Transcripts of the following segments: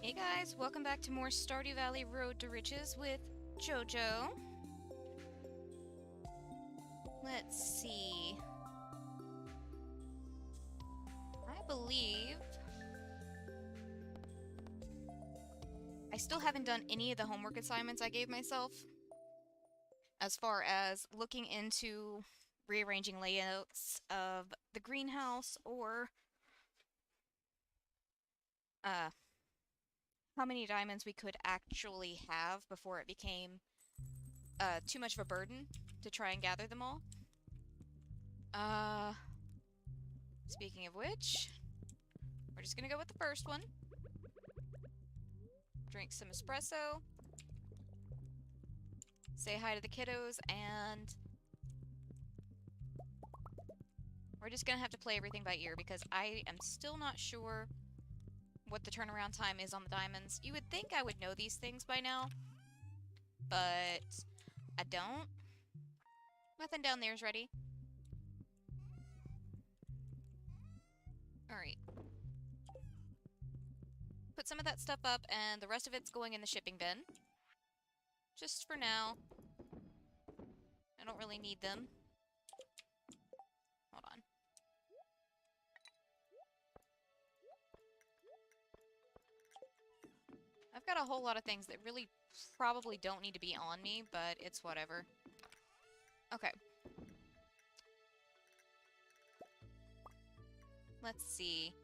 Hey guys, welcome back to more Stardew Valley Road to Riches with Jojo. Let's see. I believe I still haven't done any of the homework assignments I gave myself, as far as looking into rearranging layouts of the greenhouse or uh, how many diamonds we could actually have before it became too much of a burden to try and gather them all. Speaking of which, we're just gonna go with the first one. Drink some espresso. Say hi to the kiddos, and we're just gonna have to play everything by ear because I am still not sure what the turnaround time is on the diamonds. You would think I would know these things by now, but I don't. Nothing down there is ready. Alright. Put some of that stuff up, and the rest of it's going in the shipping bin. Just for now. I don't really need them. Hold on. I've got a whole lot of things that really probably don't need to be on me, but it's whatever. Okay. Let's see.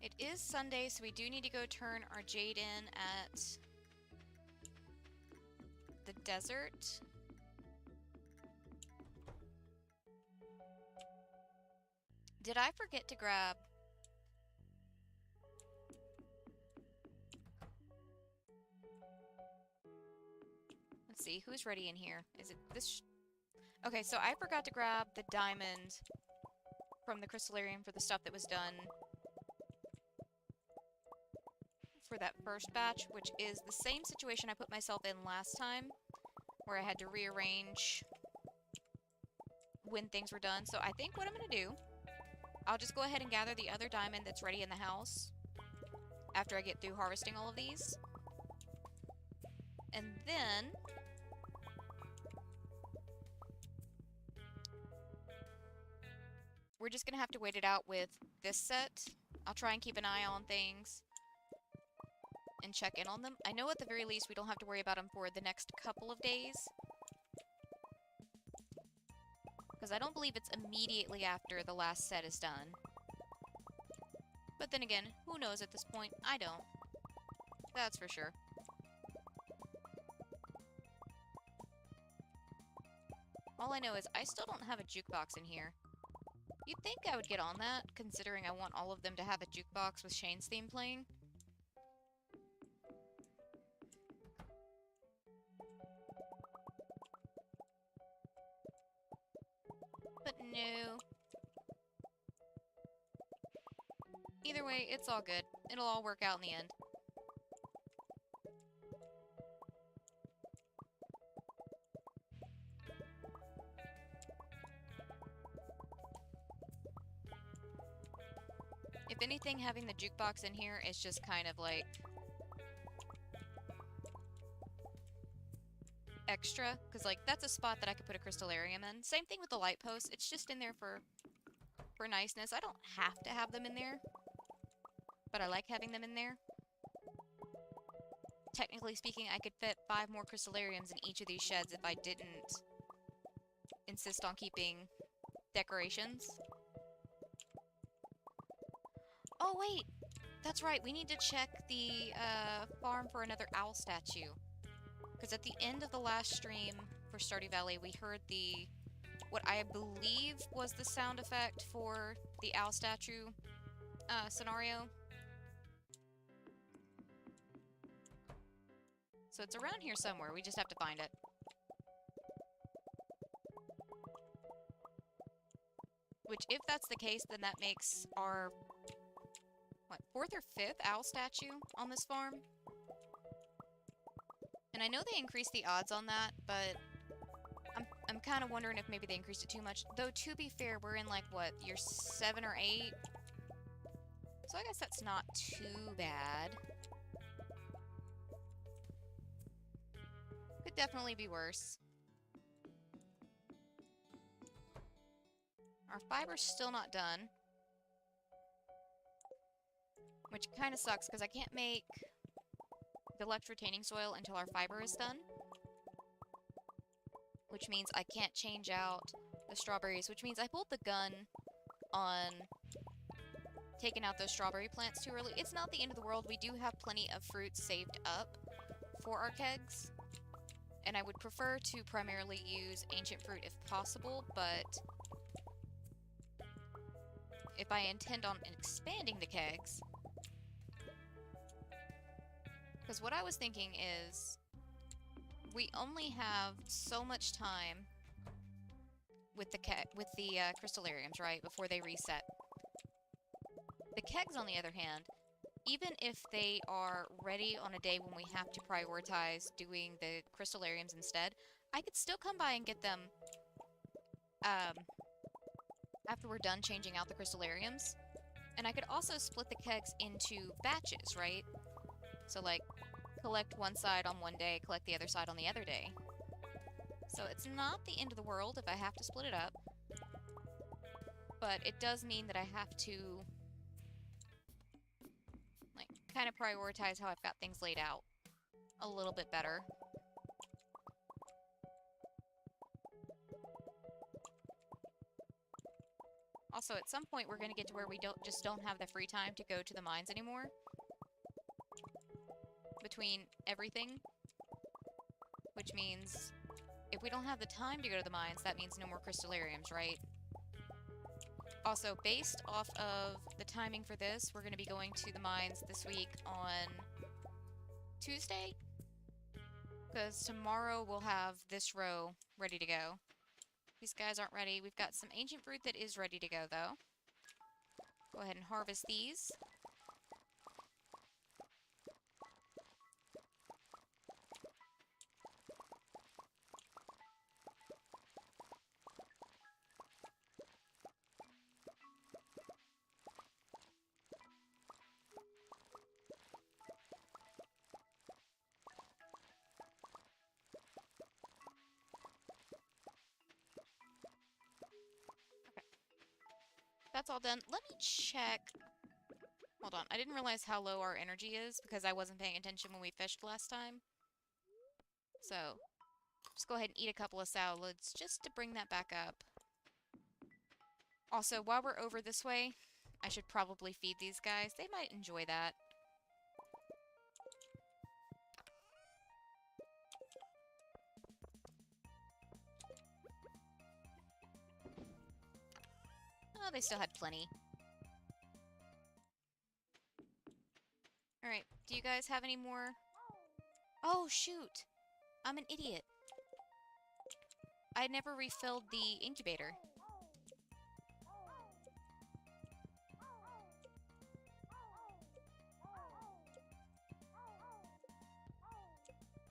It is Sunday, so we do need to go turn our jade in at the desert. Did I forget to grab... Let's see, who's ready in here? Is it this? Okay, so I forgot to grab the diamond from the crystallarium for the stuff that was done for that first batch, which is the same situation I put myself in last time, where I had to rearrange when things were done. So I think what I'm going to do, I'll just go ahead and gather the other diamond that's ready in the house after I get through harvesting all of these. And then we're just going to have to wait it out with this set. I'll try and keep an eye on things and check in on them. I know at the very least we don't have to worry about them for the next couple of days, because I don't believe it's immediately after the last set is done. But then again, who knows at this point? I don't. That's for sure. All I know is I still don't have a jukebox in here. You'd think I would get on that, considering I want all of them to have a jukebox with Shane's theme playing. But no. Either way, it's all good. It'll all work out in the end. If anything, having the jukebox in here is just kind of like extra, because like that's a spot that I could put a crystallarium in. Same thing with the light posts. It's just in there for niceness. I don't have to have them in there, but I like having them in there. Technically speaking, I could fit 5 more crystallariums in each of these sheds if I didn't insist on keeping decorations. Oh wait, that's right, we need to check the farm for another owl statue. Because at the end of the last stream for Stardew Valley, we heard what I believe was the sound effect for the owl statue scenario. So it's around here somewhere, we just have to find it. Which, if that's the case, then that makes our, what, 4th or 5th owl statue on this farm? And I know they increased the odds on that, but I'm kind of wondering if maybe they increased it too much. Though, to be fair, we're in, like, what, year 7 or 8? So I guess that's not too bad. Could definitely be worse. Our fiber's still not done. Which kind of sucks, because I can't make the Deluxe retaining soil until our fiber is done. Which means I can't change out the strawberries, which means I pulled the gun on taking out those strawberry plants too early. It's not the end of the world. We do have plenty of fruit saved up for our kegs. And I would prefer to primarily use ancient fruit if possible, but if I intend on expanding the kegs, because what I was thinking is we only have so much time with the crystallariums, right, before they reset. The kegs, on the other hand, even if they are ready on a day when we have to prioritize doing the crystallariums instead, I could still come by and get them after we're done changing out the crystallariums. And I could also split the kegs into batches, right? So, like, collect one side on one day, collect the other side on the other day. So it's not the end of the world if I have to split it up. But it does mean that I have to, like, kind of prioritize how I've got things laid out a little bit better. Also, at some point, we're going to get to where we don't have the free time to go to the mines anymore. Between everything. Which means, if we don't have the time to go to the mines, that means no more crystallariums, right? Also, based off of the timing for this, we're going to be going to the mines this week on Tuesday. Because tomorrow we'll have this row ready to go. These guys aren't ready. We've got some ancient fruit that is ready to go, though. Go ahead and harvest these. That's all done. Let me check. Hold on. I didn't realize how low our energy is because I wasn't paying attention when we fished last time. So, just go ahead and eat a couple of salads just to bring that back up. Also, while we're over this way, I should probably feed these guys. They might enjoy that. Oh, they still had plenty. Alright, do you guys have any more? Oh, shoot! I'm an idiot. I never refilled the incubator.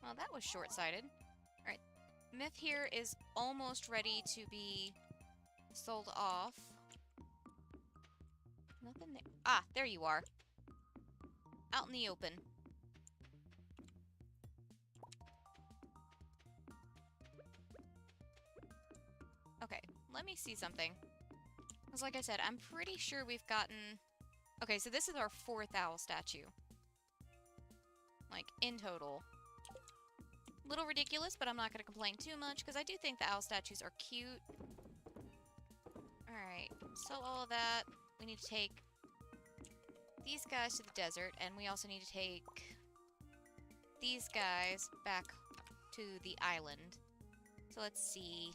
Well, that was short-sighted. Alright, Myth here is almost ready to be sold off. Nothing there. Ah, there you are. Out in the open. Okay, let me see something. Because like I said, I'm pretty sure we've gotten... Okay, so this is our 4th owl statue. Like, in total. Little ridiculous, but I'm not going to complain too much, because I do think the owl statues are cute. Alright, sell all of that. We need to take these guys to the desert, and we also need to take these guys back to the island. So let's see.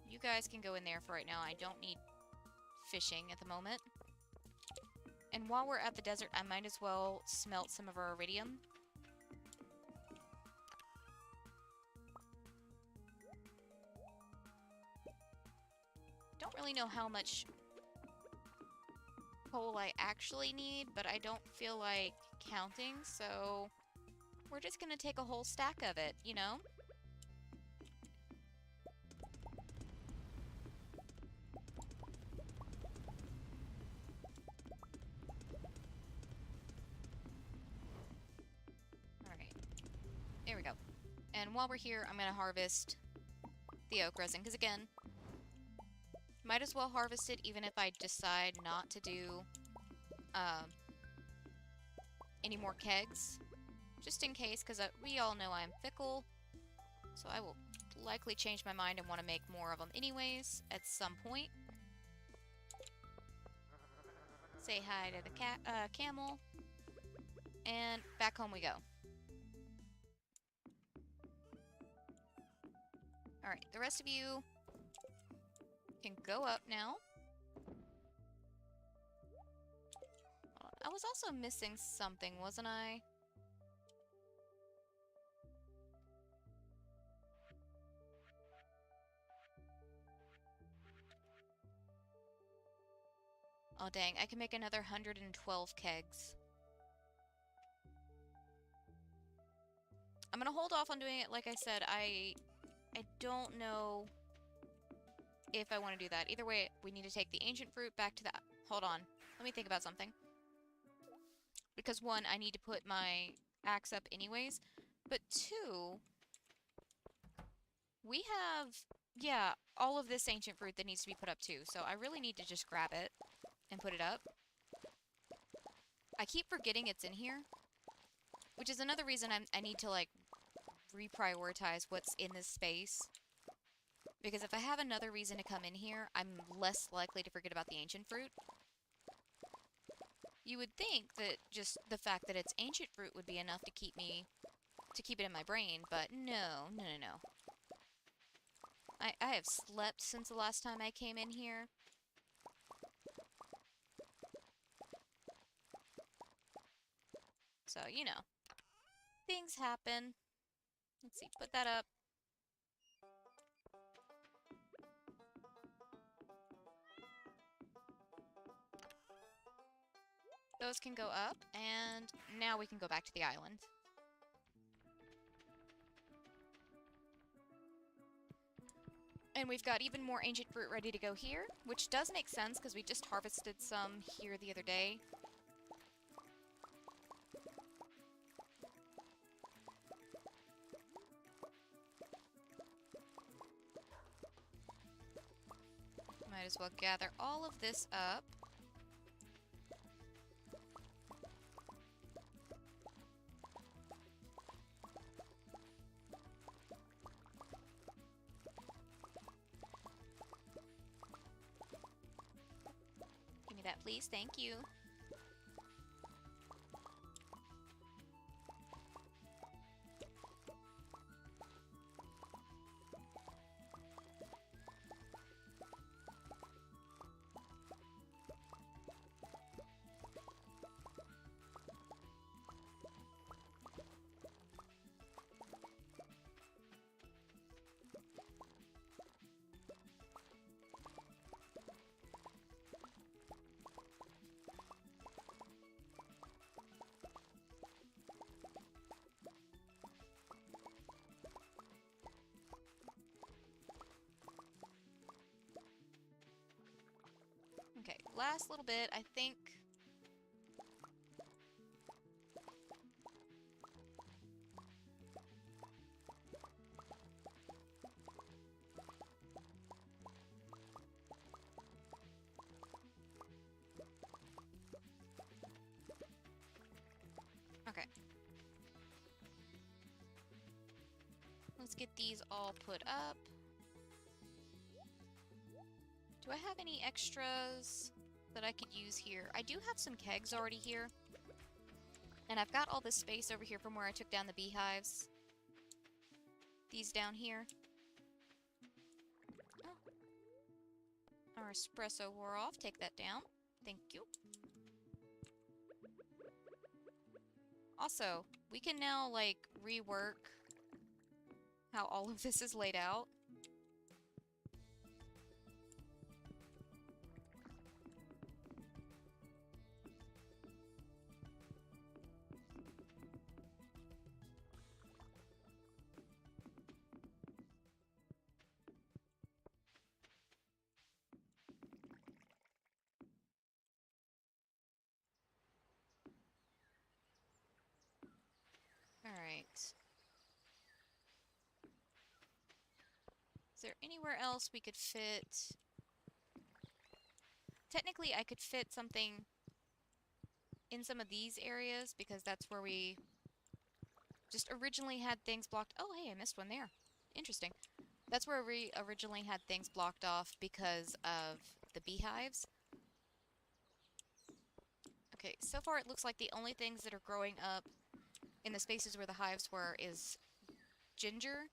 You guys can go in there for right now. I don't need fishing at the moment. And while we're at the desert, I might as well smelt some of our iridium. Don't really know how much coal I actually need, but I don't feel like counting, so we're just gonna take a whole stack of it, you know? There we go. And while we're here, I'm going to harvest the oak resin, because again, might as well harvest it even if I decide not to do any more kegs, just in case, because we all know I'm fickle, so I will likely change my mind and want to make more of them anyways at some point. Say hi to the camel, and back home we go. Alright, the rest of you can go up now. I was also missing something, wasn't I? Oh dang, I can make another 112 kegs. I'm gonna hold off on doing it. Like I said, I don't know if I want to do that. Either way, we need to take the ancient fruit back to that. Hold on. Let me think about something. Because one, I need to put my axe up anyways. But two, we have, yeah, all of this ancient fruit that needs to be put up too. So I really need to just grab it and put it up. I keep forgetting it's in here. Which is another reason I need to, like, reprioritize what's in this space. Because if I have another reason to come in here, I'm less likely to forget about the ancient fruit. You would think that just the fact that it's ancient fruit would be enough to keep it in my brain, but no. I have slept since the last time I came in here. So, you know, things happen. Let's see, put that up. Those can go up, and now we can go back to the island. And we've got even more ancient fruit ready to go here, which does make sense because we just harvested some here the other day. Might as well gather all of this up. Give me that, please. Thank you. Okay, last little bit, I think. Okay. Let's get these all put up. Do I have any extras that I could use here? I do have some kegs already here. And I've got all this space over here from where I took down the beehives. These down here. Oh. Our espresso wore off. Take that down. Thank you. Also, we can now, like, rework how all of this is laid out. Alright. there anywhere else we could fit? Technically, I could fit something in some of these areas because that's where we just originally had things blocked. Oh, hey, I missed one there. Interesting. That's where we originally had things blocked off because of the beehives. Okay, so far it looks like the only things that are growing up in the spaces where the hives were is ginger.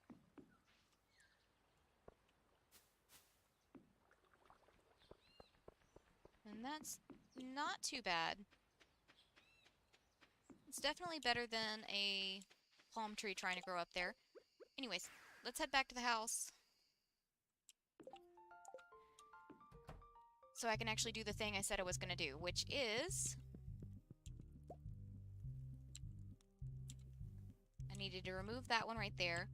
And that's not too bad. It's definitely better than a palm tree trying to grow up there. Anyways, let's head back to the house. So I can actually do the thing I said I was going to do, which is... I needed to remove that one right there.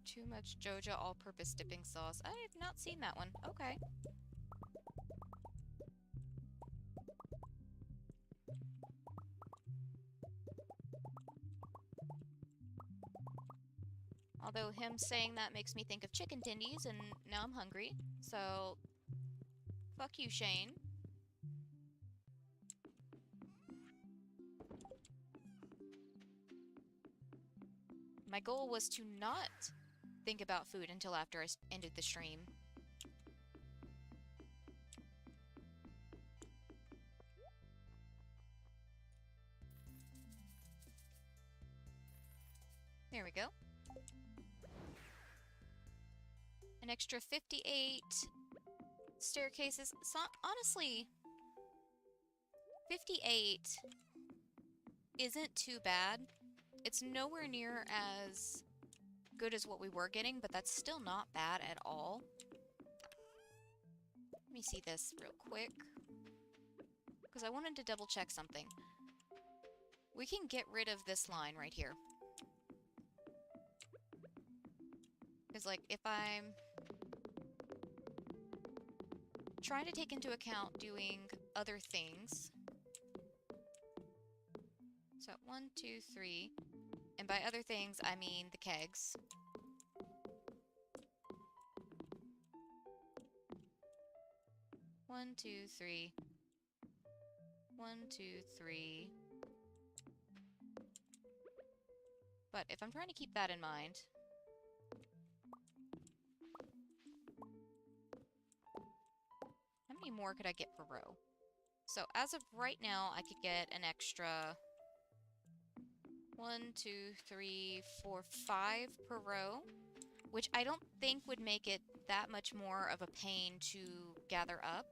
Too much Joja all-purpose dipping sauce. I have not seen that one. Okay. Although him saying that makes me think of chicken tendies, and now I'm hungry. So, fuck you, Shane. My goal was to not think about food until after I ended the stream. There we go. An extra 58 staircases. So, honestly, 58 isn't too bad. It's nowhere near as good as what we were getting, but that's still not bad at all. Let me see this real quick, because I wanted to double check something. We can get rid of this line right here. Because, like, if I'm trying to take into account doing other things... So, 1, 2, 3. And by other things, I mean the kegs. One, two, three. 1, 2, 3. But if I'm trying to keep that in mind... How many more could I get per row? So, as of right now, I could get an extra... 1, 2, 3, 4, 5 per row, which I don't think would make it that much more of a pain to gather up.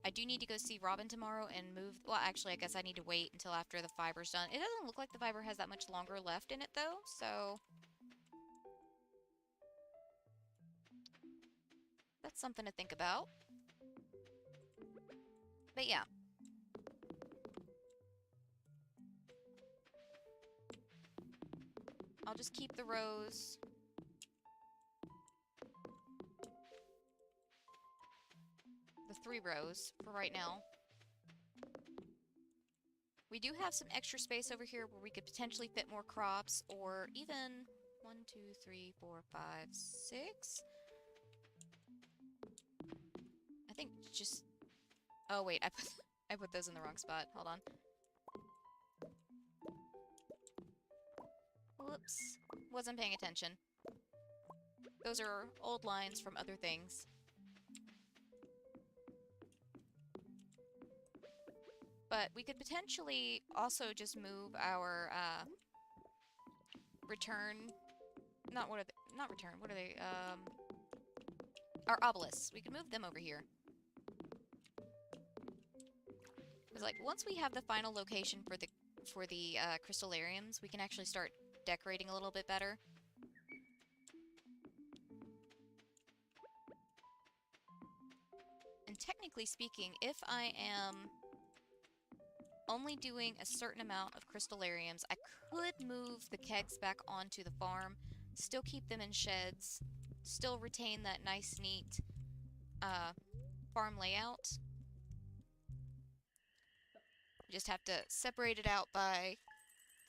I do need to go see Robin tomorrow and move... Well, actually, I guess I need to wait until after the fiber's done. It doesn't look like the fiber has that much longer left in it, though, so... That's something to think about. But yeah. I'll just keep the rows. The 3 rows for right now. We do have some extra space over here where we could potentially fit more crops, or even 1, 2, 3, 4, 5, 6. I think just... Oh wait, I put those in the wrong spot. Hold on. Whoops. Wasn't paying attention. Those are old lines from other things. But we could potentially also just move our, return... Not return, what are they? Our obelisks. We could move them over here. Because, like, once we have the final location for the crystallariums, we can actually start decorating a little bit better. And technically speaking, if I am only doing a certain amount of crystallariums, I could move the kegs back onto the farm, still keep them in sheds, still retain that nice, neat farm layout. We just have to separate it out by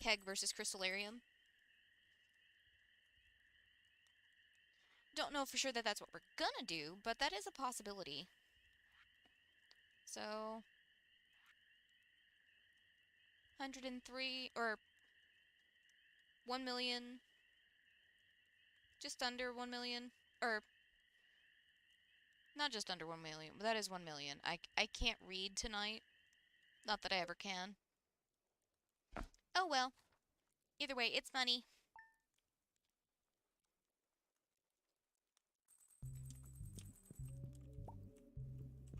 keg versus crystallarium. Don't know for sure that that's what we're gonna do, but that is a possibility. So, 103, or 1 million, just under 1 million, or not just under 1 million, but that is 1 million. I can't read tonight. Not that I ever can. Oh well. Either way, it's money.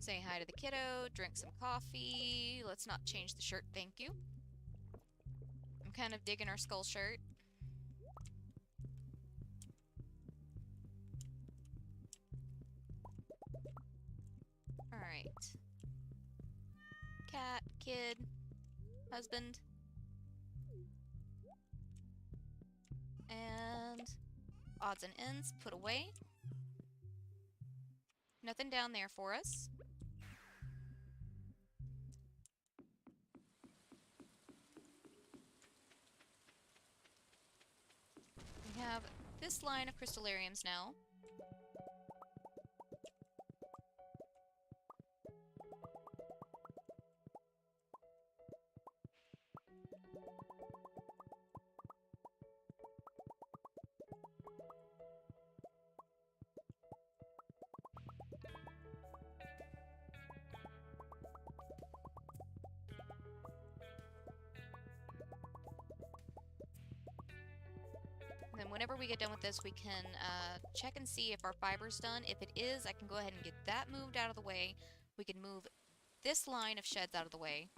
Say hi to the kiddo, drink some coffee. Let's not change the shirt, thank you. I'm kind of digging our skull shirt. Alright. Cat, kid, husband. And odds and ends put away. Nothing down there for us. We have this line of crystallariums now. And then whenever we get done with this, we can check and see if our fiber's done. If it is, I can go ahead and get that moved out of the way. We can move this line of sheds out of the way,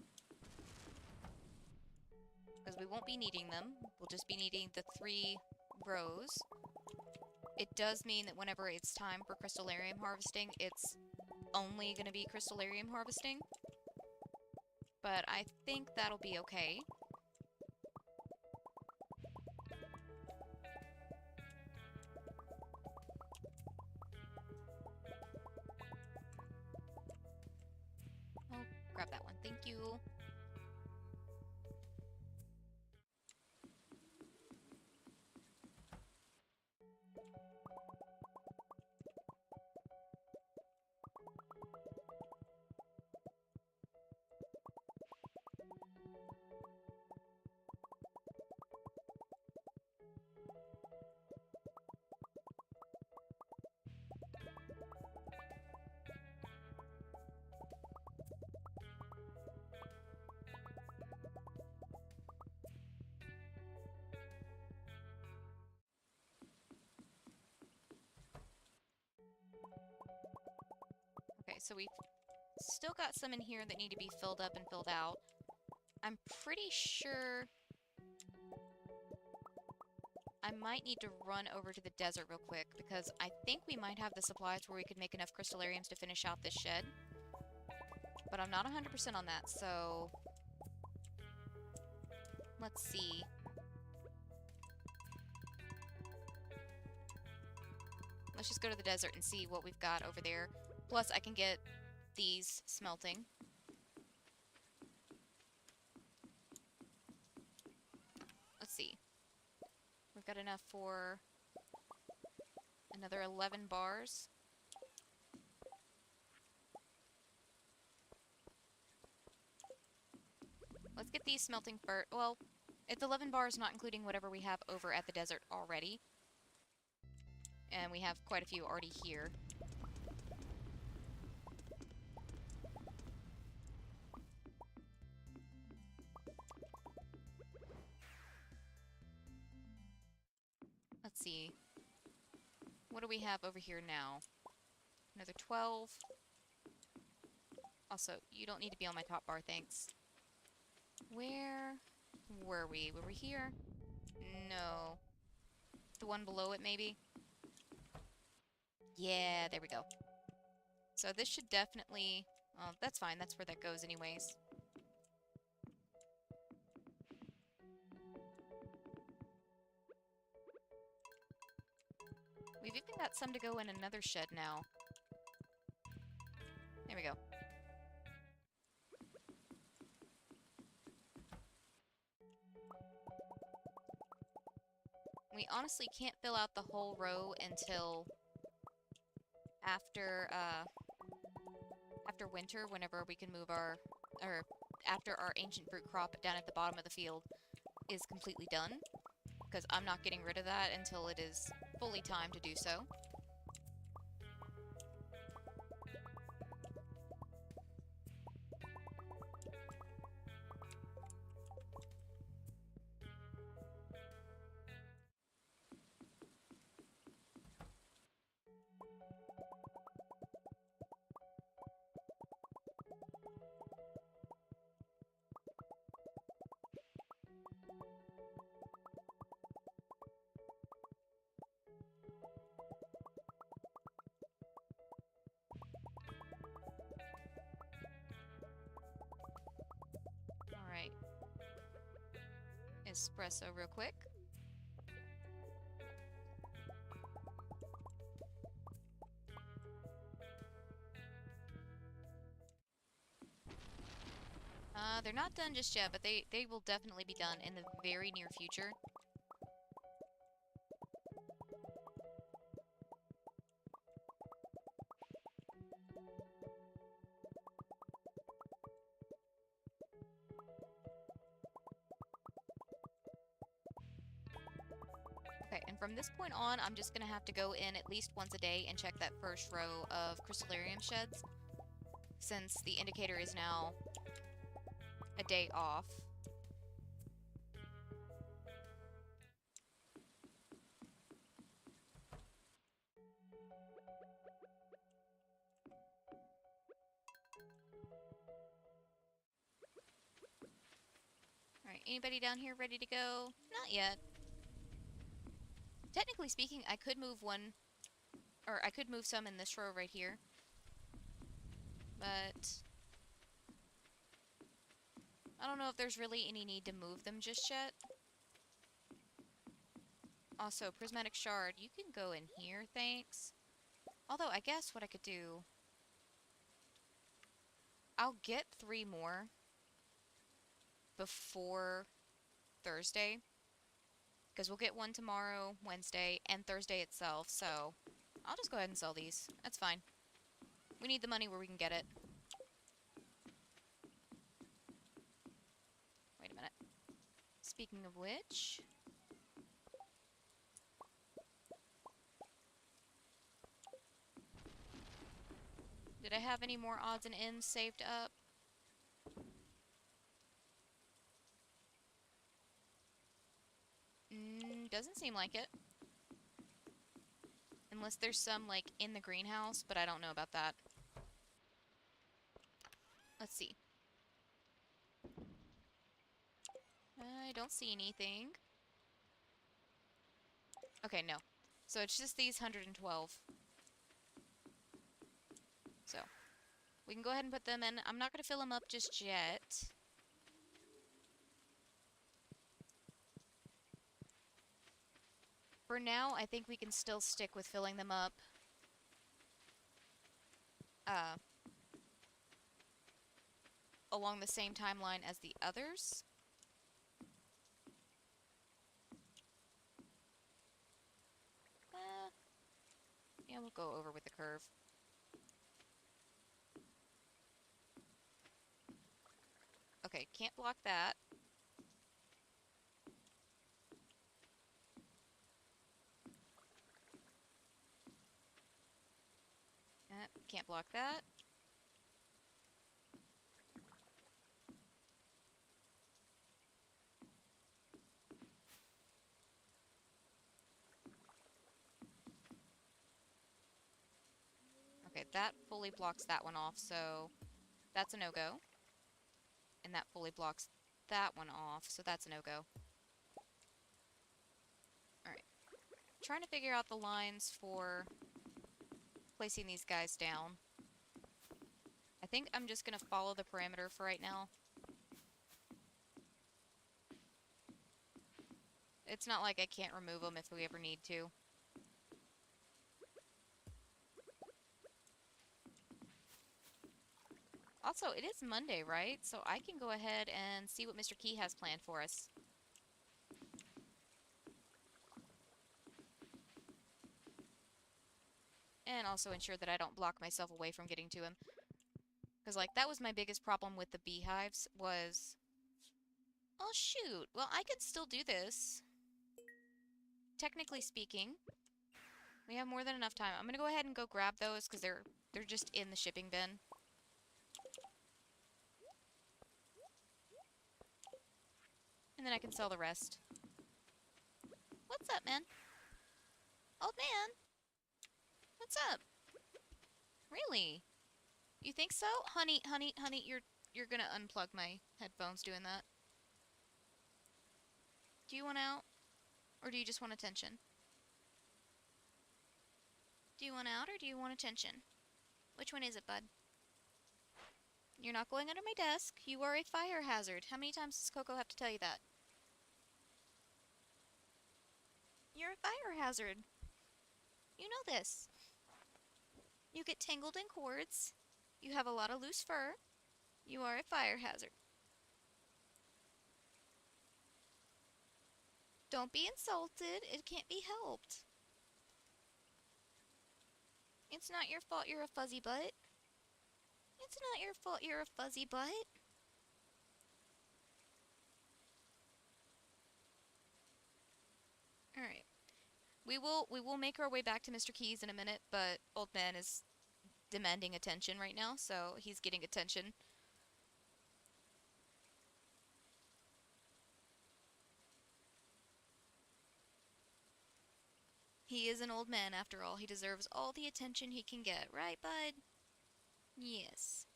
because we won't be needing them. We'll just be needing the 3 rows. It does mean that whenever it's time for crystallarium harvesting, it's only going to be crystallarium harvesting. But I think that'll be okay. I'll grab that one, thank you. Okay, so we've still got some in here that need to be filled up and filled out. I'm pretty sure I might need to run over to the desert real quick, because I think we might have the supplies where we could make enough crystallariums to finish out this shed. But I'm not 100% on that, so let's see. Let's just go to the desert and see what we've got over there. Plus, I can get these smelting. Let's see. We've got enough for another 11 bars. Let's get these smelting first. Well, it's 11 bars, not including whatever we have over at the desert already. And we have quite a few already here. Let's see. What do we have over here now? Another 12. Also, you don't need to be on my top bar, thanks. Where were we? Were we here? No. The one below it, maybe? Yeah, there we go. So this should definitely... Oh, that's fine. That's where that goes anyways. We've even got some to go in another shed now. There we go. We honestly can't fill out the whole row until after, after winter, whenever we can move our, or after our ancient fruit crop down at the bottom of the field is completely done, because I'm not getting rid of that until it is fully time to do so. Alright. Espresso real quick. They're not done just yet, but they will definitely be done in the very near future. Okay, and from this point on, I'm just gonna have to go in at least once a day and check that first row of crystallarium sheds, since the indicator is now a day off. Alright, anybody down here ready to go? Not yet. Technically speaking, I could move one, or I could move some in this row right here. But I don't know if there's really any need to move them just yet. Also, prismatic shard, you can go in here, thanks. Although, I guess what I could do... I'll get 3 more before Thursday, because we'll get one tomorrow, Wednesday, and Thursday itself, so I'll just go ahead and sell these. That's fine. We need the money where we can get it. Wait a minute. Speaking of which... did I have any more odds and ends saved up? Doesn't seem like it. Unless there's some, like, in the greenhouse, but I don't know about that. Let's see. I don't see anything. Okay, no. So it's just these 112. So, we can go ahead and put them in. I'm not going to fill them up just yet. For now, I think we can still stick with filling them up. Along the same timeline as the others. Yeah, we'll go over with the curve. Okay, can't block that. Can't block that. Okay, that fully blocks that one off, so that's a no-go. And that fully blocks that one off, so that's a no-go. Alright. Trying to figure out the lines for placing these guys down. I think I'm just going to follow the parameter for right now. It's not like I can't remove them if we ever need to. Also, it is Monday, right? So I can go ahead and see what Mr. Key has planned for us. And also ensure that I don't block myself away from getting to him. Because, like, that was my biggest problem with the beehives, was... Oh, shoot. Well, I can still do this. Technically speaking. We have more than enough time. I'm gonna go ahead and go grab those, because they're just in the shipping bin. And then I can sell the rest. What's up, man? Old man? What's up? Really? You think so? Honey, honey, honey, you're gonna unplug my headphones doing that. Do you want out? Or do you just want attention? Do you want out or do you want attention? Which one is it, bud? You're not going under my desk. You are a fire hazard. How many times does Coco have to tell you that? You're a fire hazard. You know this. You get tangled in cords. You have a lot of loose fur. You are a fire hazard. Don't be insulted. It can't be helped. It's not your fault you're a fuzzy butt. It's not your fault you're a fuzzy butt. Alright. We will make our way back to Mr. Keys in a minute, but Old Man is demanding attention right now, so he's getting attention. He is an old man after all. He deserves all the attention he can get, right, bud? Yes.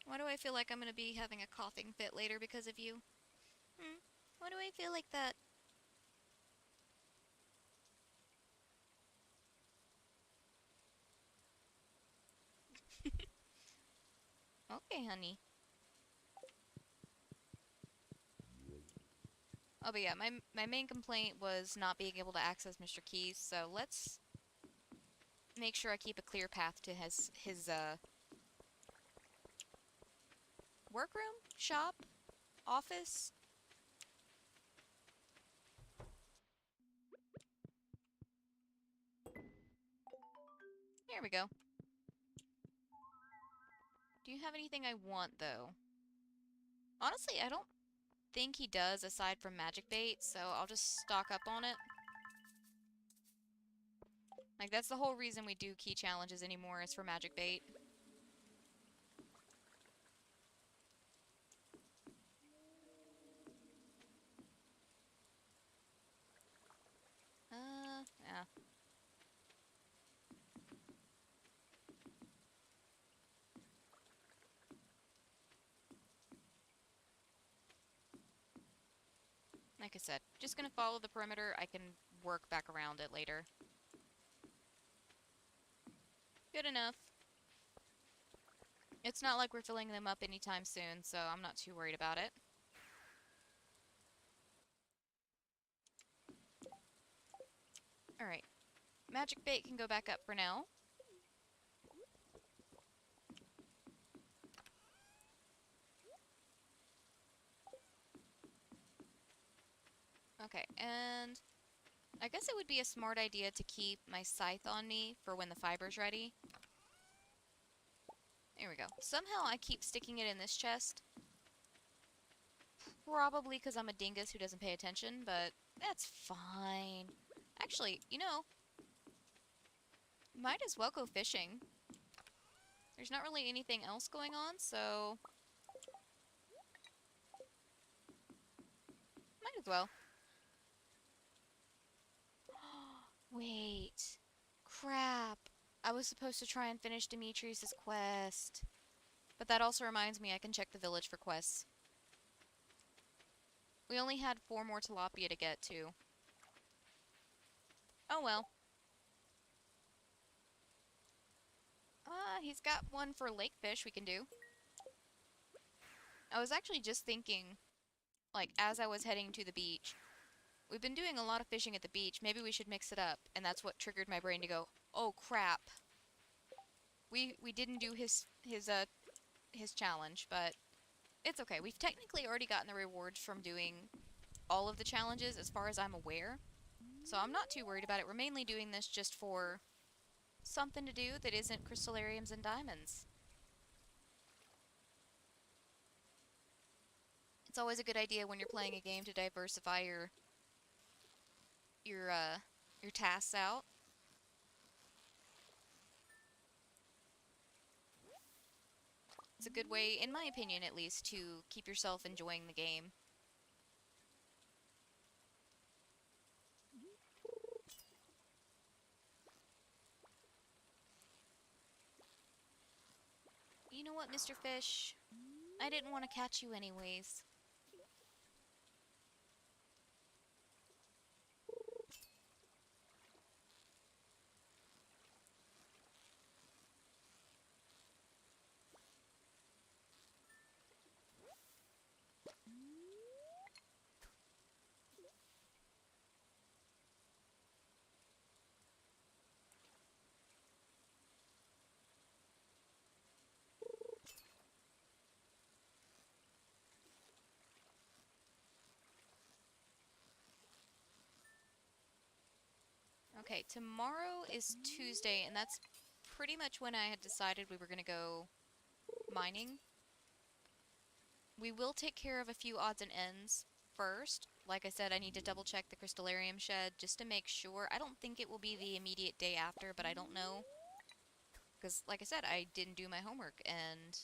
Why do I feel like I'm gonna be having a coughing fit later because of you? Why do I feel like that? Okay, honey. Oh, but yeah, my main complaint was not being able to access Mr. Keys, so let's make sure I keep a clear path to his workroom, shop, office. There we go. Do you have anything I want, though? Honestly, I don't think he does, aside from magic bait, so I'll just stock up on it. Like, that's the whole reason we do key challenges anymore, is for magic bait. Yeah. Like I said, just gonna follow the perimeter. I can work back around it later. Good enough. It's not like we're filling them up anytime soon, so I'm not too worried about it. Alright. Magic bait can go back up for now. Okay, and I guess it would be a smart idea to keep my scythe on me for when the fiber's ready. There we go. Somehow I keep sticking it in this chest. Probably because I'm a dingus who doesn't pay attention, but that's fine. Actually, you know, might as well go fishing. There's not really anything else going on, so might as well. Wait. Crap. I was supposed to try and finish Demetrius's quest. But that also reminds me I can check the village for quests. We only had 4 more tilapia to get to. Oh well. He's got one for lake fish we can do. I was actually just thinking, like, as I was heading to the beach, we've been doing a lot of fishing at the beach. Maybe we should mix it up. And that's what triggered my brain to go, oh crap. We didn't do his challenge, but it's okay. We've technically already gotten the rewards from doing all of the challenges as far as I'm aware. So I'm not too worried about it. We're mainly doing this just for something to do that isn't crystallariums and diamonds. It's always a good idea when you're playing a game to diversify your uh your tasks out. It's a good way, in my opinion at least, to keep yourself enjoying the game. You know what, Mr. Fish? I didn't want to catch you anyways. Okay, tomorrow is Tuesday, and that's pretty much when I had decided we were going to go mining. We will take care of a few odds and ends first. Like I said, I need to double check the crystallarium shed just to make sure. I don't think it will be the immediate day after, but I don't know. Because, like I said, I didn't do my homework and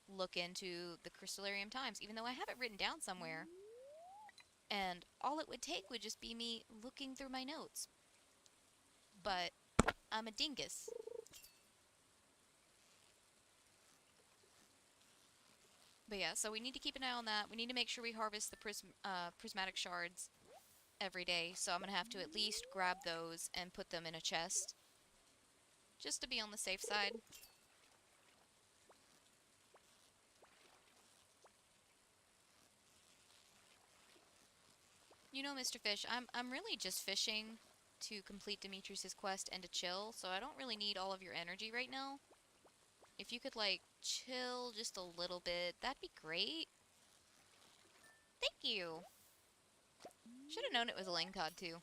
look into the crystallarium times, even though I have it written down somewhere. And all it would take would just be me looking through my notes. But I'm a dingus. But yeah, so we need to keep an eye on that. We need to make sure we harvest the prismatic shards every day. So I'm going to have to at least grab those and put them in a chest, just to be on the safe side. You know, Mr. Fish, I'm really just fishing to complete Demetrius's quest and to chill, so I don't really need all of your energy right now. If you could, like, chill just a little bit, that'd be great. Thank you. Should have known it was a lane cod, too.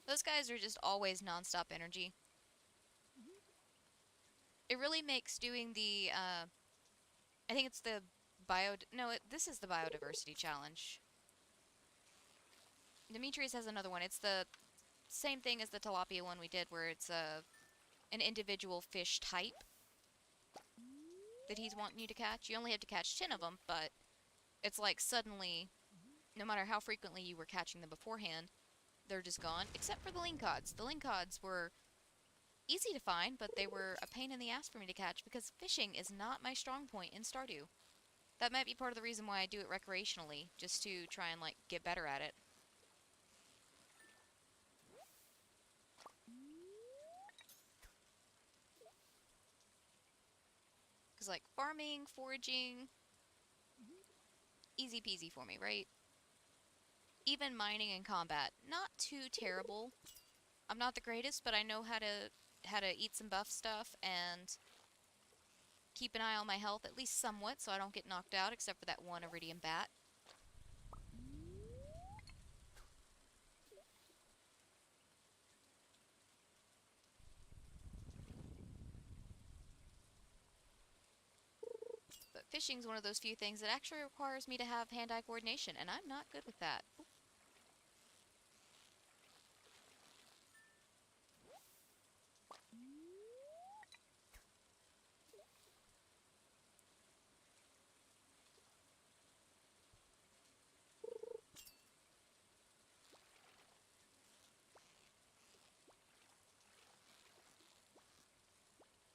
Those guys are just always non-stop energy. It really makes doing the, I think it's the this is the biodiversity challenge. Demetrius has another one. It's the same thing as the tilapia one we did, where it's an individual fish type that he's wanting you to catch. You only have to catch 10 of them, but it's like suddenly, no matter how frequently you were catching them beforehand, they're just gone, except for the lingcods. The lingcods were easy to find, but they were a pain in the ass for me to catch because fishing is not my strong point in Stardew. That might be part of the reason why I do it recreationally, just to try and, like, get better at it. Because, like, farming, foraging, easy peasy for me, right? Even mining and combat, not too terrible. I'm not the greatest, but I know how to eat some buff stuff and keep an eye on my health, at least somewhat, so I don't get knocked out, except for that one iridium bat. But fishing's one of those few things that actually requires me to have hand-eye coordination, and I'm not good with that.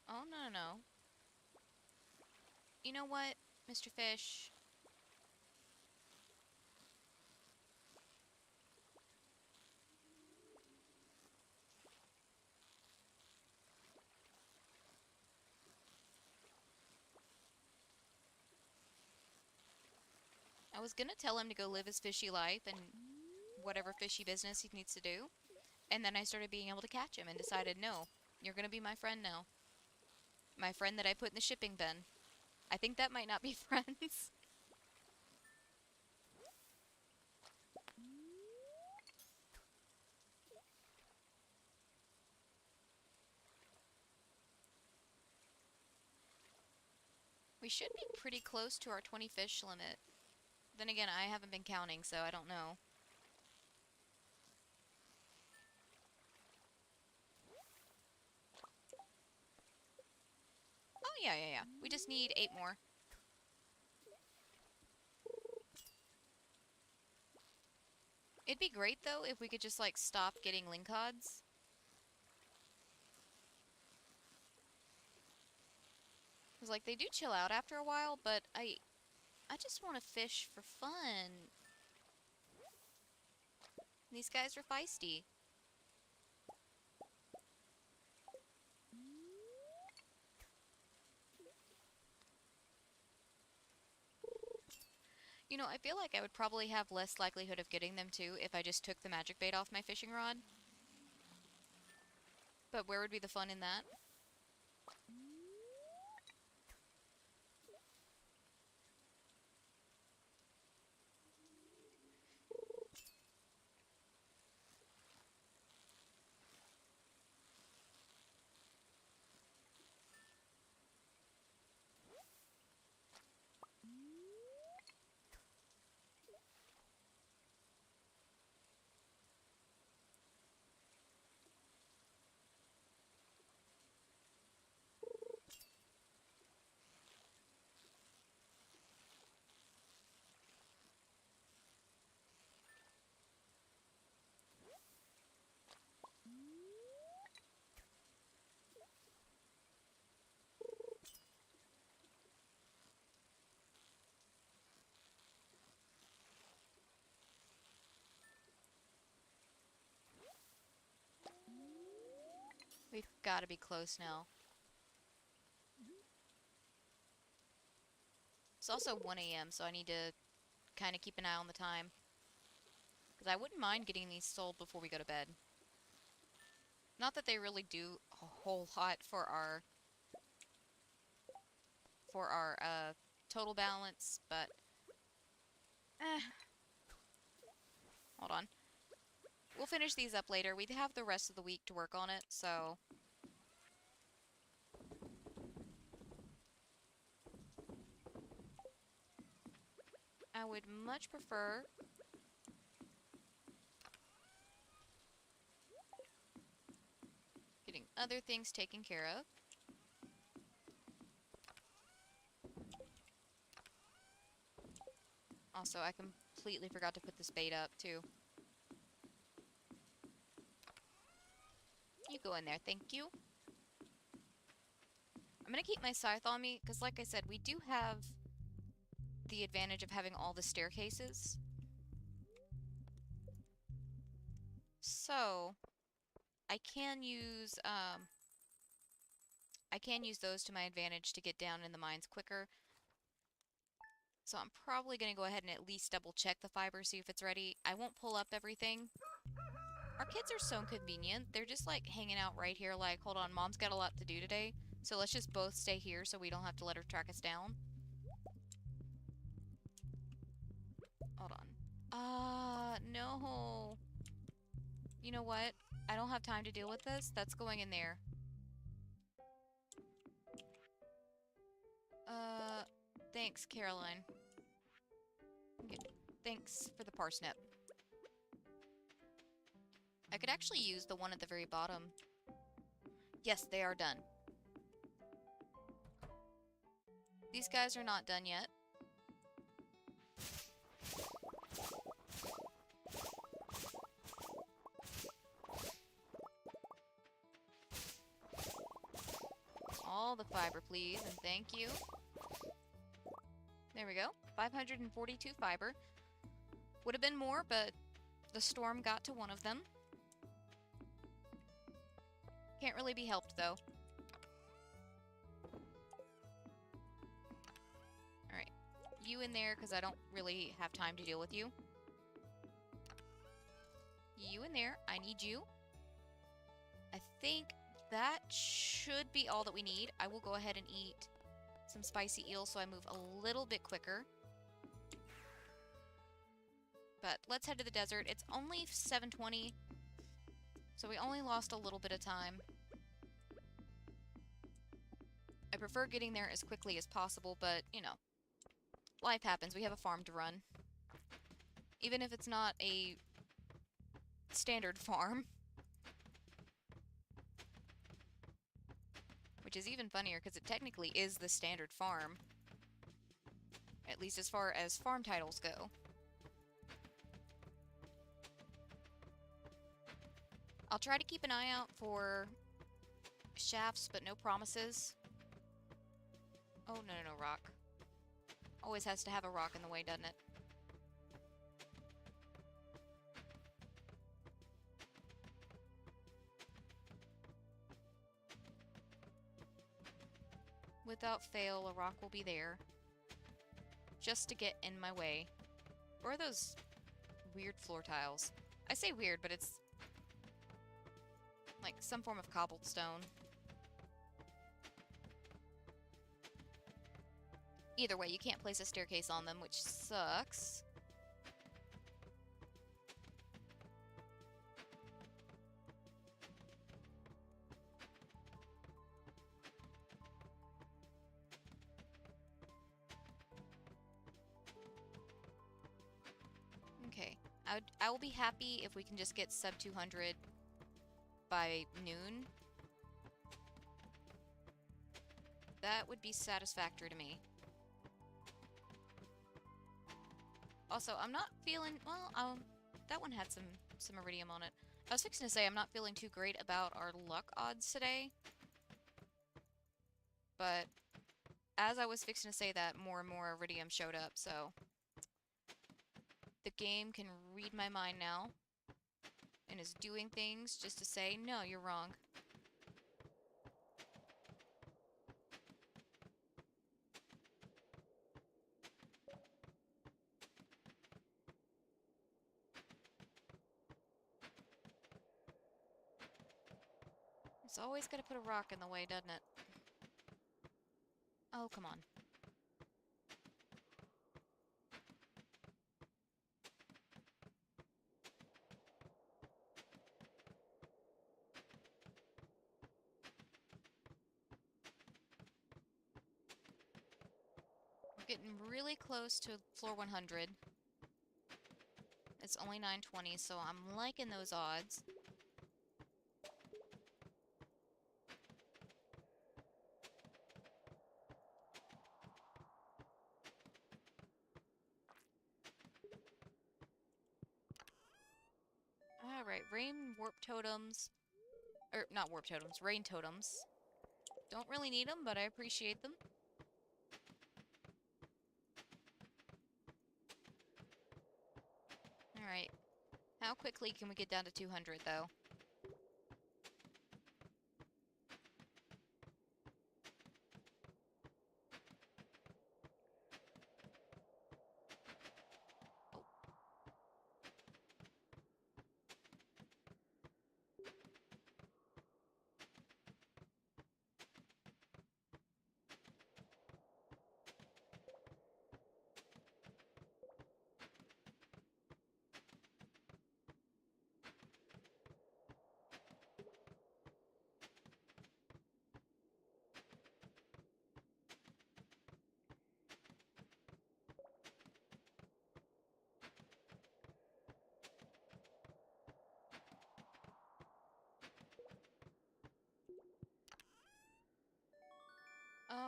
Oh, no, no, no. You know what, Mr. Fish? I was gonna tell him to go live his fishy life and whatever fishy business he needs to do, and then I started being able to catch him and decided, no, you're gonna be my friend now. My friend that I put in the shipping bin. I think that might not be friends. We should be pretty close to our 20 fish limit. Then again, I haven't been counting, so I don't know. Oh, yeah. We just need 8 more. It'd be great, though, if we could just, like, stop getting lingcods. Because, like, they do chill out after a while, but I just want to fish for fun. These guys are feisty. You know, I feel like I would probably have less likelihood of getting them, too, if I just took the magic bait off my fishing rod. But where would be the fun in that? We've got to be close now. It's also 1 a.m., so I need to kind of keep an eye on the time. Because I wouldn't mind getting these sold before we go to bed. Not that they really do a whole lot for our total balance, but hold on. We'll finish these up later. We have the rest of the week to work on it, so I would much prefer getting other things taken care of. Also, I completely forgot to put this bait up, too. You go in there, thank you. I'm gonna keep my scythe on me, because like I said, we do have the advantage of having all the staircases. So, I can use those to my advantage to get down in the mines quicker. So I'm probably going to go ahead and at least double check the fiber, see if it's ready. I won't pull up everything. Our kids are so convenient. They're just like hanging out right here like, hold on, mom's got a lot to do today. So let's just both stay here so we don't have to let her track us down. Hold on. No. You know what? I don't have time to deal with this. That's going in there. Thanks, Caroline. Okay, thanks for the parsnip. I could actually use the one at the very bottom. Yes, they are done. These guys are not done yet. All the fiber, please, and thank you. There we go. 542 fiber. Would have been more, but the storm got to one of them. Can't really be helped, though. Alright. You in there, because I don't really have time to deal with you. You in there. I need you. I think that should be all that we need. I will go ahead and eat some spicy eel so I move a little bit quicker. But let's head to the desert. It's only 7:20, so we only lost a little bit of time. I prefer getting there as quickly as possible, but, you know, life happens. We have a farm to run. Even if it's not a standard farm. Which is even funnier, because it technically is the standard farm. At least as far as farm titles go. I'll try to keep an eye out for shafts, but no promises. Oh, no, rock. Always has to have a rock in the way, doesn't it? Without fail, a rock will be there. Just to get in my way. Or are those weird floor tiles? I say weird, but it's like some form of cobblestone. Either way, you can't place a staircase on them, which sucks. Okay. I will be happy if we can just get sub 200 by noon. That would be satisfactory to me. Also, I'm not feeling... Well, that one had some iridium on it. I was fixing to say I'm not feeling too great about our luck odds today. But as I was fixing to say that, more and more iridium showed up, so... The game can read my mind now. And is doing things just to say, no, you're wrong. It's always gotta put a rock in the way, doesn't it? Oh, come on. We're getting really close to floor 100. It's only 920, so I'm liking those odds. Alright, rain warp totems. Not warp totems, rain totems. Don't really need them, but I appreciate them. Alright. How quickly can we get down to 200, though?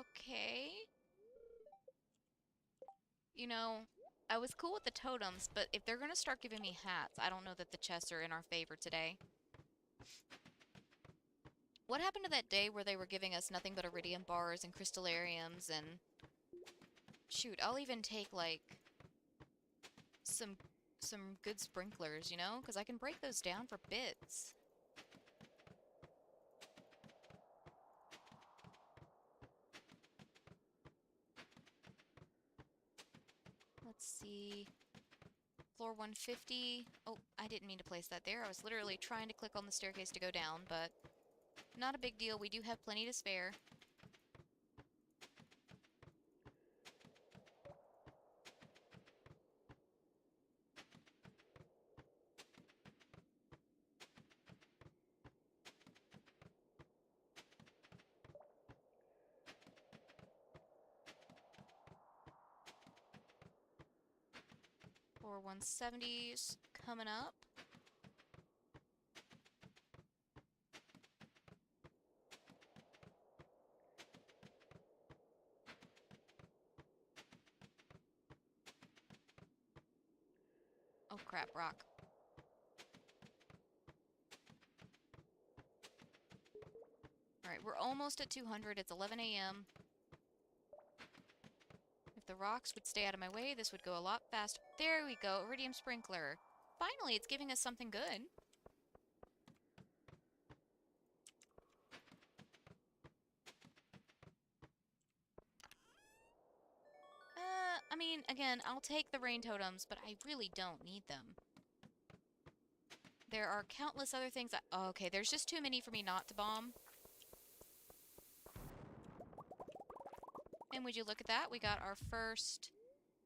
Okay. You know, I was cool with the totems, but if they're gonna start giving me hats, I don't know that the chests are in our favor today. What happened to that day where they were giving us nothing but iridium bars and crystallariums and... Shoot, I'll even take, like, some good sprinklers, you know? Because I can break those down for bits. Let's see... Floor 150. Oh, I didn't mean to place that there. I was literally trying to click on the staircase to go down, but not a big deal. We do have plenty to spare. for 170s coming up. Oh crap, rock. Alright, we're almost at 200. It's 11 a.m. If the rocks would stay out of my way, this would go a lot faster. There we go, Iridium Sprinkler. Finally, it's giving us something good. I mean, again, I'll take the rain totems, but I really don't need them. There are countless other things that... Oh, okay, there's just too many for me not to bomb. And would you look at that? We got our first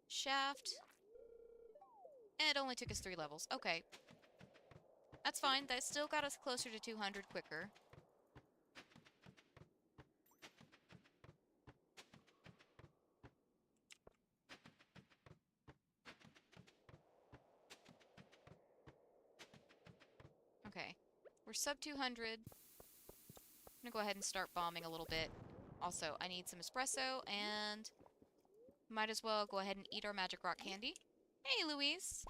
shaft. And it only took us 3 levels. Okay. That's fine. That still got us closer to 200 quicker. Okay. We're sub 200. I'm gonna go ahead and start bombing a little bit. Also, I need some espresso, and might as well go ahead and eat our magic rock candy. Hey, Louise!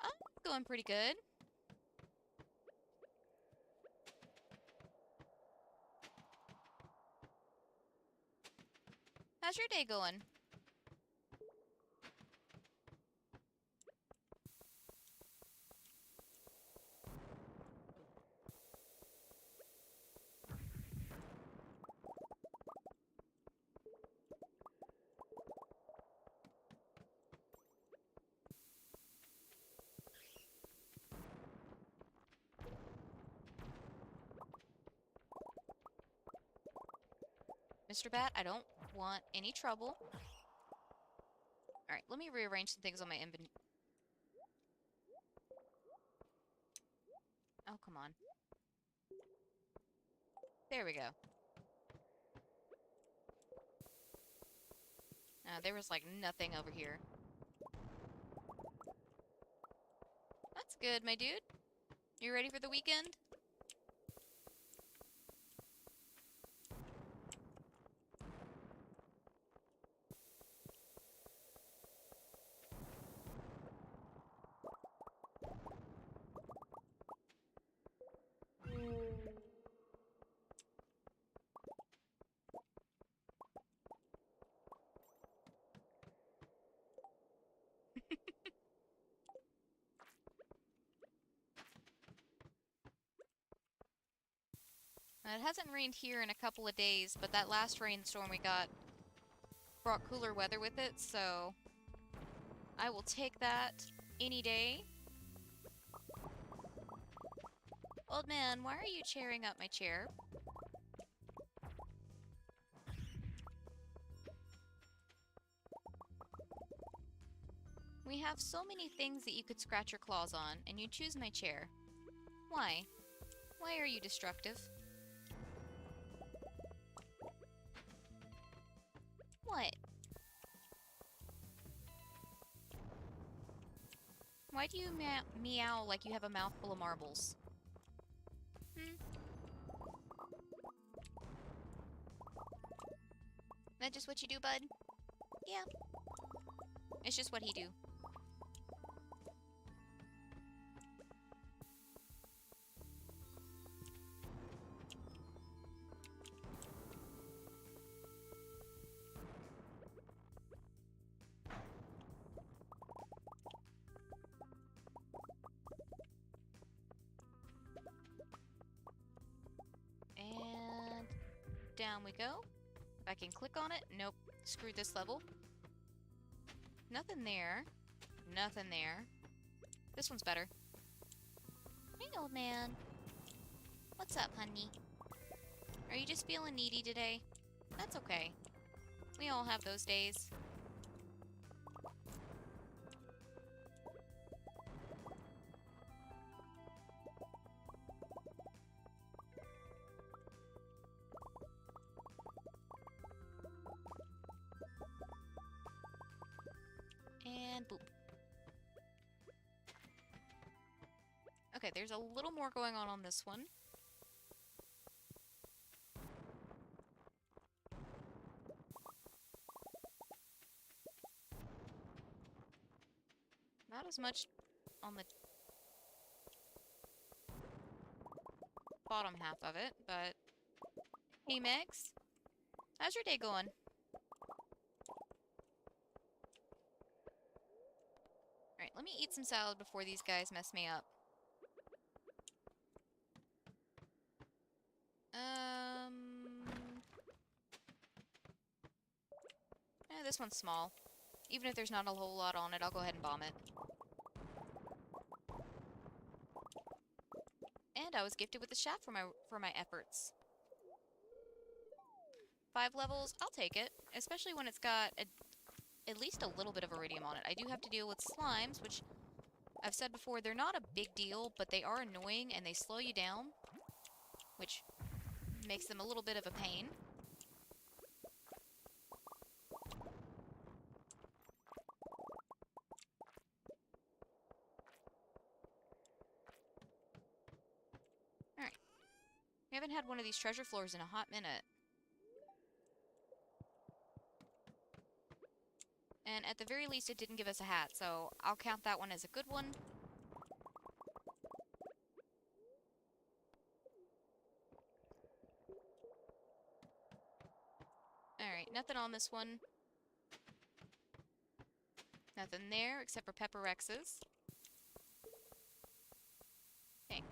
I'm going pretty good. How's your day going? Mr. Bat, I don't want any trouble. Alright, let me rearrange some things on my inventory. Oh, come on. There we go. There was, like, nothing over here. That's good, my dude. You ready for the weekend? It hasn't rained here in a couple of days, but that last rainstorm we got brought cooler weather with it, so I will take that any day. Old man, why are you chairing up my chair? We have so many things that you could scratch your claws on, and you choose my chair. Why? Why are you destructive? What? Why do you meow like you have a mouthful of marbles? That just what you do, bud? Yeah. It's just what he do. And down we go. If I can click on it. Nope. Screwed this level. Nothing there. Nothing there. This one's better. Hey, old man. What's up, honey? Are you just feeling needy today? That's okay. We all have those days. And boop. Okay, there's a little more going on this one. Not as much on the bottom half of it, but... Hey, Megs. How's your day going? Alright, let me eat some salad before these guys mess me up. This one's small. Even if there's not a whole lot on it, I'll go ahead and bomb it. And I was gifted with a shaft for my efforts. 5 levels, I'll take it. Especially when it's got at least a little bit of iridium on it. I do have to deal with slimes, which I've said before, they're not a big deal, but they are annoying and they slow you down, which makes them a little bit of a pain. Alright. We haven't had one of these treasure floors in a hot minute. And at the very least, it didn't give us a hat, so I'll count that one as a good one. Alright, nothing on this one. Nothing there, except for Pepperexes. Okay.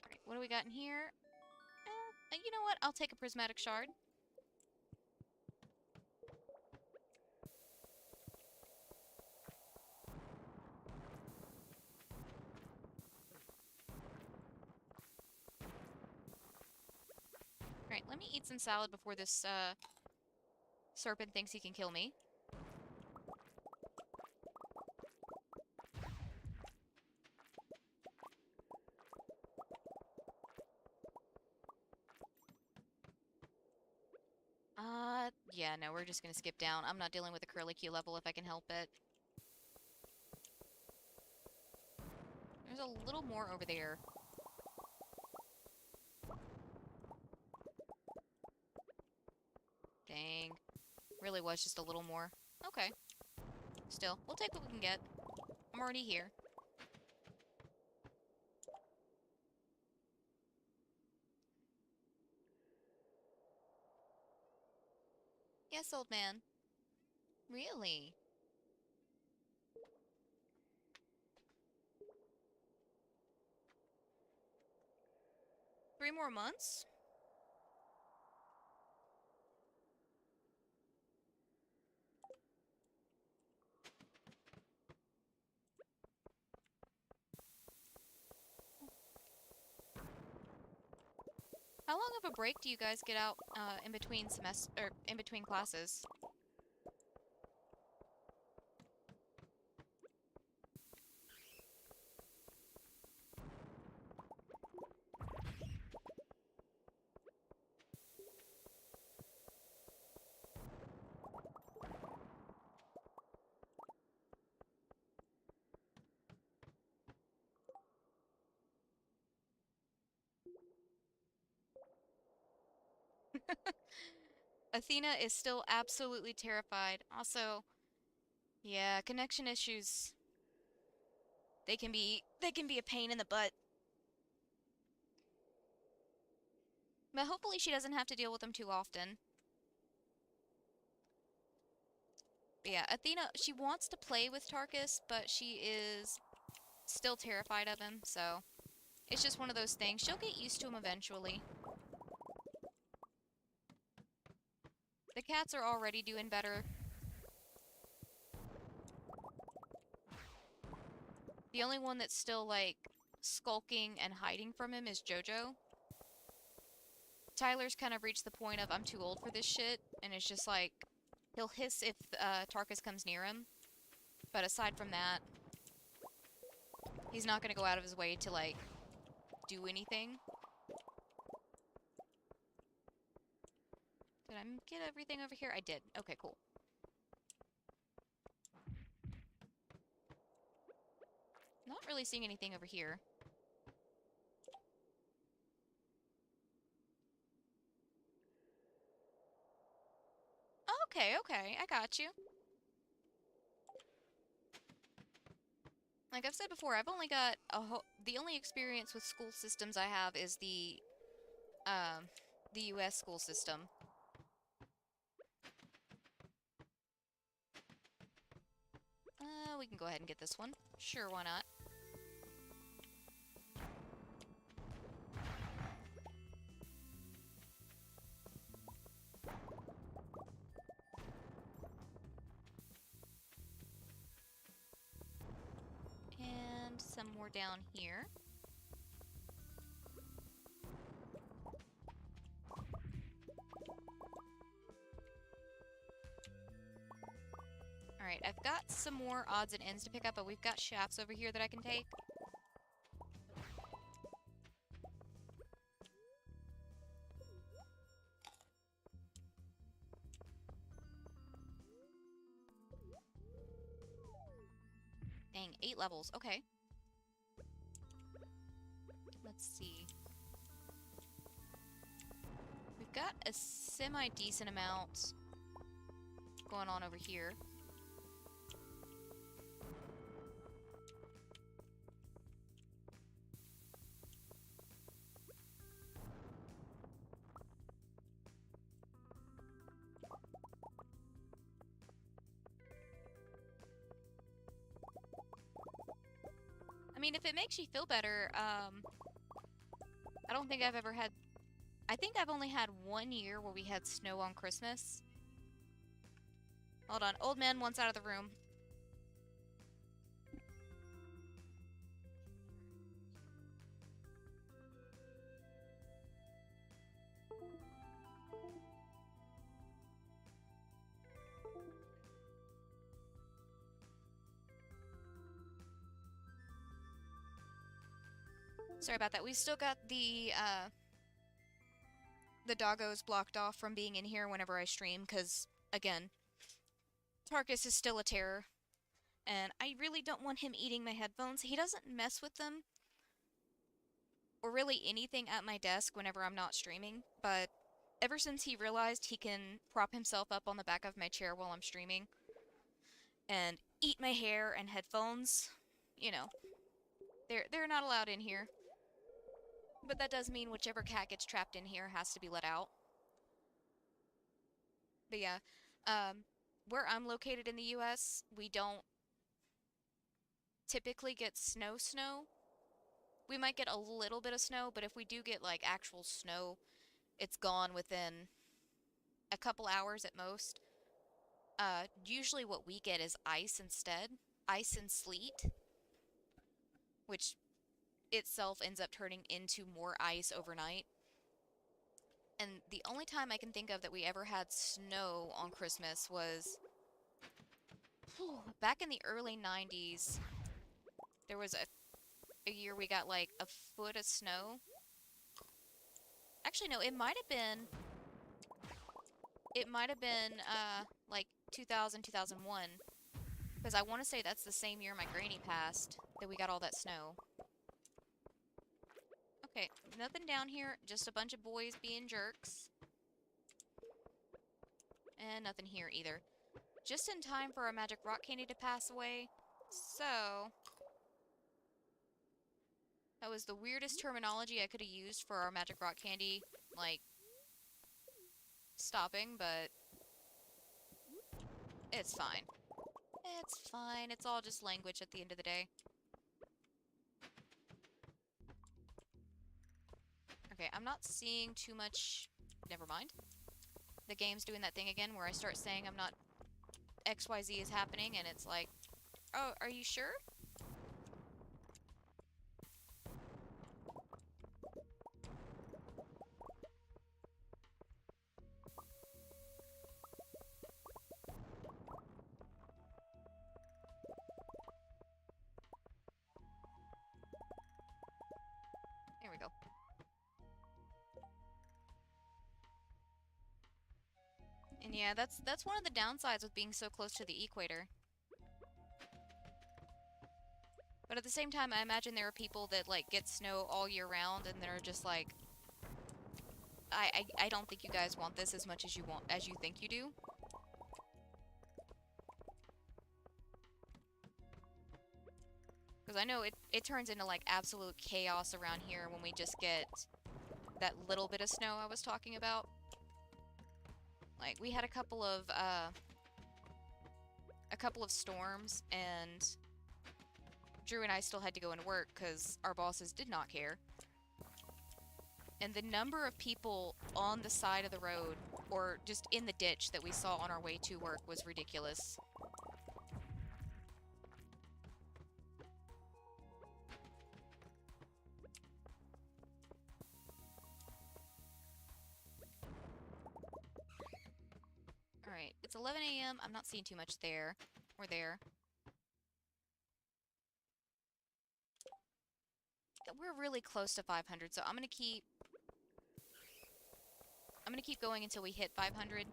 Alright, what do we got in here? You know what? I'll take a prismatic shard. Alright, let me eat some salad before this, serpent thinks he can kill me. Yeah, no, we're just gonna skip down. I'm not dealing with a curlicue level if I can help it. There's a little more over there. Dang. Really was just a little more. Okay. Still, we'll take what we can get. I'm already here. Yes, old man. Really? 3 more months? How long of a break do you guys get out in between in between classes? Athena is still absolutely terrified. Also, yeah, connection issues. They can be a pain in the butt. But hopefully she doesn't have to deal with them too often. But yeah, Athena, she wants to play with Tarkus, but she is still terrified of him, so it's just one of those things. She'll get used to him eventually. The cats are already doing better. The only one that's still, like, skulking and hiding from him is Jojo. Tyler's kind of reached the point of, I'm too old for this shit, and it's just like, he'll hiss if Tarkus comes near him. But aside from that, He's not gonna go out of his way to, like, do anything. Did I get everything over here? I did. Okay, cool. Not really seeing anything over here. Okay, okay, I got you. Like I've said before, I've only got the only experience with school systems I have is the US school system. We can go ahead and get this one. Sure, why not? And some more down here. Alright, I've got some more odds and ends to pick up, but we've got shafts over here that I can take. Dang, 8 levels. Okay. Let's see. We've got a semi-decent amount going on over here. I mean, if it makes you feel better, I don't think I've ever had... I think I've only had 1 year where we had snow on Christmas. Hold on, old man wants out of the room. Sorry about that. We still got the doggos blocked off from being in here whenever I stream, because, again, Tarkus is still a terror. And I really don't want him eating my headphones. He doesn't mess with them, or really anything at my desk whenever I'm not streaming, but ever since he realized he can prop himself up on the back of my chair while I'm streaming and eat my hair and headphones, you know, they're not allowed in here. But that does mean whichever cat gets trapped in here has to be let out. But yeah, where I'm located in the US, we don't typically get snow. We might get a little bit of snow, but if we do get, like, actual snow, it's gone within a couple hours at most. Usually what we get is ice instead. Ice and sleet. Which itself ends up turning into more ice overnight. And the only time I can think of that we ever had snow on Christmas was back in the early 90s. There was a year we got like a foot of snow. Actually, no, it might have been like 2000, 2001. Because I want to say that's the same year my granny passed that we got all that snow. Okay, nothing down here, just a bunch of boys being jerks. And nothing here either. Just in time for our magic rock candy to pass away. So, that was the weirdest terminology I could have used for our magic rock candy, like, stopping, but it's fine. It's fine, it's all just language at the end of the day. Okay, I'm not seeing too much... Never mind. The game's doing that thing again where I start saying I'm not... XYZ is happening, and it's like, oh, are you sure? Yeah, that's one of the downsides with being so close to the equator. But at the same time, I imagine there are people that, like, get snow all year round and they're just like, I don't think you guys want this as much as you think you do. Because I know it turns into, like, absolute chaos around here when we just get that little bit of snow I was talking about. Like, we had a couple of storms, and Drew and I still had to go into work because our bosses did not care. And the number of people on the side of the road, or just in the ditch that we saw on our way to work, was ridiculous. Alright, it's 11 a.m. I'm not seeing too much there. Or there. We're really close to 500, so I'm gonna keep going until we hit 500.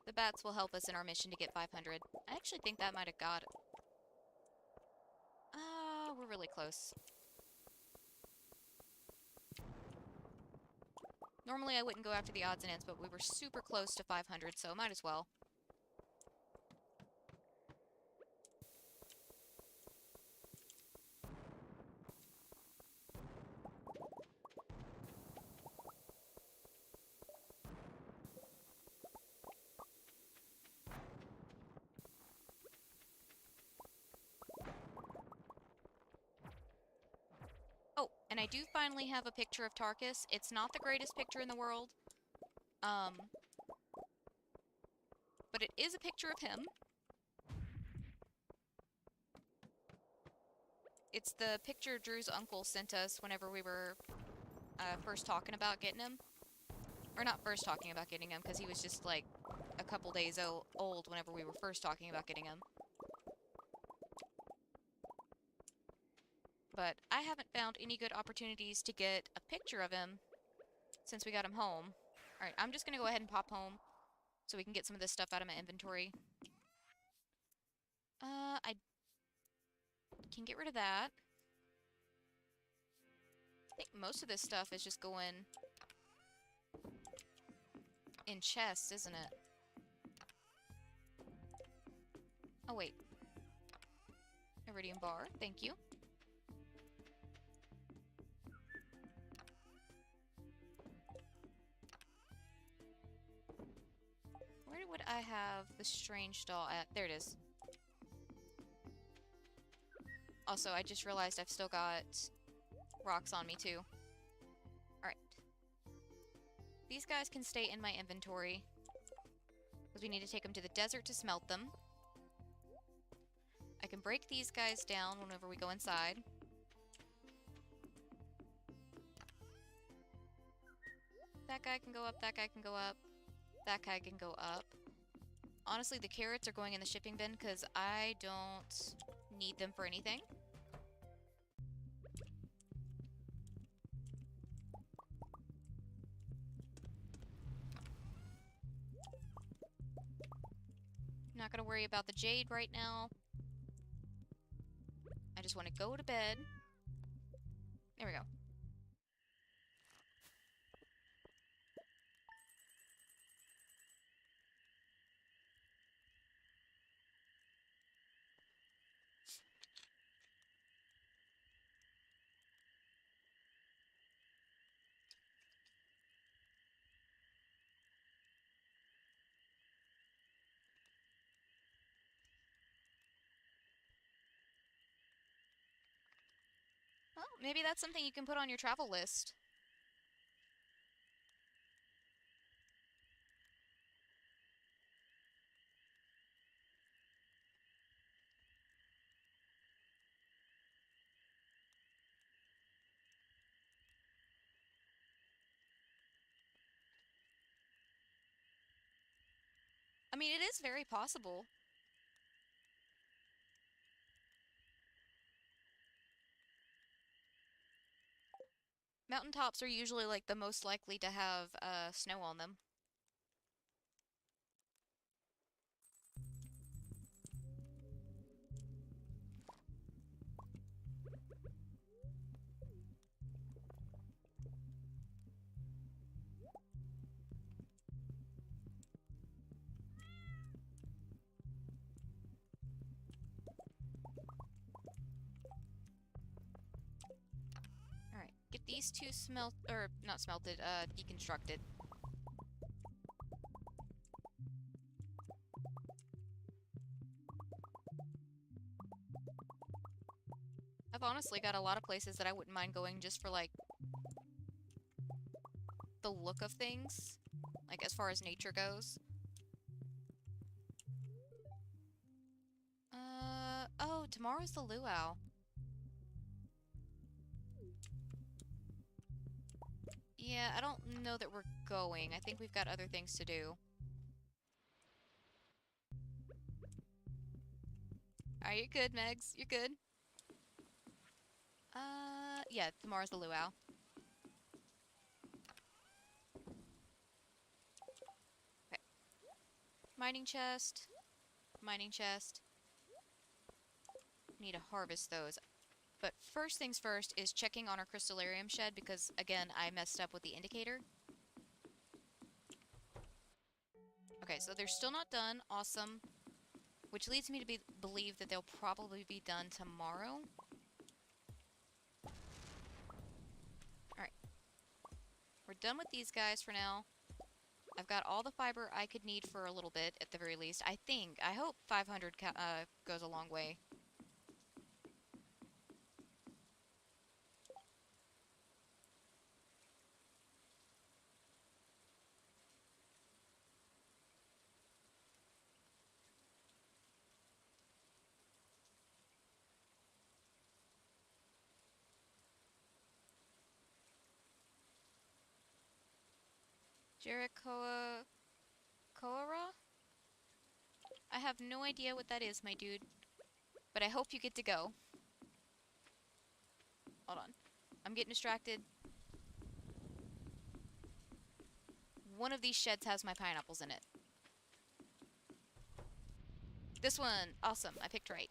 The bats will help us in our mission to get 500. I actually think that might have got it. We're really close. Normally I wouldn't go after the odds and ends, but we were super close to 500, so might as well. Oh, and I do finally have a picture of Tarkus. It's not the greatest picture in the world. But it is a picture of him. It's the picture Drew's uncle sent us whenever we were first talking about getting him. Or not first talking about getting him, because he was just like a couple days old whenever we were first talking about getting him. But I haven't found any good opportunities to get a picture of him since we got him home. Alright, I'm just gonna go ahead and pop home so we can get some of this stuff out of my inventory. I can get rid of that. I think most of this stuff is just going in chests, isn't it? Oh, wait. Iridium bar, thank you. Where would I have the strange doll at? There it is. Also, I just realized I've still got rocks on me, too. Alright. These guys can stay in my inventory, because we need to take them to the desert to smelt them. I can break these guys down whenever we go inside. That guy can go up, that guy can go up, that guy can go up. Honestly, the carrots are going in the shipping bin because I don't need them for anything. Not gonna worry about the jade right now. I just want to go to bed. There we go. Well, maybe that's something you can put on your travel list. I mean, it is very possible. Mountaintops are usually like the most likely to have snow on them. Alright, get these two not smelted, deconstructed. I've honestly got a lot of places that I wouldn't mind going just for, like, the look of things. Like, as far as nature goes. Oh, tomorrow's the luau. Yeah, I don't know that we're going. I think we've got other things to do. Are you good, Megs? You're good? Yeah, tomorrow's the luau. Okay. Mining chest. Mining chest. Need to harvest those. But first things first is checking on our crystallarium shed because, again, I messed up with the indicator. Okay, so they're still not done. Awesome. Which leads me to believe that they'll probably be done tomorrow. Alright. We're done with these guys for now. I've got all the fiber I could need for a little bit, at the very least. I think. I hope 500 goes a long way. Jericho... Koara? I have no idea what that is, my dude. But I hope you get to go. Hold on. I'm getting distracted. One of these sheds has my pineapples in it. This one! Awesome, I picked right.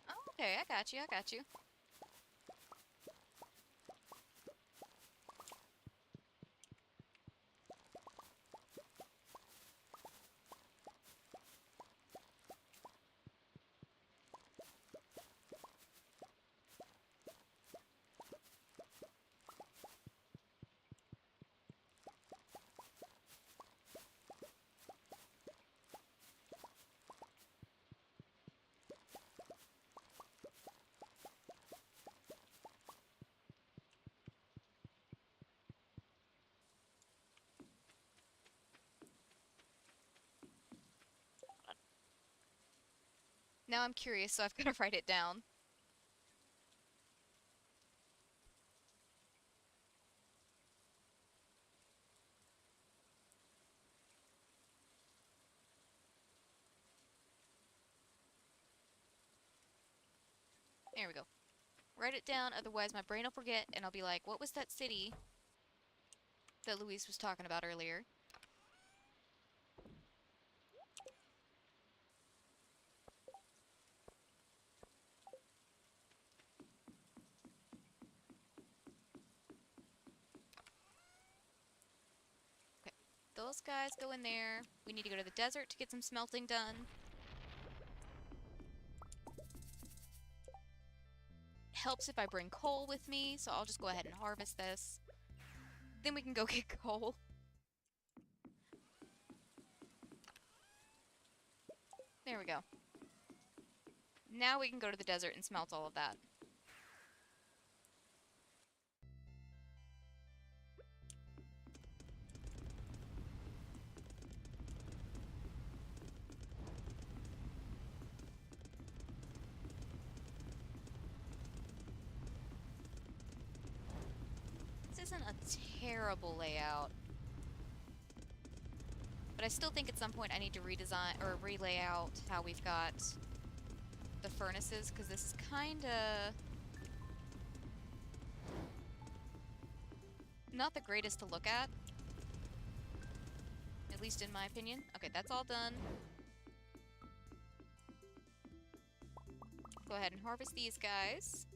Oh, okay, I got you, I got you. Now I'm curious, so I've got to write it down. There we go. Write it down, otherwise my brain will forget, and I'll be like, what was that city that Louise was talking about earlier? Okay, those guys go in there. We need to go to the desert to get some smelting done. Helps if I bring coal with me, so I'll just go ahead and harvest this. Then we can go get coal. There we go. Now we can go to the desert and smelt all of that. terrible layout. But I still think at some point I need to redesign or relay out how we've got the furnaces, because this is kinda not the greatest to look at least in my opinion. Okay, that's all done. Go ahead and harvest these guys.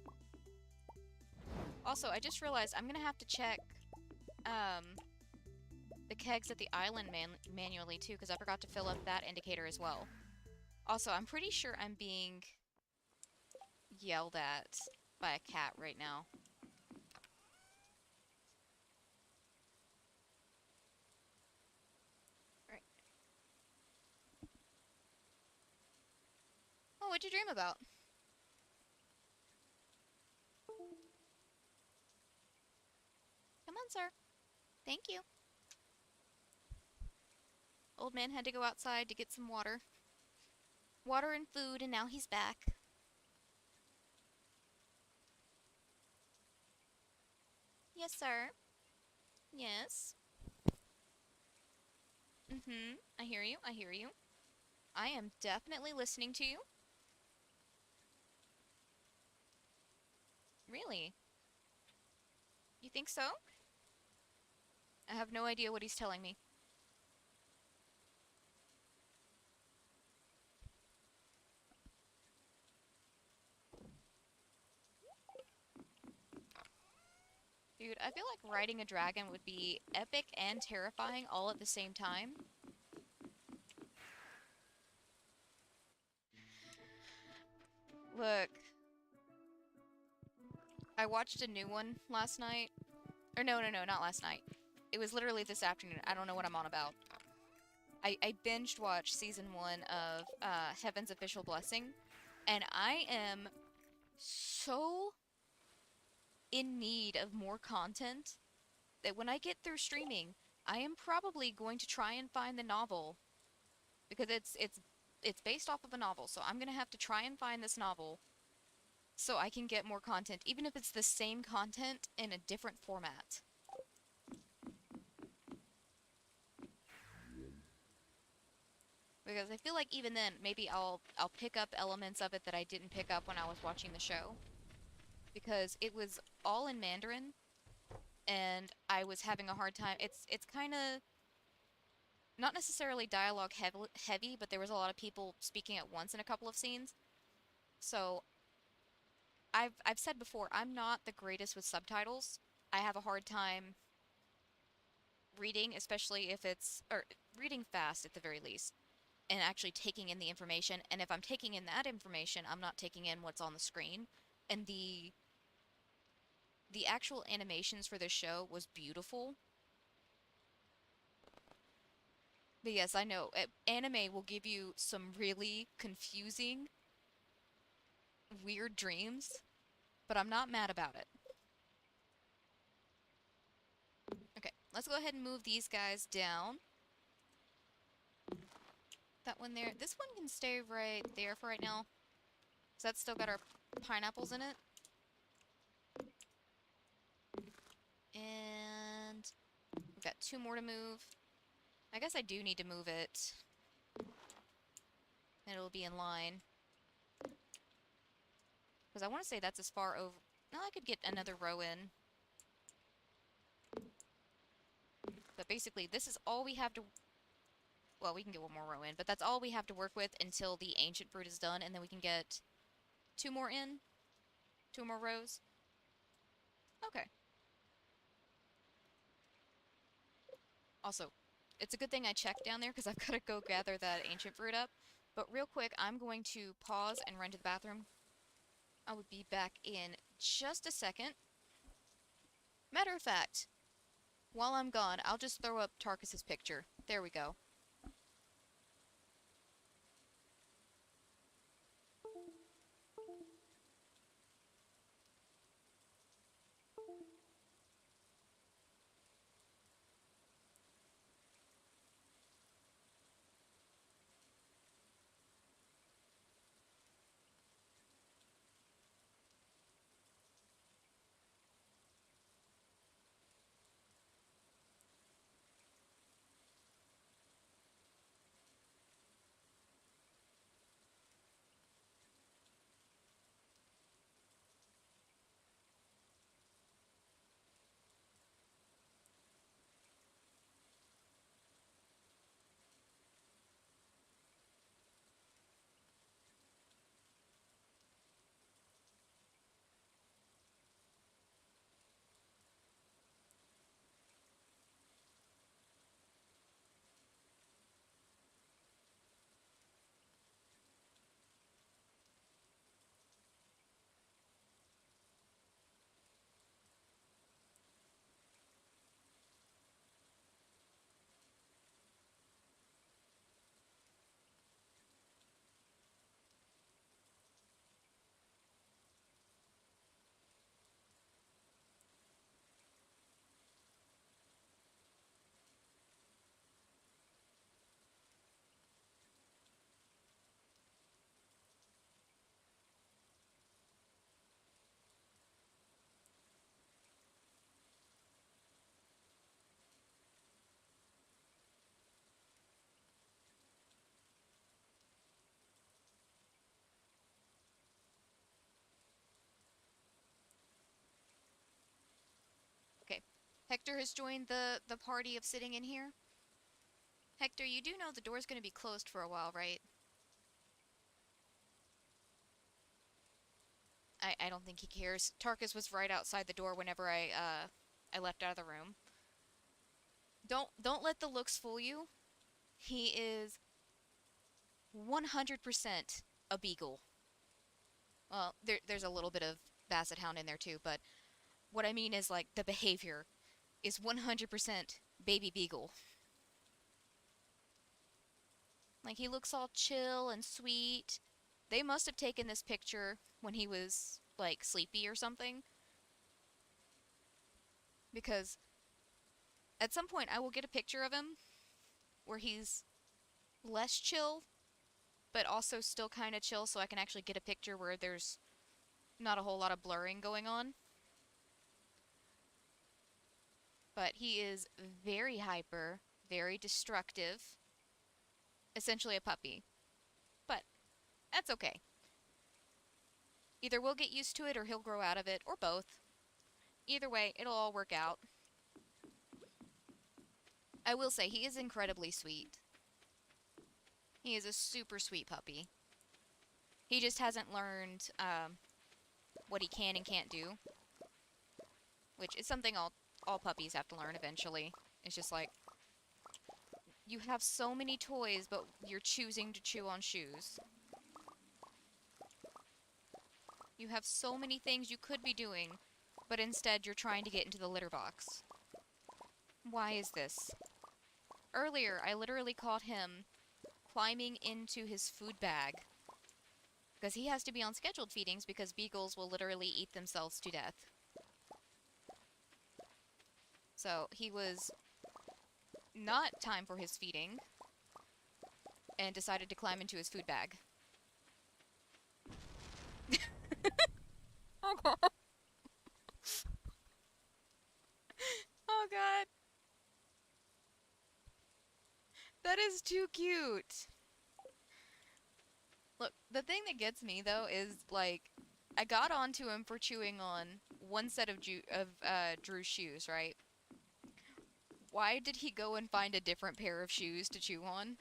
Also, I just realized I'm gonna have to check the kegs at the island manually too, because I forgot to fill up that indicator as well. Also, I'm pretty sure I'm being yelled at by a cat right now. Right. Oh, what'd you dream about? Come on, sir. Thank you. Old man had to go outside to get some water. Water and food, and now he's back. Yes, sir. Yes. Mm-hmm. I hear you. I hear you. I am definitely listening to you. Really? You think so? I have no idea what he's telling me. Dude, I feel like riding a dragon would be epic and terrifying all at the same time. Look, I watched a new one last night. Or no, not last night. It was literally this afternoon. I don't know what I'm on about. I binged watched season 1 of Heaven's Official Blessing, and I am so in need of more content that when I get through streaming, I am probably going to try and find the novel, because it's based off of a novel, so I'm gonna have to try and find this novel so I can get more content, even if it's the same content in a different format. Because I feel like even then, maybe I'll pick up elements of it that I didn't pick up when I was watching the show. Because it was all in Mandarin, and I was having a hard time. It's kind of not necessarily dialogue heavy, but there was a lot of people speaking at once in a couple of scenes. So I've said before, I'm not the greatest with subtitles. I have a hard time reading, especially if it's or reading fast at the very least, and actually taking in the information. And if I'm taking in that information, I'm not taking in what's on the screen. And the actual animations for this show was beautiful. But yes, I know anime will give you some really confusing, weird dreams, but I'm not mad about it. Okay, let's go ahead and move these guys down. That one there. This one can stay right there for right now. So that's still got our pineapples in it. And we've got 2 more to move. I guess I do need to move it. And it'll be in line. Because I want to say that's as far over... No, I could get another row in. But basically, this is all we have to... Well, we can get 1 more row in, but that's all we have to work with until the ancient fruit is done, and then we can get 2 more in. 2 more rows. Okay. Also, it's a good thing I checked down there, because I've got to go gather that ancient fruit up. But real quick, I'm going to pause and run to the bathroom. I will be back in just a second. Matter of fact, while I'm gone, I'll just throw up Tarkus's picture. There we go. Hector has joined the party of sitting in here. Hector, you do know the door's going to be closed for a while, right? I don't think he cares. Tarkus was right outside the door whenever I left out of the room. Don't let the looks fool you. He is 100% a beagle. Well, there's a little bit of basset hound in there too, but what I mean is like the behavior is 100% baby beagle. Like he looks all chill and sweet. They must have taken this picture when he was like sleepy or something, because at some point I will get a picture of him where he's less chill but also still kind of chill, so I can actually get a picture where there's not a whole lot of blurring going on. But he is very hyper, very destructive, essentially a puppy. But that's okay. Either we'll get used to it or he'll grow out of it, or both. Either way, it'll all work out. I will say, he is incredibly sweet. He is a super sweet puppy. He just hasn't learned what he can and can't do, which is something all puppies have to learn eventually. It's just like, you have so many toys, but you're choosing to chew on shoes. You have so many things you could be doing, but instead you're trying to get into the litter box. Why is this? Earlier, I literally caught him climbing into his food bag, because he has to be on scheduled feedings because beagles will literally eat themselves to death. So he was not time for his feeding and decided to climb into his food bag. Oh god. Oh god. That is too cute. Look, the thing that gets me though is like, I got onto him for chewing on one set of Drew's shoes, right? Why did he go and find a different pair of shoes to chew on?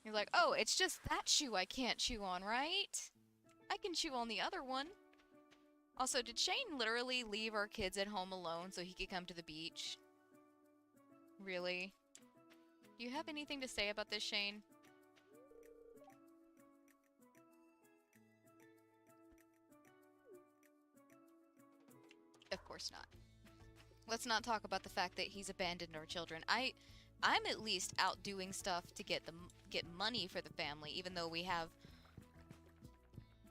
He's like, oh, it's just that shoe I can't chew on, right? I can chew on the other one. Also, did Shane literally leave our kids at home alone so he could come to the beach? Really? Do you have anything to say about this, Shane? Of course not. Let's not talk about the fact that he's abandoned our children. I'm at least out doing stuff to get money for the family, even though we have,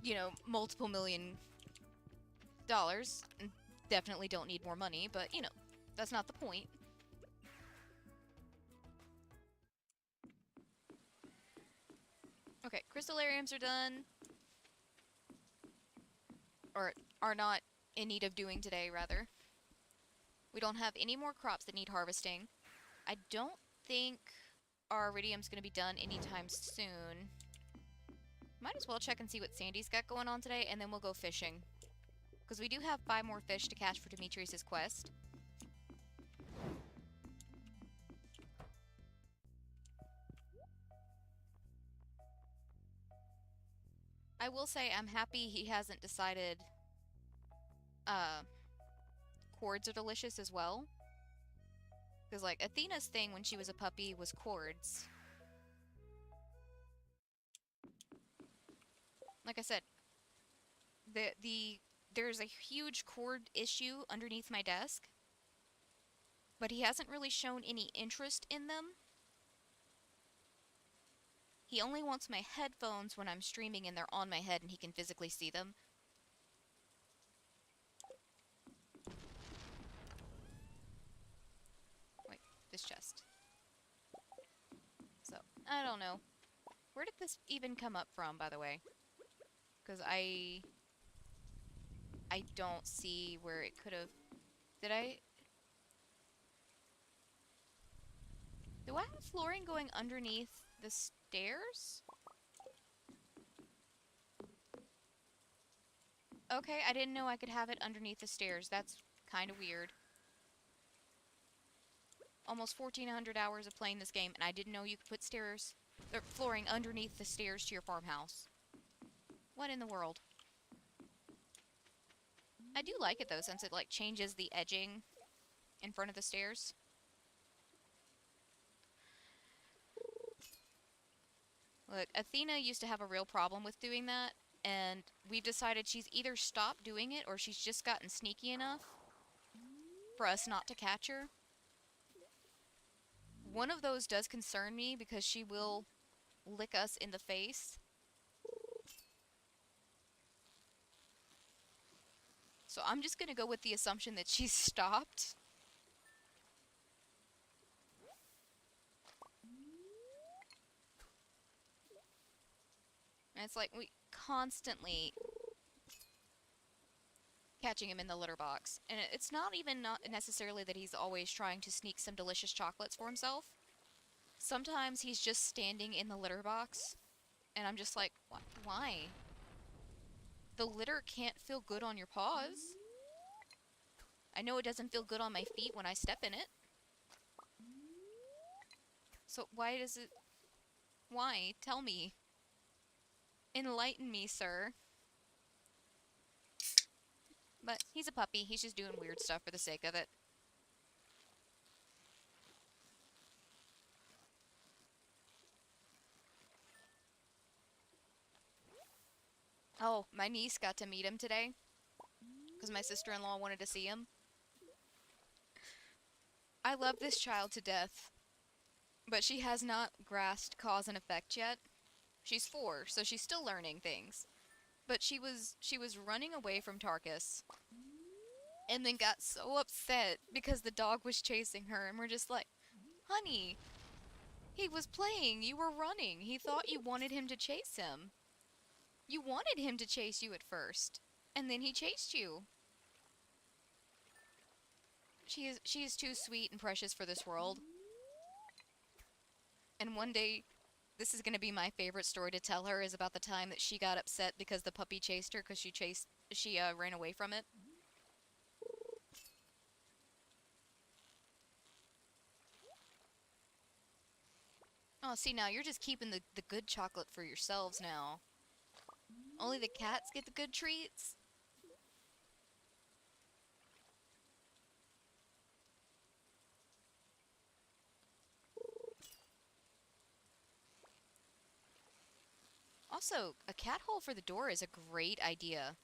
you know, multiple $1,000,000 and definitely don't need more money, but you know, that's not the point. Okay, crystallariums are done. Or are not in need of doing today, rather. We don't have any more crops that need harvesting. I don't think our iridium's going to be done anytime soon. Might as well check and see what Sandy's got going on today, and then we'll go fishing. Because we do have 5 more fish to catch for Demetrius' quest. I will say I'm happy he hasn't decided cords are delicious as well. Because, like, Athena's thing when she was a puppy was cords. Like I said, there's a huge cord issue underneath my desk, but he hasn't really shown any interest in them. He only wants my headphones when I'm streaming and they're on my head and he can physically see them. Wait, this chest. So, I don't know. Where did this even come up from, by the way? Because I don't see where it could have... Did I... Do I have flooring going underneath the stairs? Okay, I didn't know I could have it underneath the stairs. That's kind of weird. almost 1,400 hours of playing this game, and I didn't know you could put stairs or flooring underneath the stairs to your farmhouse. What in the world? I do like it though, since it like changes the edging in front of the stairs. Look, Athena used to have a real problem with doing that, and we've decided she's either stopped doing it or she's just gotten sneaky enough for us not to catch her. One of those does concern me because she will lick us in the face. So I'm just gonna go with the assumption that she's stopped. And it's like we constantly catching him in the litter box. And it's not even not necessarily that he's always trying to sneak some delicious chocolates for himself. Sometimes he's just standing in the litter box, and I'm just like, why? The litter can't feel good on your paws. I know it doesn't feel good on my feet when I step in it. So why does it... Why? Tell me. Enlighten me, sir. But he's a puppy. He's just doing weird stuff for the sake of it. Oh, my niece got to meet him today because my sister-in-law wanted to see him. I love this child to death, but she has not grasped cause and effect yet. She's 4, so she's still learning things. But she was running away from Tarkus, and then got so upset because the dog was chasing her, and we're just like, honey, he was playing, you were running, he thought you wanted him to chase him. You wanted him to chase you at first, and then he chased you. She is too sweet and precious for this world. And one day, this is going to be my favorite story to tell her, is about the time that she got upset because the puppy chased her because she ran away from it. Oh, see, now you're just keeping the good chocolate for yourselves now. Only the cats get the good treats? Also, a cat hole for the door is a great idea.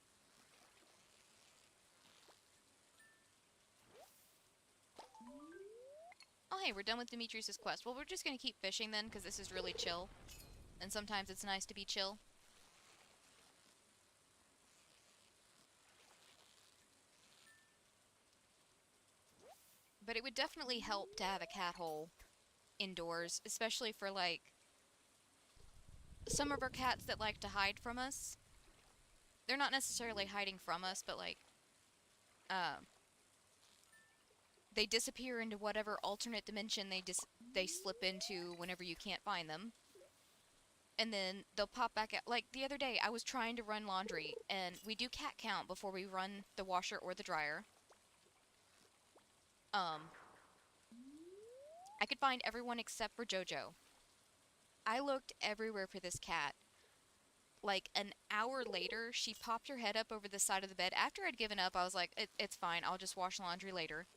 Oh, hey, we're done with Demetrius's quest. Well, we're just gonna keep fishing then, because this is really chill. And sometimes it's nice to be chill. But it would definitely help to have a cat hole indoors, especially for, like, some of our cats that like to hide from us. They're not necessarily hiding from us, but, like, they disappear into whatever alternate dimension they slip into whenever you can't find them. And then they'll pop back out. Like, the other day, I was trying to run laundry, and we do cat count before we run the washer or the dryer. I could find everyone except for Jojo. I looked everywhere for this cat. Like, an hour later, she popped her head up over the side of the bed. After I'd given up, I was like, it's fine, I'll just wash laundry later.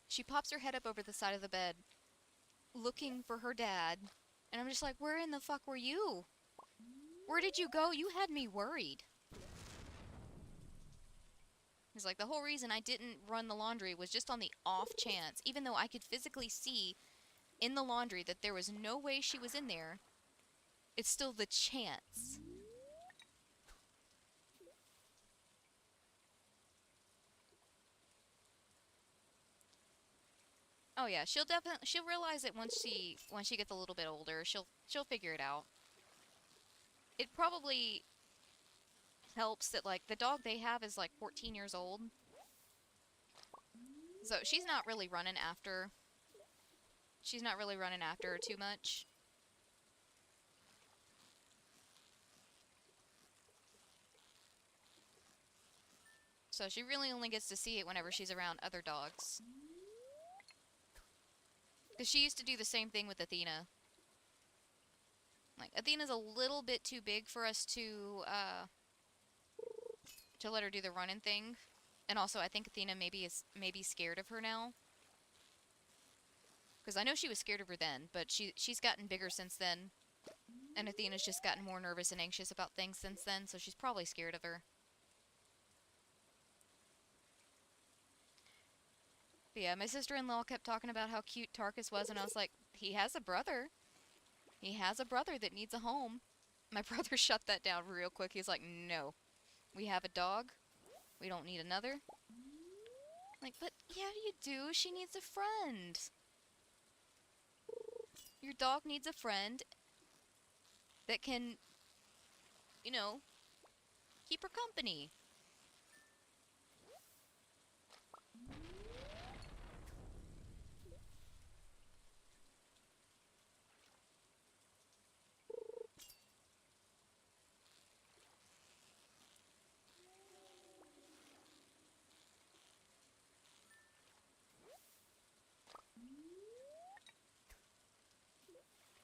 She pops her head up over the side of the bed, looking for her dad. And I'm just like, where in the fuck were you? Where did you go? You had me worried. It's like, the whole reason I didn't run the laundry was just on the off chance, even though I could physically see in the laundry that there was no way she was in there. It's still the chance. Oh yeah, she'll realize it once she gets a little bit older. She'll figure it out. It probably helps that, like, the dog they have is like 14 years old. So she's not really running after her too much. So she really only gets to see it whenever she's around other dogs. Because she used to do the same thing with Athena. Like, Athena's a little bit too big for us to let her do the running thing. And also, I think Athena maybe scared of her now. Because I know she was scared of her then, but she's gotten bigger since then. And Athena's just gotten more nervous and anxious about things since then, so she's probably scared of her. But yeah, my sister-in-law kept talking about how cute Tarkus was, and I was like, he has a brother. He has a brother that needs a home. My brother shut that down real quick. He's like, no. We have a dog. We don't need another. Like, but yeah, you do. She needs a friend. Your dog needs a friend that can, you know, keep her company.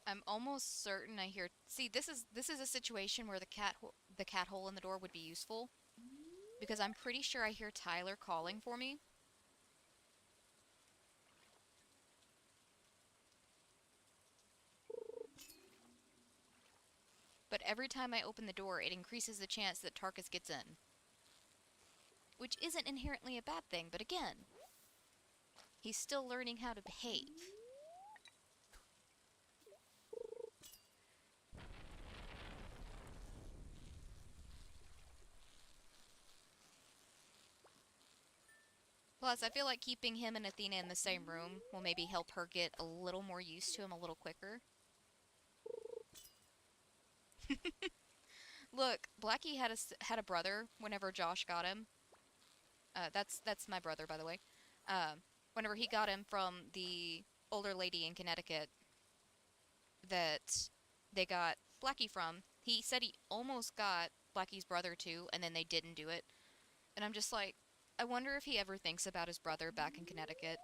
I'm almost certain I hear. See, this is a situation where the cat hole in the door would be useful because I'm pretty sure I hear Tyler calling for me. But every time I open the door, it increases the chance that Tarkus gets in, which isn't inherently a bad thing. But again, he's still learning how to behave. Plus, I feel like keeping him and Athena in the same room will maybe help her get a little more used to him a little quicker. Look, Blackie had a brother whenever Josh got him. That's my brother, by the way. Whenever he got him from the older lady in Connecticut that they got Blackie from, he said he almost got Blackie's brother too, and then they didn't do it. And I'm just like, I wonder if he ever thinks about his brother back in Connecticut.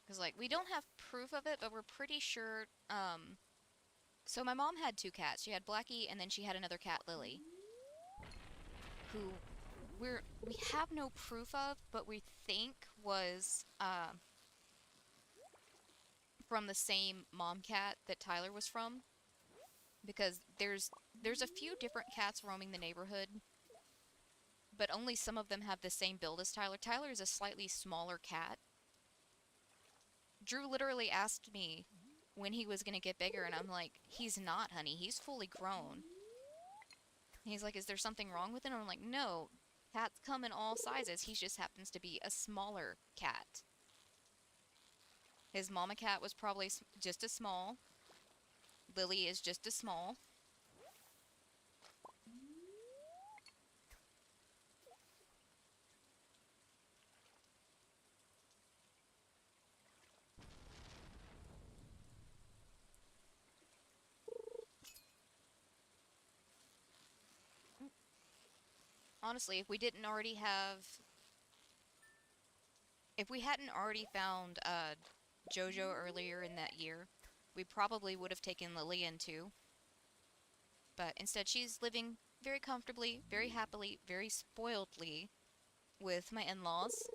Because, like, we don't have proof of it, but we're pretty sure, so my mom had two cats. She had Blackie, and then she had another cat, Lily, who we have no proof of, but we think was, from the same mom cat that Tyler was from. Because there's a few different cats roaming the neighborhood, but only some of them have the same build as Tyler. Tyler is a slightly smaller cat. Drew literally asked me when he was going to get bigger, and I'm like, he's not, honey. He's fully grown. He's like, is there something wrong with it? And I'm like, no. Cats come in all sizes. He just happens to be a smaller cat. His mama cat was probably just as small. Lily is just as small. Honestly, if we hadn't already found Jojo earlier in that year, we probably would have taken Lily in too. But instead, she's living very comfortably, very happily, very spoiledly with my in-laws.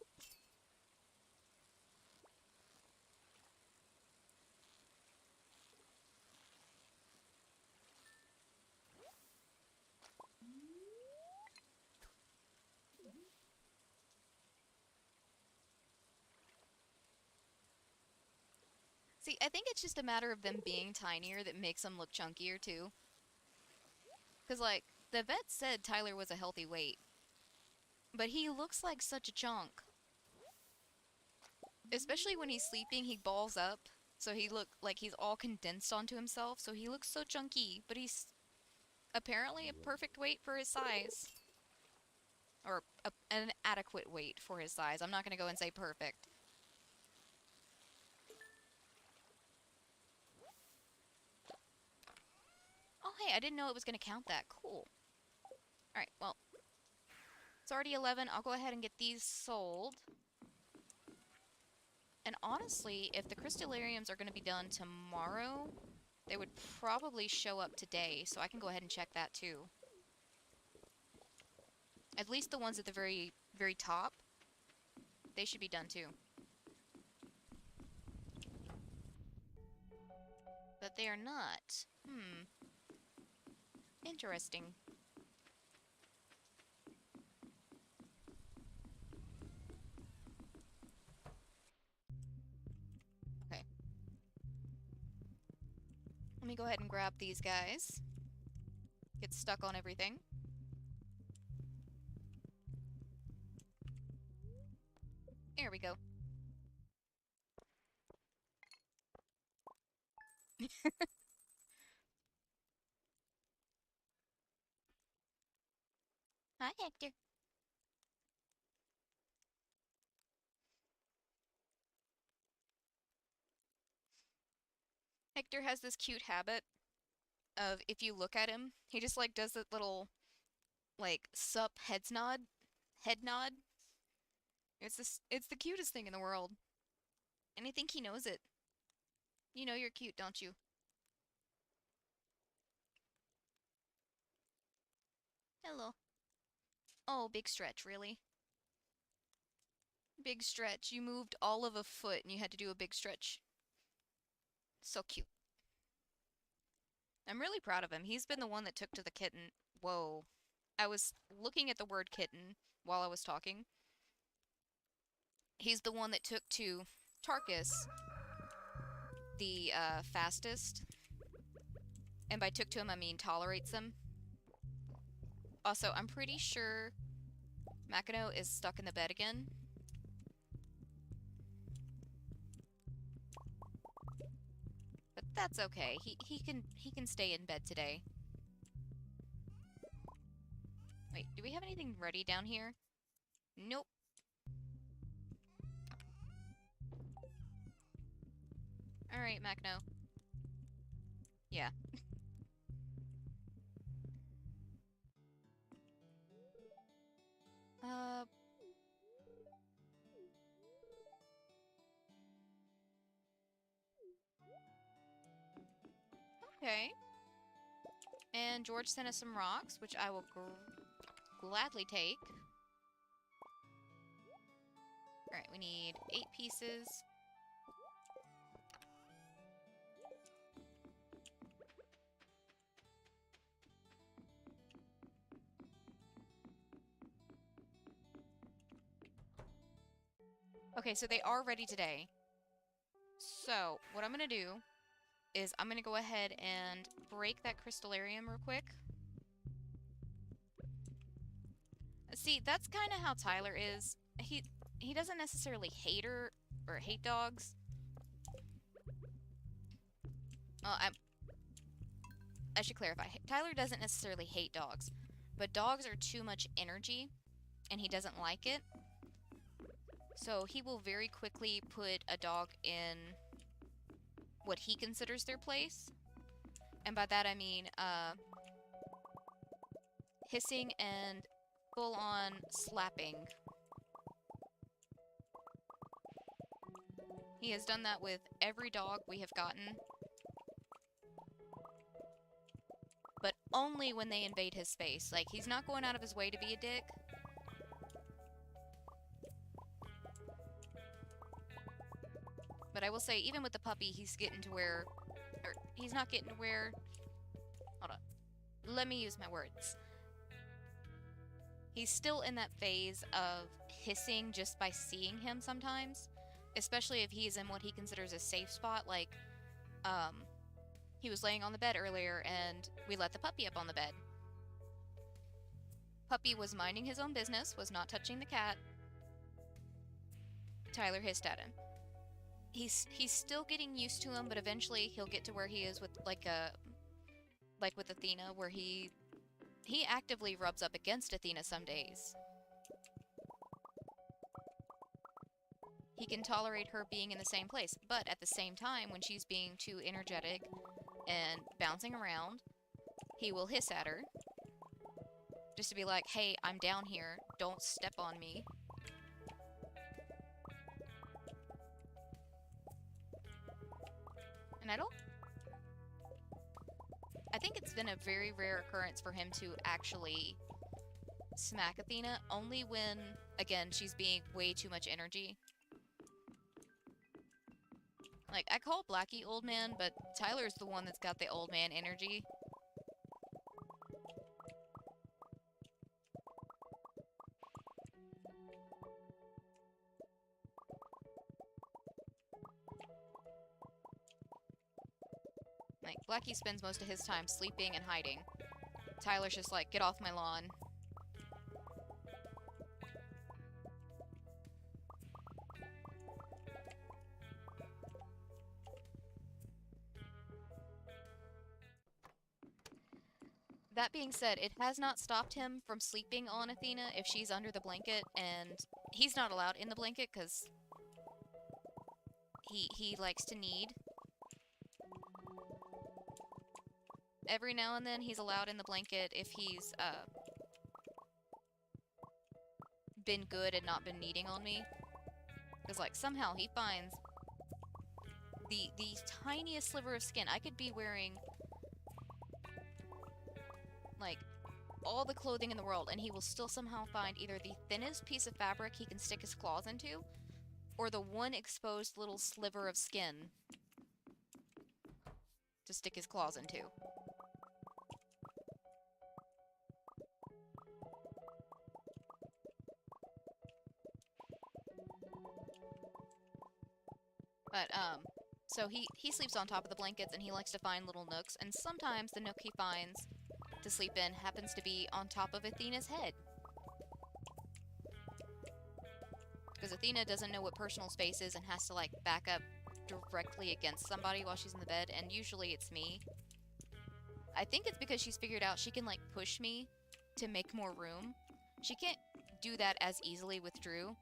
See, I think it's just a matter of them being tinier that makes them look chunkier too. Because, like, the vet said Tyler was a healthy weight, but he looks like such a chunk. Especially when he's sleeping, he balls up, so he look like he's all condensed onto himself, so he looks so chunky, but he's apparently a perfect weight for his size. Or an adequate weight for his size. I'm not going to go and say perfect. Okay, I didn't know it was going to count that. Cool. Alright, well, it's already 11. I'll go ahead and get these sold. And honestly, if the crystallariums are going to be done tomorrow, they would probably show up today, so I can go ahead and check that too. At least the ones at the very, very top, they should be done too. But they are not. Interesting. Okay. Let me go ahead and grab these guys. Get stuck on everything. There we go. Hi, Hector. Hector has this cute habit of, if you look at him, he just like does that little like sup head nod. It's the cutest thing in the world. And I think he knows it. You know you're cute, don't you? Hello. Oh, big stretch, really? Big stretch. You moved all of a foot and you had to do a big stretch. So cute. I'm really proud of him. He's been the one that took to the kitten. Whoa. I was looking at the word kitten while I was talking. He's the one that took to Tarkus the fastest. And by took to him, I mean tolerates them. Also, I'm pretty sure Makino is stuck in the bed again. But that's okay. He can stay in bed today. Wait, do we have anything ready down here? Nope. Alright, Makino. Yeah. Okay. And George sent us some rocks, which I will gladly take. Alright, we need 8 pieces. Okay, so they are ready today. So, what I'm gonna do is I'm gonna go ahead and break that crystallarium real quick. See, that's kind of how Tyler is. He doesn't necessarily hate her or hate dogs. I should clarify. Tyler doesn't necessarily hate dogs, but dogs are too much energy, and he doesn't like it. So he will very quickly put a dog in what he considers their place. And by that I mean, hissing and full-on slapping. He has done that with every dog we have gotten. But only when they invade his space. Like, he's not going out of his way to be a dick. But I will say, even with the puppy, he's getting to where... Or, he's not getting to where... Hold on. Let me use my words. He's still in that phase of hissing just by seeing him sometimes. Especially if he's in what he considers a safe spot, like, he was laying on the bed earlier, and we let the puppy up on the bed. Puppy was minding his own business, was not touching the cat. Tyler hissed at him. He's still getting used to him, but eventually he'll get to where he is with, like with Athena, where he actively rubs up against Athena some days. He can tolerate her being in the same place, but at the same time, when she's being too energetic and bouncing around, he will hiss at her. Just to be like, hey, I'm down here. Don't step on me. And I think it's been a very rare occurrence for him to actually smack Athena, only when, again, she's being way too much energy. Like, I call Blackie old man, but Tyler's the one that's got the old man energy. Like, Blackie spends most of his time sleeping and hiding. Tyler's just like, get off my lawn. That being said, it has not stopped him from sleeping on Athena if she's under the blanket, and he's not allowed in the blanket because he likes to knead. Every now and then he's allowed in the blanket if he's been good and not been kneading on me. Because, like, somehow he finds the tiniest sliver of skin. I could be wearing, like, all the clothing in the world, and he will still somehow find either the thinnest piece of fabric he can stick his claws into, or the one exposed little sliver of skin to stick his claws into. But, so he sleeps on top of the blankets, and he likes to find little nooks, and sometimes the nook he finds to sleep in happens to be on top of Athena's head. Because Athena doesn't know what personal space is and has to, like, back up directly against somebody while she's in the bed, and usually it's me. I think it's because she's figured out she can, like, push me to make more room. She can't do that as easily with Drew.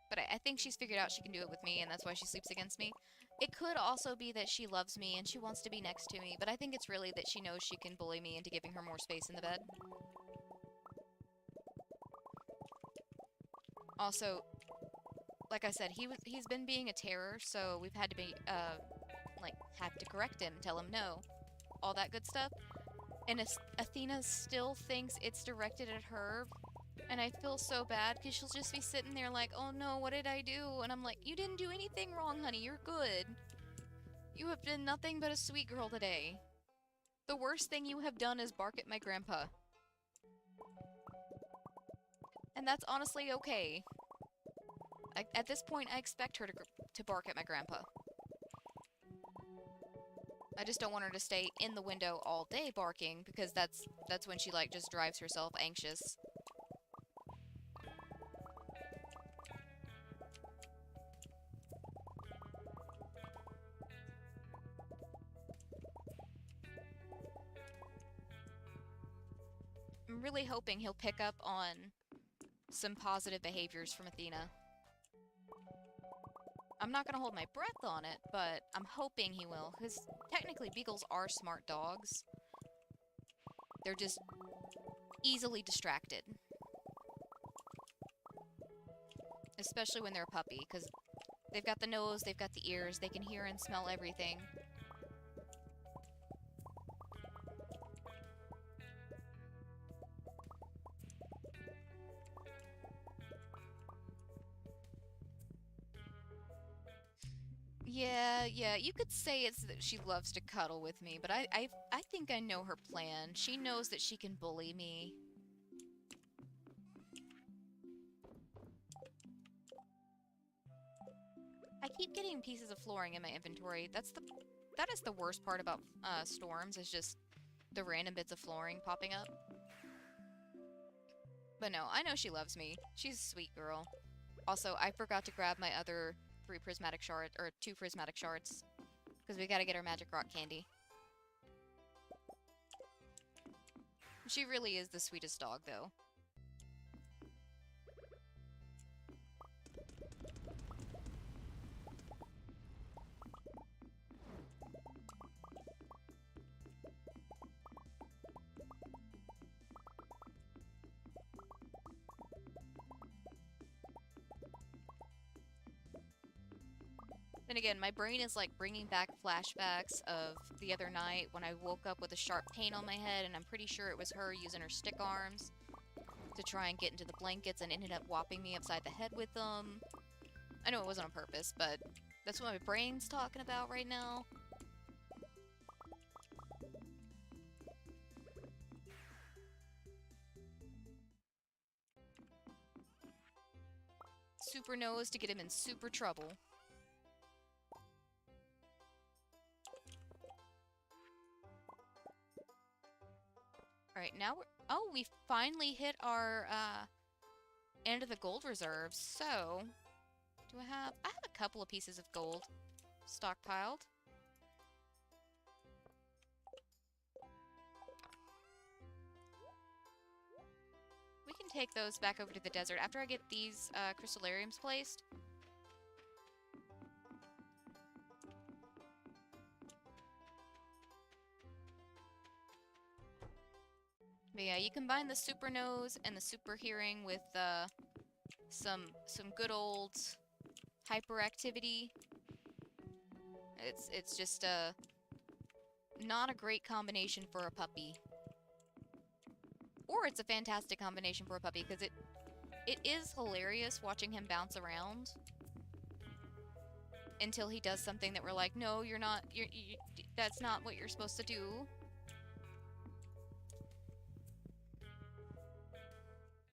But I think she's figured out she can do it with me, and that's why she sleeps against me. It could also be that she loves me and she wants to be next to me, but I think it's really that she knows she can bully me into giving her more space in the bed. Also, like I said, he's been being a terror, so we've had to be, like, have to correct him, tell him no, all that good stuff. And Athena still thinks it's directed at her, and I feel so bad, because she'll just be sitting there like, oh no, what did I do? And I'm like, you didn't do anything wrong, honey, you're good. You have been nothing but a sweet girl today. The worst thing you have done is bark at my grandpa. And that's honestly okay. At this point, I expect her to bark at my grandpa. I just don't want her to stay in the window all day barking, because that's when she, like, just drives herself anxious. I'm really hoping he'll pick up on some positive behaviors from Athena. I'm not gonna hold my breath on it, but I'm hoping he will, because technically beagles are smart dogs. They're just easily distracted. Especially when they're a puppy, because they've got the nose, they've got the ears, they can hear and smell everything. Yeah, you could say it's that she loves to cuddle with me, but I think I know her plan. She knows that she can bully me. I keep getting pieces of flooring in my inventory. That is the worst part about storms, is just the random bits of flooring popping up. But no, I know she loves me. She's a sweet girl. Also, I forgot to grab my other 2 prismatic shards, because we gotta get our magic rock candy. She really is the sweetest dog, though. Then again, my brain is like bringing back flashbacks of the other night when I woke up with a sharp pain on my head, and I'm pretty sure it was her using her stick arms to try and get into the blankets and ended up whopping me upside the head with them. I know it wasn't on purpose, but that's what my brain's talking about right now. Super nose to get him in super trouble. Alright, now we're... Oh, we finally hit our, end of the gold reserves. So, do I have... I have a couple of pieces of gold stockpiled. We can take those back over to the desert after I get these, crystallariums placed. But yeah, you combine the super nose and the super hearing with some good old hyperactivity. It's just not a great combination for a puppy. Or it's a fantastic combination for a puppy because it is hilarious watching him bounce around until he does something that we're like, no, you're not. That's not what you're supposed to do.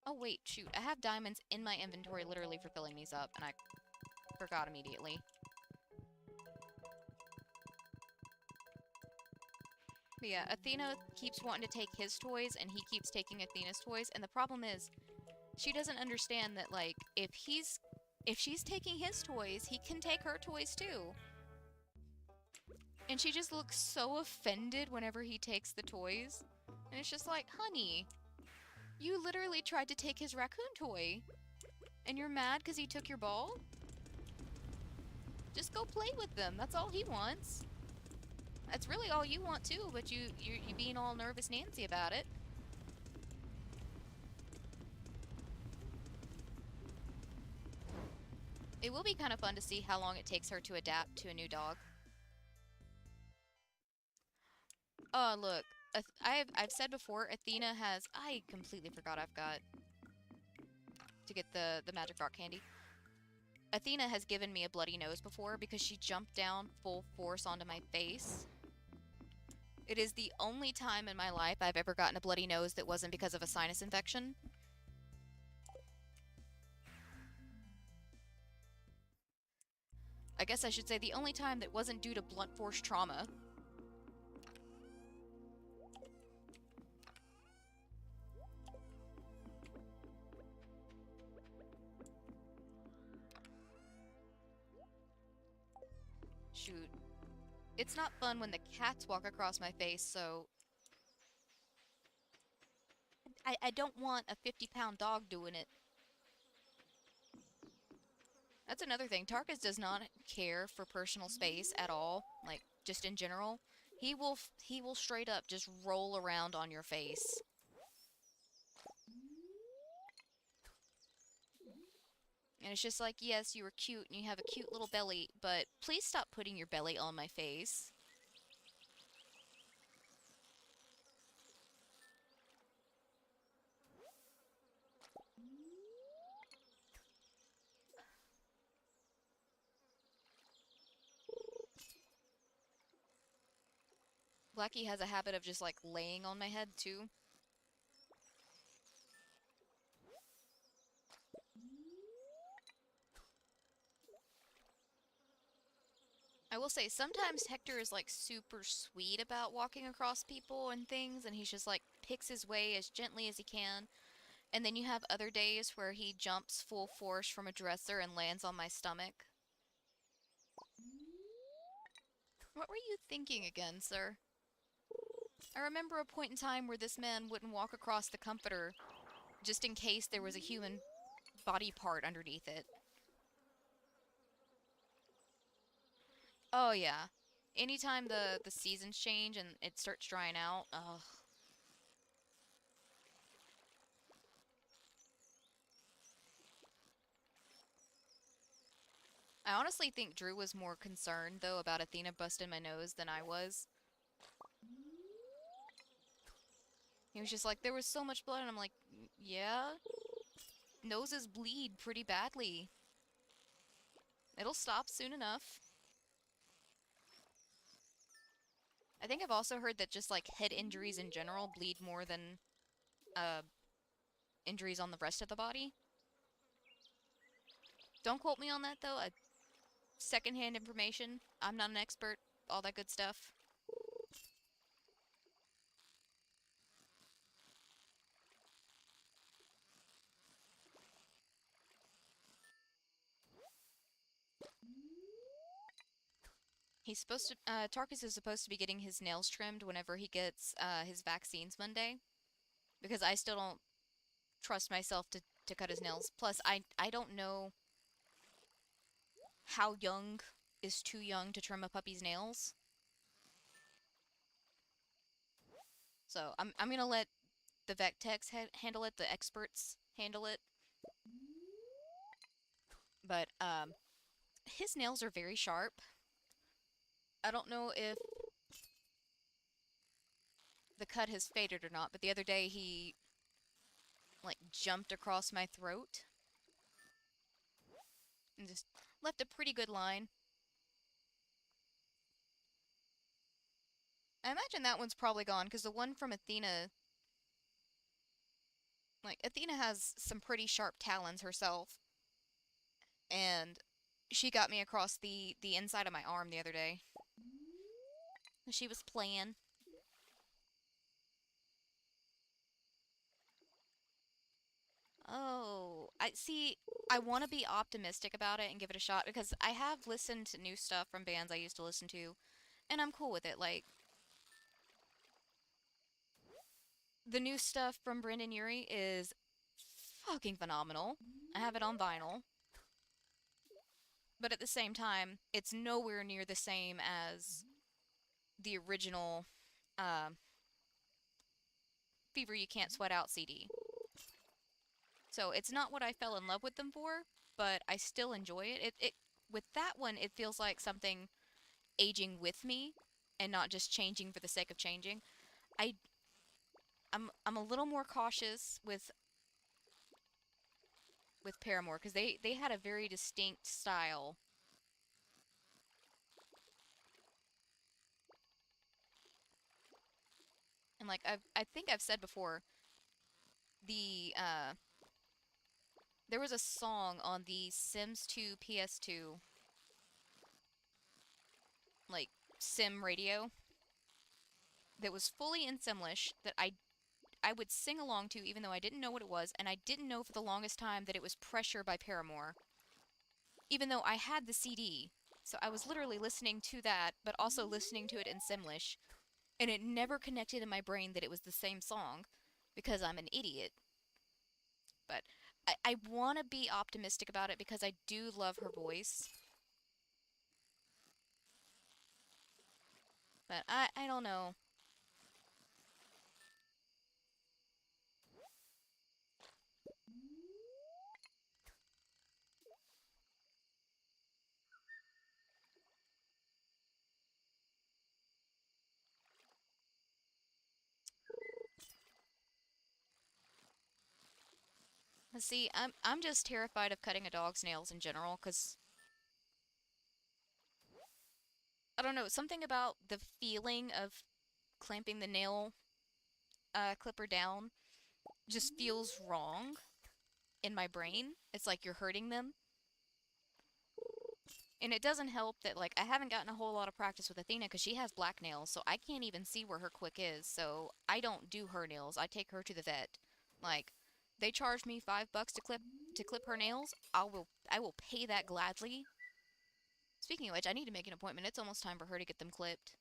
Oh, wait, shoot. I have diamonds in my inventory literally for filling these up, and I forgot immediately. But yeah, Athena keeps wanting to take his toys, and he keeps taking Athena's toys, and the problem is, she doesn't understand that, like, if she's taking his toys, he can take her toys, too. And she just looks so offended whenever he takes the toys. And it's just like, honey... You literally tried to take his raccoon toy. And you're mad because he took your ball? Just go play with them. That's all he wants. That's really all you want too, but you being all nervous Nancy about it. It will be kind of fun to see how long it takes her to adapt to a new dog. Oh, look. I've said before, Athena has... I completely forgot I've got to get the magic rock candy. Athena has given me a bloody nose before because she jumped down full force onto my face. It is the only time in my life I've ever gotten a bloody nose that wasn't because of a sinus infection. I guess I should say the only time that wasn't due to blunt force trauma. Shoot. It's not fun when the cats walk across my face, so... I don't want a 50-pound dog doing it. That's another thing. Tarkus does not care for personal space at all, like, just in general. He will straight up just roll around on your face. And it's just like, yes, you are cute and you have a cute little belly, but please stop putting your belly on my face. Blackie has a habit of just, like, laying on my head, too. I will say, sometimes Hector is, like, super sweet about walking across people and things, and he's just, like, picks his way as gently as he can. And then you have other days where he jumps full force from a dresser and lands on my stomach. What were you thinking again, sir? I remember a point in time where this man wouldn't walk across the comforter just in case there was a human body part underneath it. Oh, yeah. Anytime the seasons change and it starts drying out, ugh. I honestly think Drew was more concerned, though, about Athena busting my nose than I was. He was just like, there was so much blood, and I'm like, yeah, noses bleed pretty badly. It'll stop soon enough. I think I've also heard that just like head injuries in general bleed more than uh, injuries on the rest of the body. Don't quote me on that though. Secondhand information. I'm not an expert. All that good stuff. He's supposed to. Tarkus is supposed to be getting his nails trimmed whenever he gets his vaccines Monday, because I still don't trust myself to cut his nails. Plus, I don't know how young is too young to trim a puppy's nails. So I'm gonna let the vet techs handle it, the experts handle it. But his nails are very sharp. I don't know if the cut has faded or not, but the other day he like jumped across my throat and just left a pretty good line. I imagine that one's probably gone because the one from Athena, like Athena has some pretty sharp talons herself, and she got me across the inside of my arm the other day. She was playing. Oh, I see. I want to be optimistic about it and give it a shot because I have listened to new stuff from bands I used to listen to, and I'm cool with it. Like the new stuff from Brendan Urie is fucking phenomenal. I have it on vinyl, but at the same time, it's nowhere near the same as the original uh, Fever You Can't Sweat Out CD. So it's not what I fell in love with them for, but I still enjoy it. It with that one, it feels like something aging with me and not just changing for the sake of changing. I I'm a little more cautious with Paramore because they had a very distinct style. And like I think I've said before, the there was a song on the Sims 2 PS2 like sim radio that was fully in Simlish that I would sing along to even though I didn't know what it was, and I didn't know for the longest time that it was Pressure by Paramore, even though I had the CD. So I was literally listening to that, but also listening to it in Simlish, and it never connected in my brain that it was the same song because I'm an idiot. But I want to be optimistic about it because I do love her voice. But I don't know. See, I'm just terrified of cutting a dog's nails in general because I don't know, something about the feeling of clamping the nail clipper down just feels wrong in my brain. It's like you're hurting them. And it doesn't help that like I haven't gotten a whole lot of practice with Athena because she has black nails, so I can't even see where her quick is. So I don't do her nails. I take her to the vet. Like they charge me $5 to clip her nails. I will pay that gladly. Speaking of which, I need to make an appointment. It's almost time for her to get them clipped.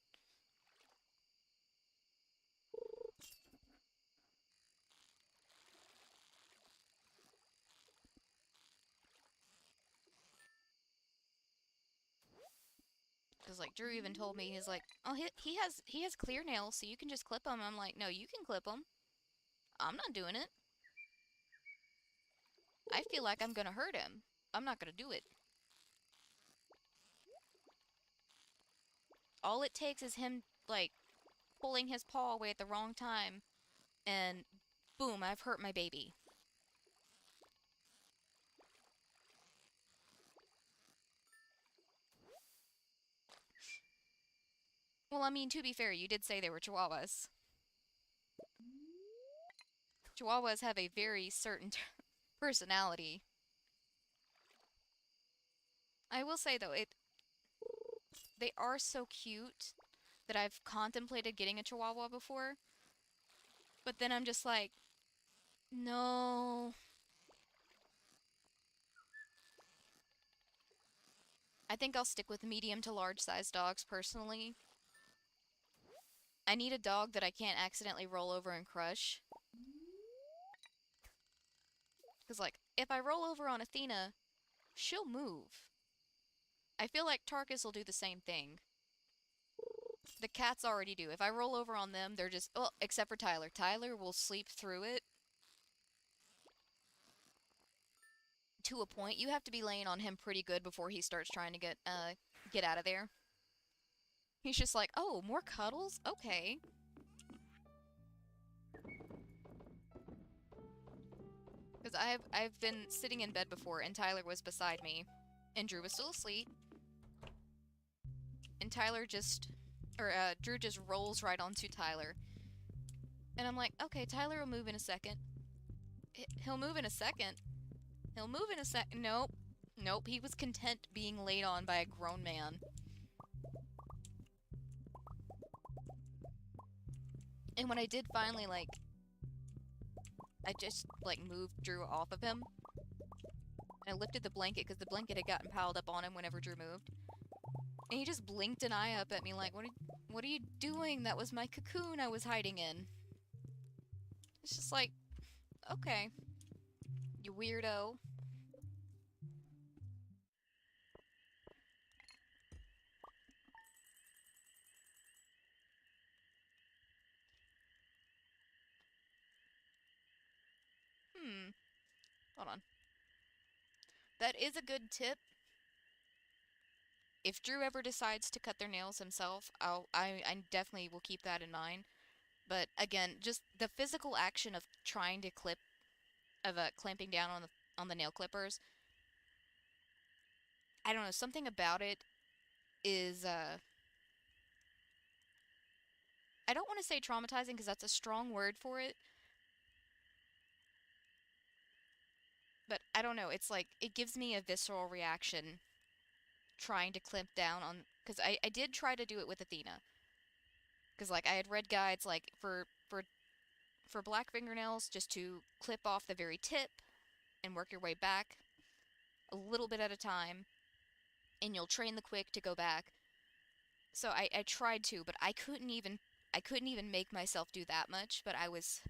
Because like Drew even told me he's like, oh he has clear nails, so you can just clip them. I'm like, no, you can clip them. I'm not doing it. I feel like I'm gonna hurt him. I'm not gonna do it. all it takes is him, like, pulling his paw away at the wrong time, and boom, I've hurt my baby. Well, I mean, to be fair, you did say they were Chihuahuas. Chihuahuas have a very certain personality. I will say, though, they are so cute that I've contemplated getting a Chihuahua before, but then I'm just like, no. I think I'll stick with medium to large size dogs personally. I need a dog that I can't accidentally roll over and crush. Because, like, if I roll over on Athena, she'll move. I feel like Tarkus will do the same thing. The cats already do. If I roll over on them, they're just... Oh, except for Tyler. Tyler will sleep through it. To a point. You have to be laying on him pretty good before he starts trying to get out of there. He's just like, oh, more cuddles? Okay. Because I've been sitting in bed before, and Tyler was beside me, and Drew was still asleep. And Drew just rolls right onto Tyler. And I'm like, okay, Tyler will move in a second. He'll move in a second. He'll move in a sec. Nope. Nope, he was content being laid on by a grown man. And when I did finally, like, I just, like, moved Drew off of him. And I lifted the blanket, because the blanket had gotten piled up on him whenever Drew moved. And he just blinked an eye up at me like, what are you doing? That was my cocoon I was hiding in. It's just like, okay. You weirdo. Hold on. That is a good tip. If Drew ever decides to cut their nails himself, I definitely will keep that in mind. But again, just the physical action of trying to clamping down on the nail clippers. I don't know, something about it is I don't want to say traumatizing because that's a strong word for it. But I don't know, it's like it gives me a visceral reaction trying to clamp down on, because I did try to do it with Athena. Because, like, I had read guides, like, for black fingernails, just to clip off the very tip and work your way back a little bit at a time, and you'll train the quick to go back. So I tried to, but I couldn't even make myself do that much, but I was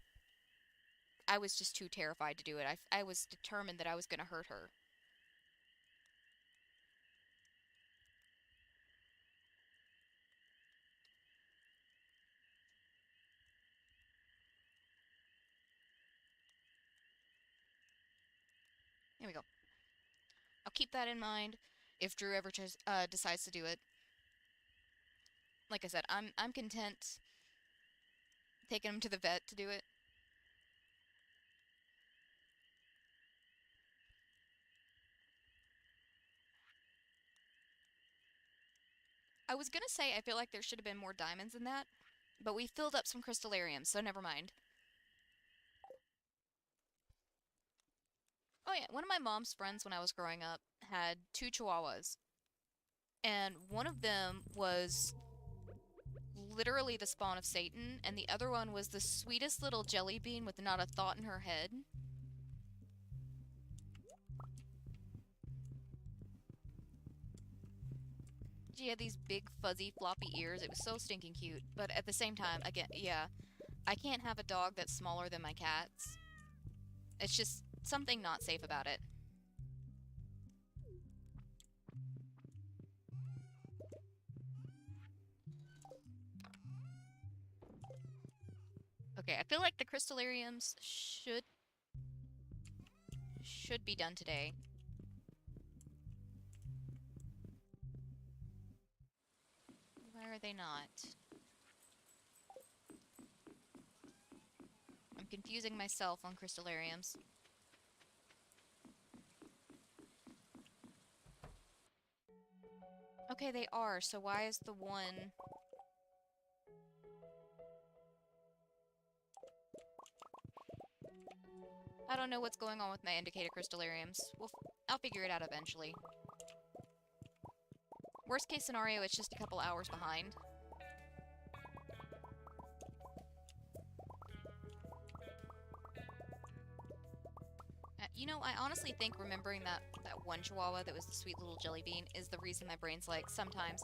just too terrified to do it. I was determined that I was going to hurt her. There we go. I'll keep that in mind if Drew ever decides to do it. Like I said, I'm content taking him to the vet to do it. I was gonna say I feel like there should have been more diamonds in that, but we filled up some crystallariums, so never mind. Oh yeah, one of my mom's friends when I was growing up had two chihuahuas. And one of them was literally the spawn of Satan, and the other one was the sweetest little jelly bean with not a thought in her head. She had these big, fuzzy, floppy ears. It was so stinking cute. But at the same time, again, yeah, I can't have a dog that's smaller than my cats. It's just something not safe about it. Okay, I feel like the crystallariums should be done today. are they not? I'm confusing myself on crystallariums. Okay, they are, so why is the one... I don't know what's going on with my indicator crystallariums. I'll figure it out eventually. Worst case scenario, it's just a couple hours behind. You know, I honestly think remembering that one chihuahua that was the sweet little jelly bean is the reason my brain's like, sometimes,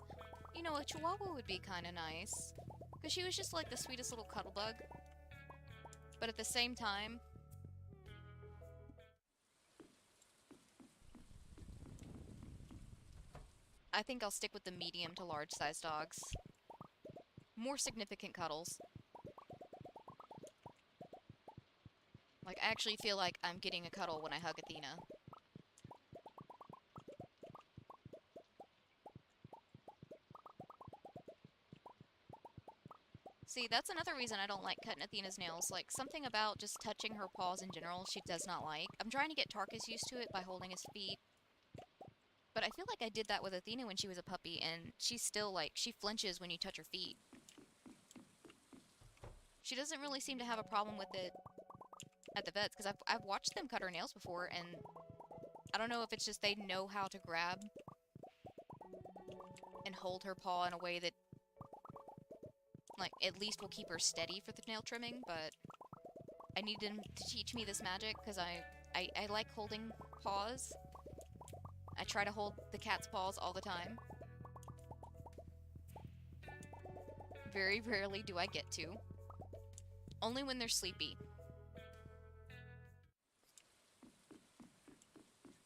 you know, a chihuahua would be kind of nice. Because she was just like the sweetest little cuddle bug. But at the same time... I think I'll stick with the medium to large size dogs. More significant cuddles. Like, I actually feel like I'm getting a cuddle when I hug Athena. See, that's another reason I don't like cutting Athena's nails. Like, something about just touching her paws in general she does not like. I'm trying to get Tarkus used to it by holding his feet. But I feel like I did that with Athena when she was a puppy, and she's still, like, she flinches when you touch her feet. She doesn't really seem to have a problem with it at the vets, because I've watched them cut her nails before, and I don't know if it's just they know how to grab and hold her paw in a way that, like, at least will keep her steady for the nail trimming, but I need them to teach me this magic, because I like holding paws. I try to hold the cat's paws all the time. Very rarely do I get to. Only when they're sleepy.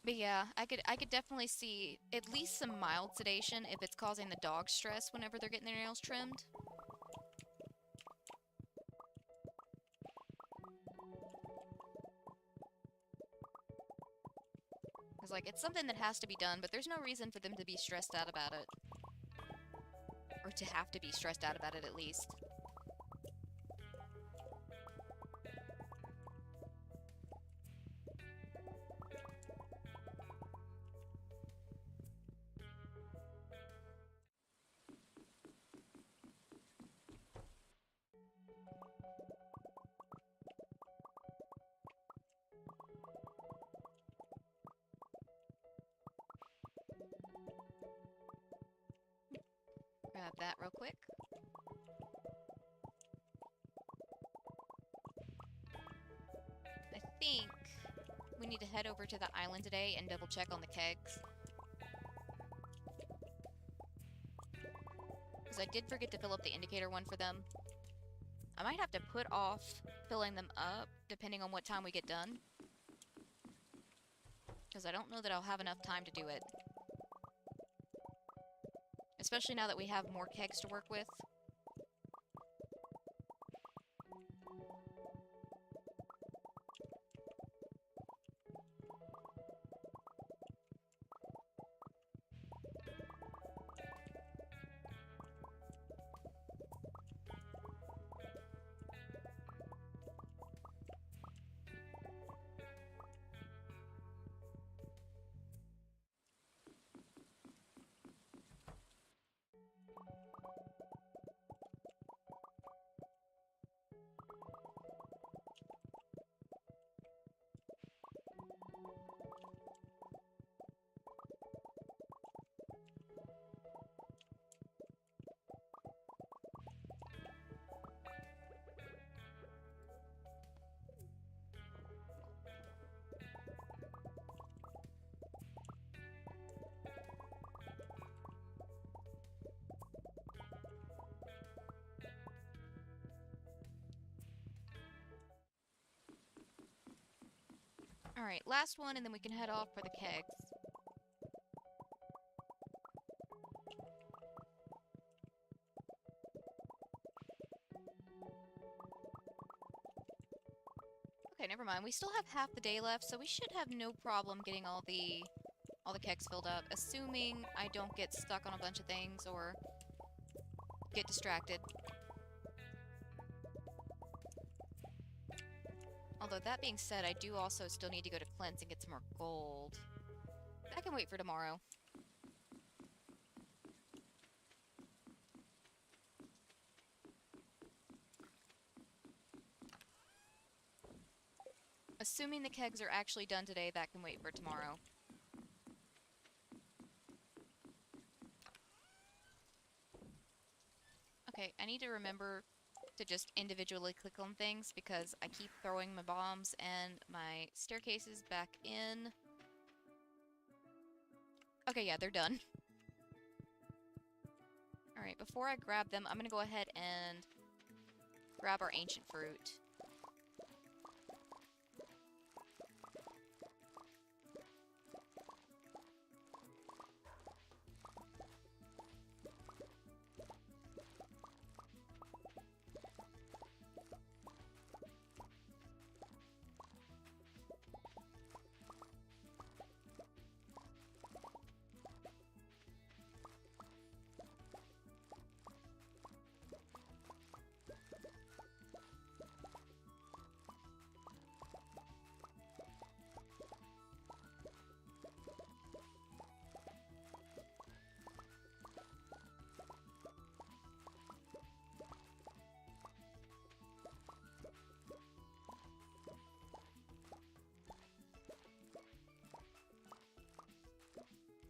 But yeah, I could definitely see at least some mild sedation if it's causing the dog stress whenever they're getting their nails trimmed. Because, like, it's something that has to be done, but there's no reason for them to be stressed out about it. Or to have to be stressed out about it, at least. Grab that real quick. I think we need to head over to the island today and double check on the kegs. Because I did forget to fill up the indicator one for them. I might have to put off filling them up, depending on what time we get done. Because I don't know that I'll have enough time to do it. Especially now that we have more kegs to work with. Alright, last one, and then we can head off for the kegs. Okay, never mind. We still have half the day left, so we should have no problem getting all the kegs filled up, assuming I don't get stuck on a bunch of things, or get distracted. Although, that being said, I do also still need to go to Clint's and get some more gold. That can wait for tomorrow. Assuming the kegs are actually done today, that can wait for tomorrow. Okay, I need to remember to just individually click on things because I keep throwing my bombs and my staircases back in. Okay, yeah, they're done. Alright, before I grab them, I'm gonna go ahead and grab our ancient fruit.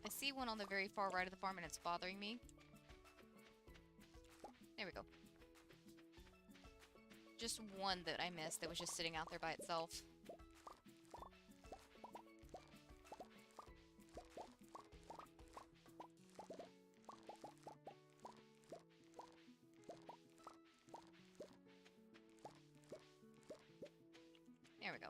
I see one on the very far right of the farm and it's bothering me. There we go. Just one that I missed that was just sitting out there by itself. There we go.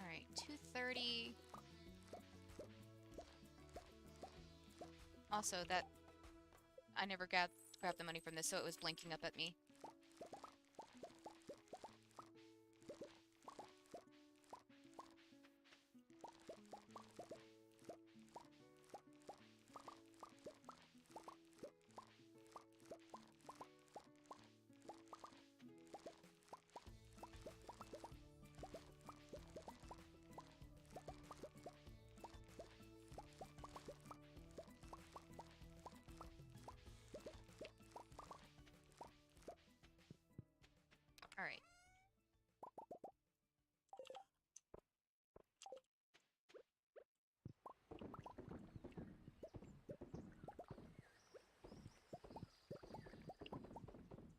Alright, 230. Also, that... I never grabbed the money from this, so it was blinking up at me. Alright.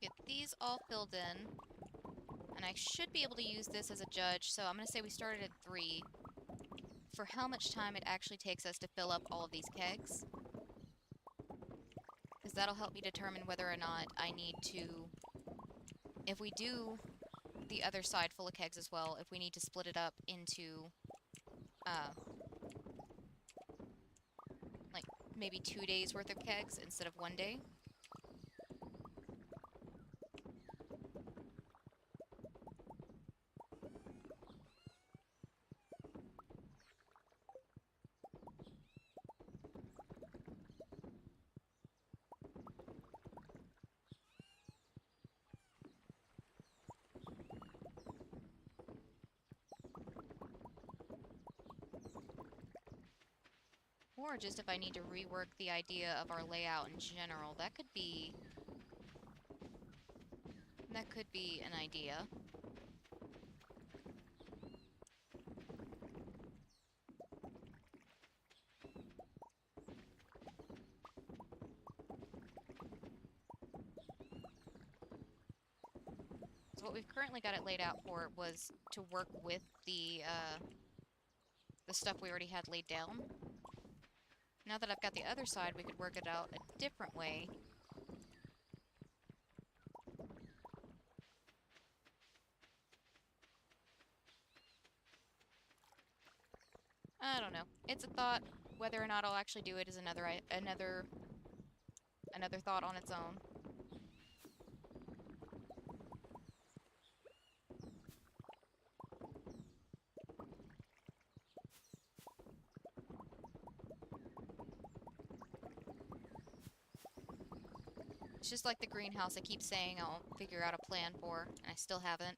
Get these all filled in. And I should be able to use this as a judge, so I'm going to say we started at 3. For how much time it actually takes us to fill up all of these kegs. Because that'll help me determine whether or not I need to... If we do the other side full of kegs as well, if we need to split it up into, like, maybe 2 days worth of kegs instead of 1 day. Or just if I need to rework the idea of our layout in general, that could be an idea. So what we've currently got it laid out for was to work with the stuff we already had laid down. Now that I've got the other side, we could work it out a different way. I don't know. It's a thought. Whether or not I'll actually do it is another thought on its own. It's just like the greenhouse I keep saying I'll figure out a plan for, and I still haven't.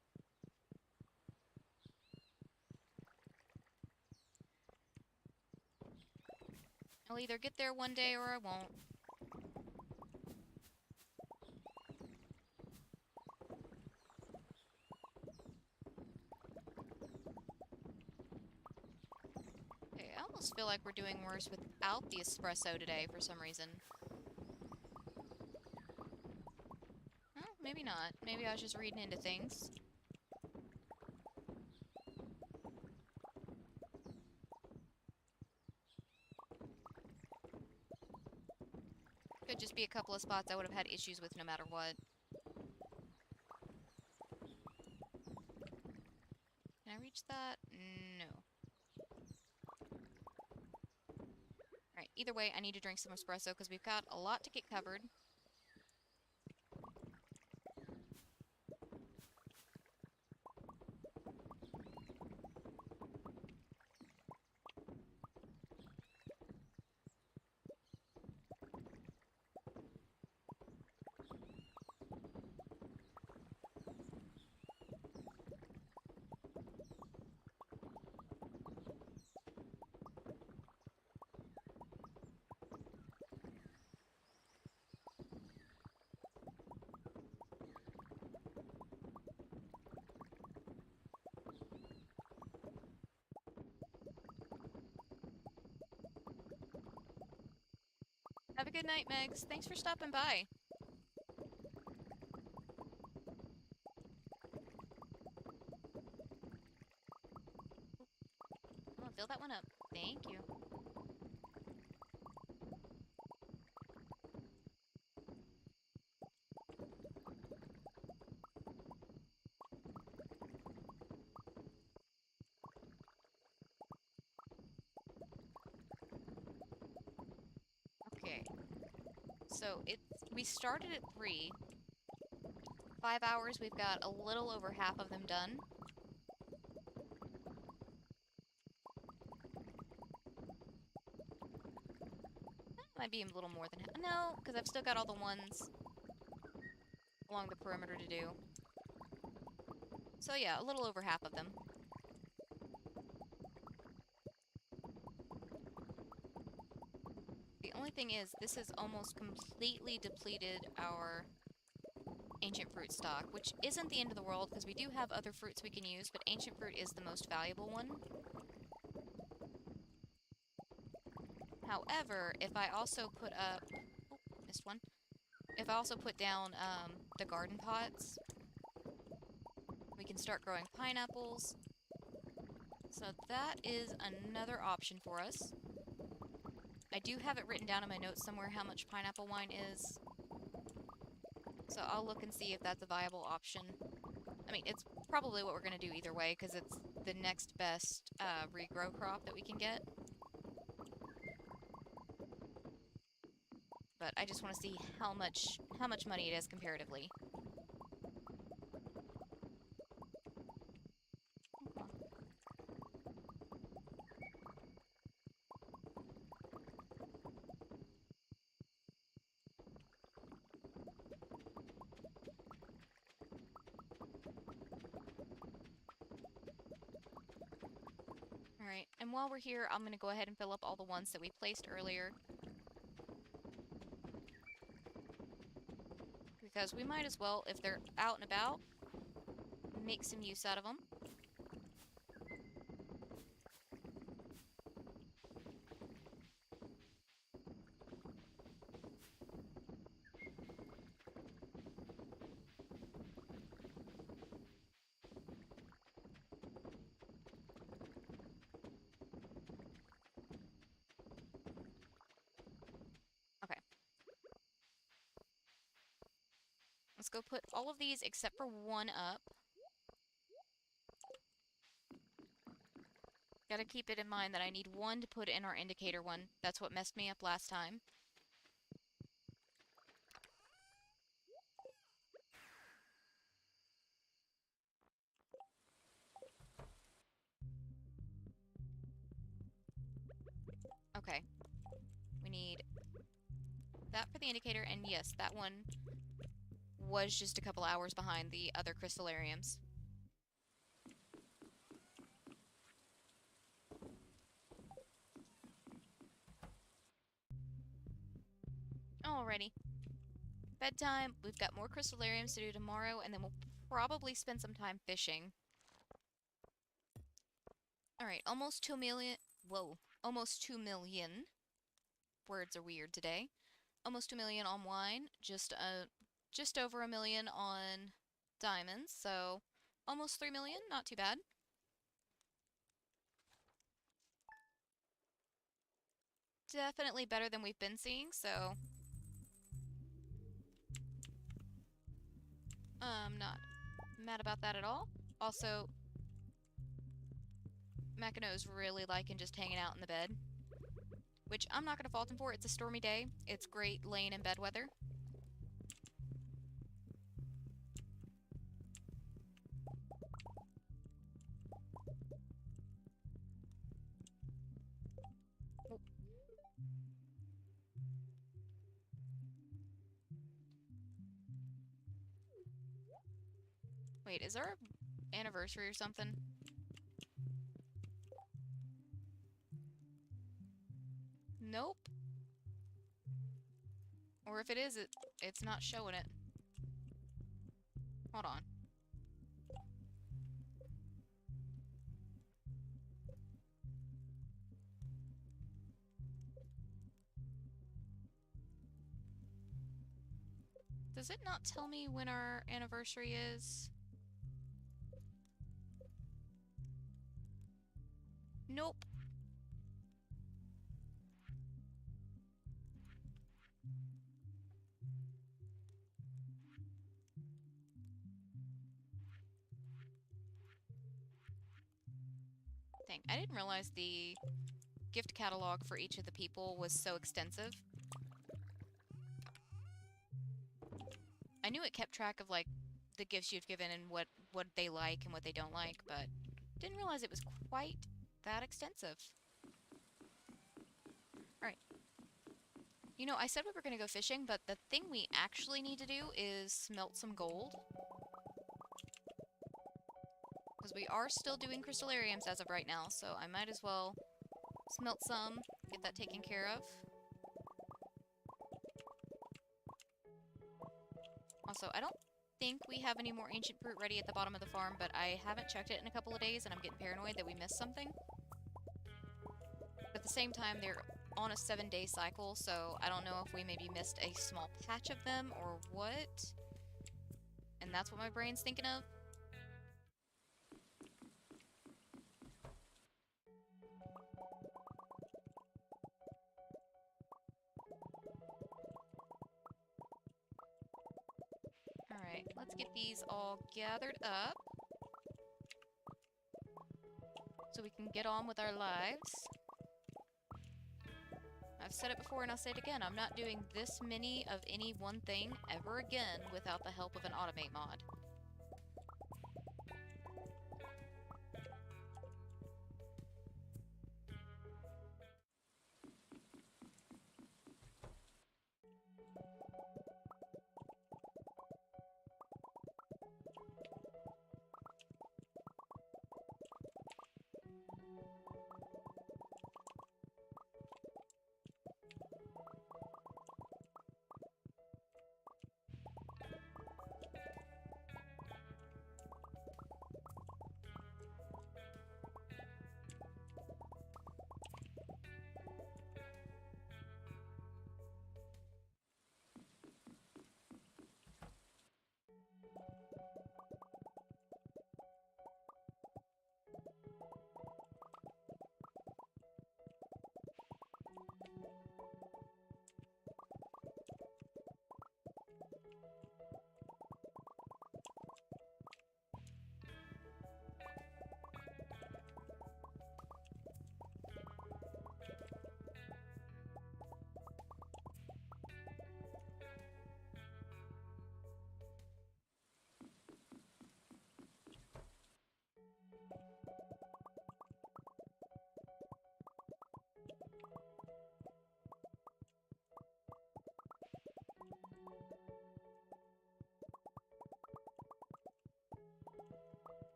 I'll either get there one day or I won't. Okay, I almost feel like we're doing worse without the espresso today for some reason. Well, maybe not. Maybe I was just reading into things. Could just be a couple of spots I would have had issues with no matter what. Can I reach that? No. Alright, either way, I need to drink some espresso because we've got a lot to get covered. Have a good night, Megs. Thanks for stopping by. I'm gonna fill that one up. Thank you. Okay. So we started at 3. 5 hours, we've got a little over half of them done. Might be a little more than half. No, because I've still got all the ones along the perimeter to do. So yeah, a little over half of them. The only thing is, this has almost completely depleted our ancient fruit stock, which isn't the end of the world because we do have other fruits we can use, but ancient fruit is the most valuable one. However, if I also put up... Oh, missed one. If I also put down the garden pots, we can start growing pineapples. So that is another option for us. I do have it written down in my notes somewhere how much pineapple wine is. So I'll look and see if that's a viable option. I mean, it's probably what we're going to do either way, because it's the next best regrow crop that we can get. But I just want to see how much money it is comparatively. Alright, and while we're here, I'm going to go ahead and fill up all the ones that we placed earlier. Because we might as well, if they're out and about, make some use out of them. Okay. Let's go put all of these except for one up. Gotta keep it in mind that I need one to put in our indicator one. That's what messed me up last time. Okay. We need that for the indicator, and yes, that one was just a couple hours behind the other crystallariums. Alrighty. Bedtime. We've got more crystallariums to do tomorrow, and then we'll probably spend some time fishing. Alright, almost 2 million. Whoa. Almost 2 million. Words are weird today. Almost 2 million on wine. Just over a million on diamonds. So almost 3 million. Not too bad. Definitely better than we've been seeing, so I'm not mad about that at all. Also, Mackina's really liking just hanging out in the bed, which I'm not going to fault him for. It's a stormy day. It's great laying in bed weather. Wait, is our anniversary or something? Nope. Or if it is, it's not showing it. Hold on. Does it not tell me when our anniversary is? Nope. Dang, I didn't realize the gift catalog for each of the people was so extensive. I knew it kept track of, like, the gifts you've given and what they like and what they don't like, but didn't realize it was quite that extensive. Alright. You know, I said we were going to go fishing, but the thing we actually need to do is smelt some gold. Because we are still doing crystallariums as of right now, so I might as well smelt some, get that taken care of. Also, I don't think we have any more ancient fruit ready at the bottom of the farm, but I haven't checked it in a couple of days, and I'm getting paranoid that we missed something. But at the same time, they're on a 7-day cycle, so I don't know if we maybe missed a small patch of them or what. And that's what my brain's thinking of. Alright, let's get these all gathered up so we can get on with our lives. I've said it before and I'll say it again, I'm not doing this many of any one thing ever again without the help of an automate mod.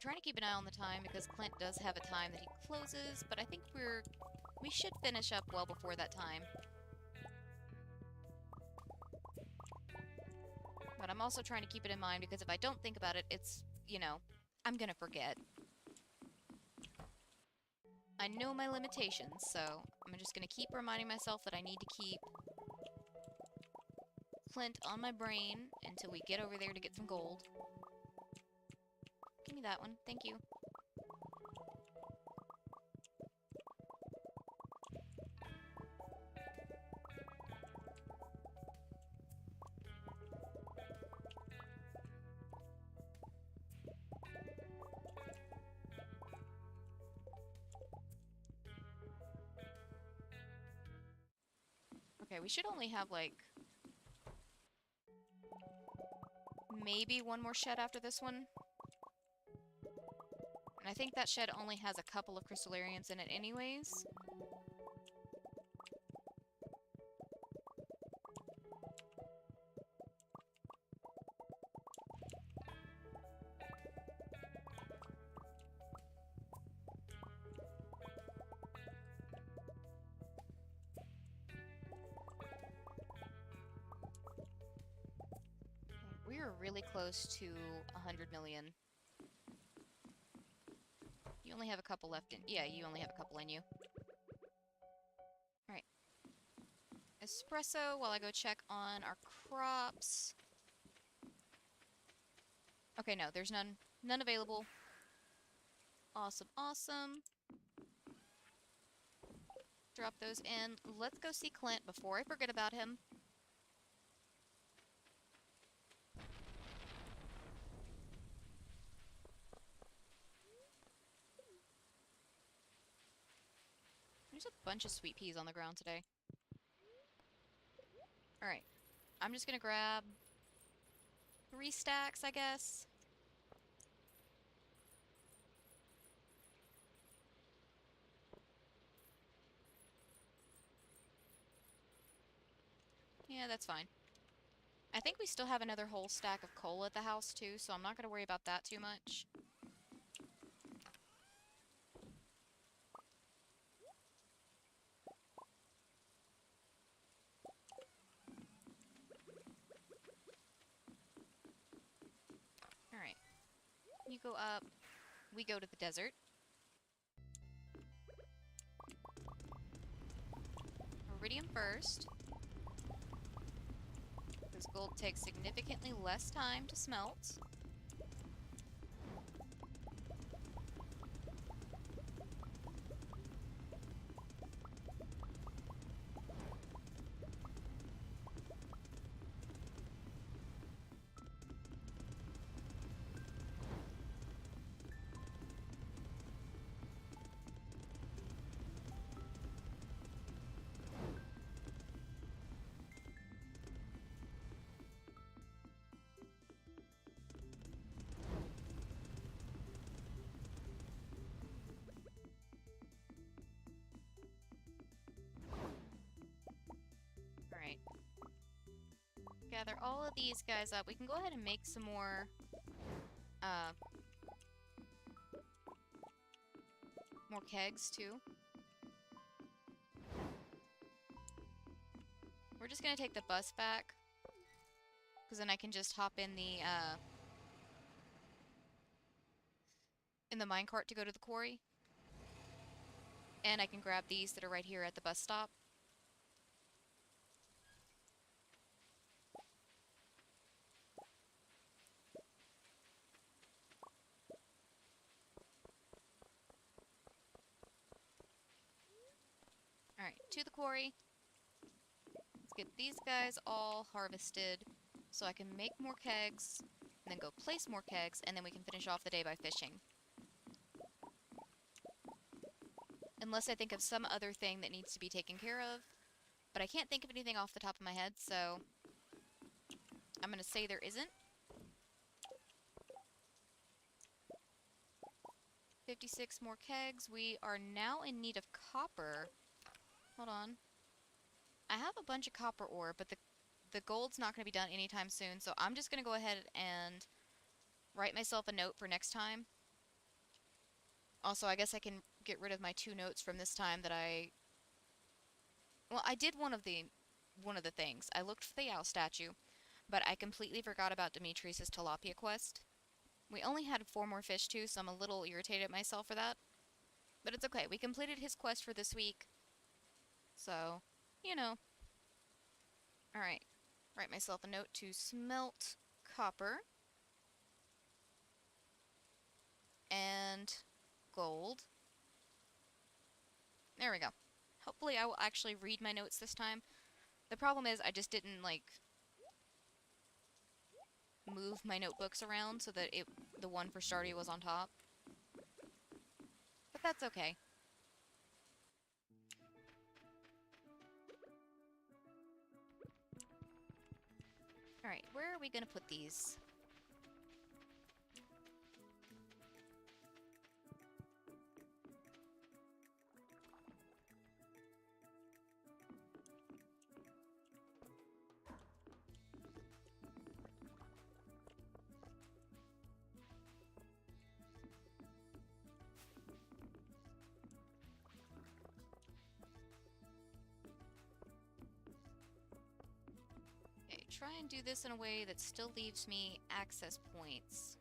trying to keep an eye on the time because Clint does have a time that he closes, but I think we should finish up well before that time. But I'm also trying to keep it in mind because if I don't think about it, it's, you know, I'm gonna forget. I know my limitations, so I'm just gonna keep reminding myself that I need to keep Clint on my brain until we get over there to get some gold. Give me that one. Thank you. Okay, we should only have, like, maybe one more shed after this one. And I think that shed only has a couple of crystallarians in it anyways. We are really close to 100 million. You only have a couple left in... Yeah, you only have a couple in you. Alright. Espresso while I go check on our crops. Okay, no, there's none. None available. Awesome, awesome. Drop those in. Let's go see Clint before I forget about him. There's a bunch of sweet peas on the ground today. Alright. I'm just gonna grab 3 stacks, I guess. Yeah, that's fine. I think we still have another whole stack of coal at the house, too, so I'm not gonna worry about that too much. Alright. You go up. We go to the desert. Iridium first. Because gold takes significantly less time to smelt. Alright. Gather all of these guys up. We can go ahead and make some more kegs, too. We're just gonna take the bus back. Because then I can just hop in the minecart to go to the quarry. And I can grab these that are right here at the bus stop. Alright, to the quarry. Let's get these guys all harvested so I can make more kegs, and then go place more kegs, and then we can finish off the day by fishing. Unless I think of some other thing that needs to be taken care of. But I can't think of anything off the top of my head, so I'm going to say there isn't. 56 more kegs. We are now in need of copper. Hold on. I have a bunch of copper ore, but the gold's not going to be done anytime soon, so I'm just going to go ahead and write myself a note for next time. Also, I guess I can get rid of my 2 notes from this time that I... Well, I did one of the things. I looked for the owl statue, but I completely forgot about Demetrius's tilapia quest. We only had 4 more fish too, so I'm a little irritated at myself for that. But it's okay. We completed his quest for this week. So, you know. Alright. Write myself a note to smelt copper and gold. There we go. Hopefully I will actually read my notes this time. The problem is I just didn't, like, move my notebooks around so that the one for Stardew was on top. But that's okay. Alright, where are we gonna put these? Okay, try and do this in a way that still leaves me access points.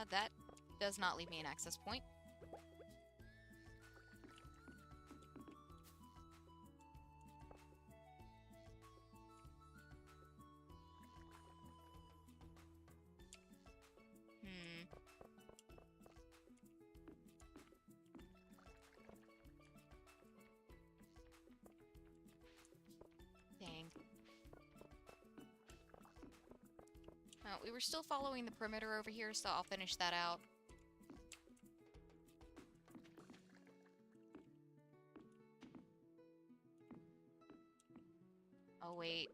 That does not leave me an access point. Dang. We were still following the perimeter over here, so I'll finish that out. Oh, wait.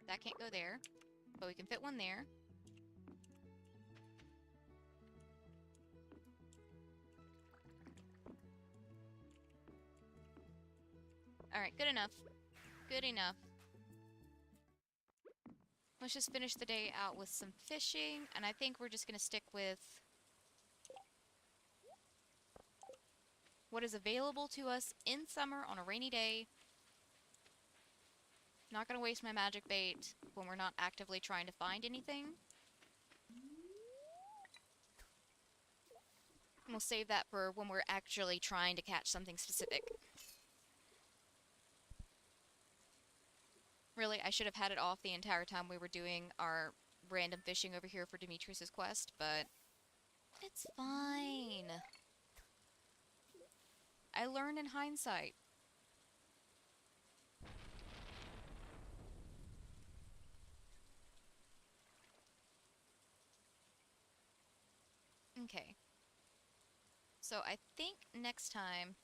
That can't go there. But we can fit one there. Alright, good enough. Good enough. Let's just finish the day out with some fishing, and I think we're just gonna stick with what is available to us in summer on a rainy day. Not gonna waste my magic bait when we're not actively trying to find anything. And we'll save that for when we're actually trying to catch something specific. Really, I should have had it off the entire time we were doing our random fishing over here for Demetrius's quest, but it's fine. I learned in hindsight. Okay. So I think next time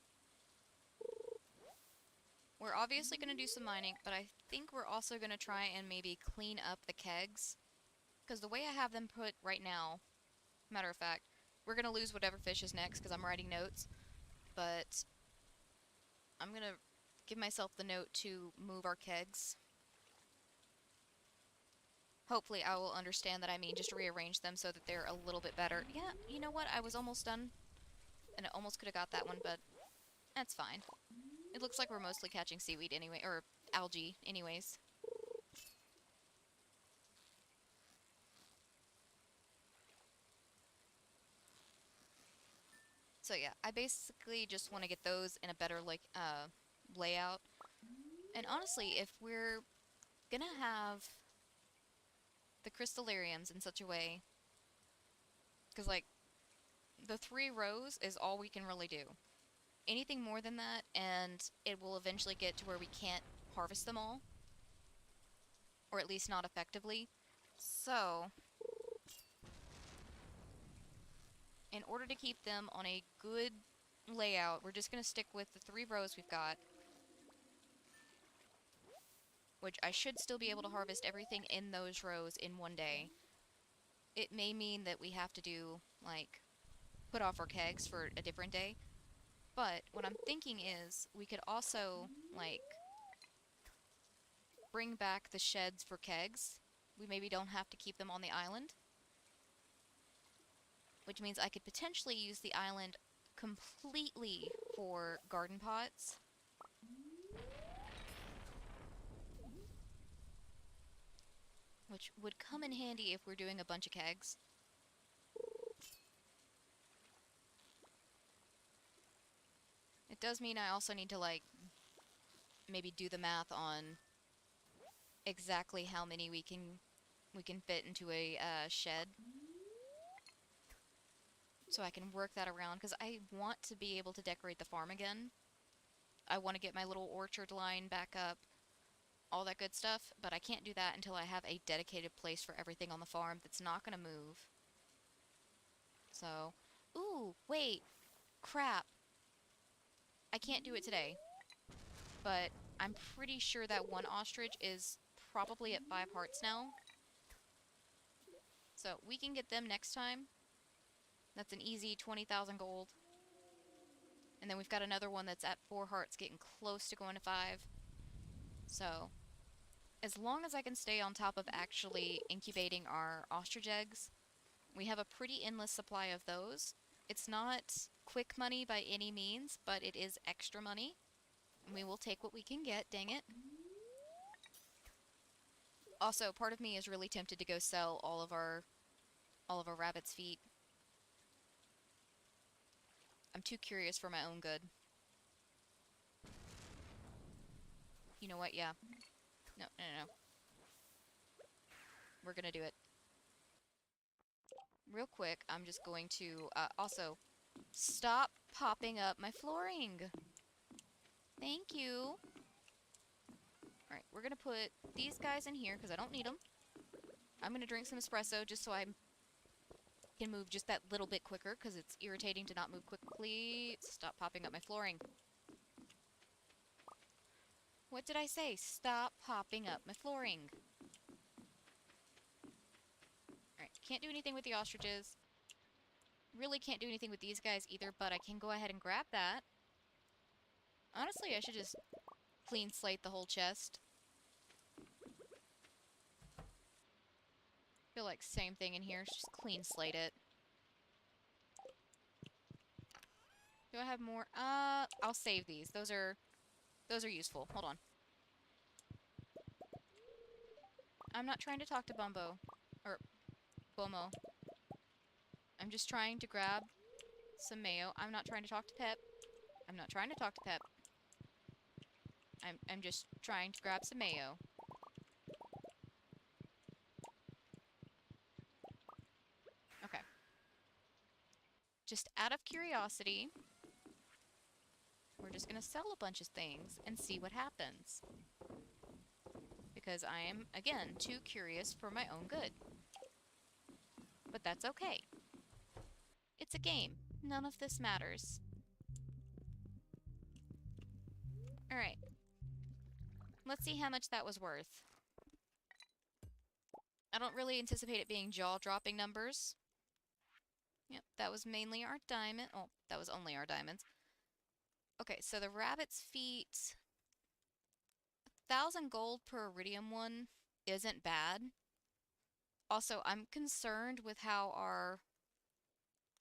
we're obviously going to do some mining, but I think we're also going to try and maybe clean up the kegs. Because the way I have them put right now, matter of fact, we're going to lose whatever fish is next because I'm writing notes. But I'm going to give myself the note to move our kegs. Hopefully I will understand that I mean just rearrange them so that they're a little bit better. Yeah, you know what? I was almost done. And I almost could have got that one, but that's fine. It looks like we're mostly catching seaweed anyway, or algae anyways. So yeah, I basically just want to get those in a better, like, layout. And honestly, if we're gonna have the crystallariums in such a way, because, like, the 3 rows is all we can really do. Anything more than that, and it will eventually get to where we can't harvest them all. Or at least not effectively. So, in order to keep them on a good layout, we're just going to stick with the 3 rows we've got. Which I should still be able to harvest everything in those rows in one day. It may mean that we have to do, like, put off our kegs for a different day. But what I'm thinking is we could also, like, bring back the sheds for kegs. We maybe don't have to keep them on the island. Which means I could potentially use the island completely for garden pots. Which would come in handy if we're doing a bunch of kegs. It does mean I also need to, like, maybe do the math on exactly how many we can fit into a shed. So I can work that around, because I want to be able to decorate the farm again. I want to get my little orchard line back up, all that good stuff, but I can't do that until I have a dedicated place for everything on the farm that's not going to move. So, ooh, wait, crap. I can't do it today, but I'm pretty sure that one ostrich is probably at 5 hearts now. So we can get them next time. That's an easy 20,000 gold. And then we've got another one that's at 4 hearts, getting close to going to 5. So, as long as I can stay on top of actually incubating our ostrich eggs, we have a pretty endless supply of those. It's not quick money by any means, but it is extra money. And we will take what we can get, dang it. Also, part of me is really tempted to go sell all of our rabbit's feet. I'm too curious for my own good. You know what? Yeah. No. We're gonna do it. Real quick, I'm just going to, also, stop popping up my flooring. Thank you. Alright, we're gonna put these guys in here, because I don't need them. I'm gonna drink some espresso, just so I can move just that little bit quicker, because it's irritating to not move quickly. Stop popping up my flooring. What did I say? Stop popping up my flooring. Alright, can't do anything with the ostriches. Really can't do anything with these guys either, but I can go ahead and grab that. Honestly, I should just clean slate the whole chest. Feel like same thing in here, just clean slate it. Do I have more? I'll save these. Those are useful. Hold on. I'm not trying to talk to Bumbo. Or Bomo. I'm just trying to grab some mayo. I'm not trying to talk to Pep. I'm not trying to talk to Pep. I'm just trying to grab some mayo. Okay. Just out of curiosity, we're just gonna sell a bunch of things and see what happens. Because I am, again, too curious for my own good. But that's okay. It's a game. None of this matters. Alright. Let's see how much that was worth. I don't really anticipate it being jaw-dropping numbers. Yep, that was mainly our diamond. Oh, that was only our diamonds. Okay, so the rabbit's feet... 1,000 gold per iridium one isn't bad. Also, I'm concerned with how our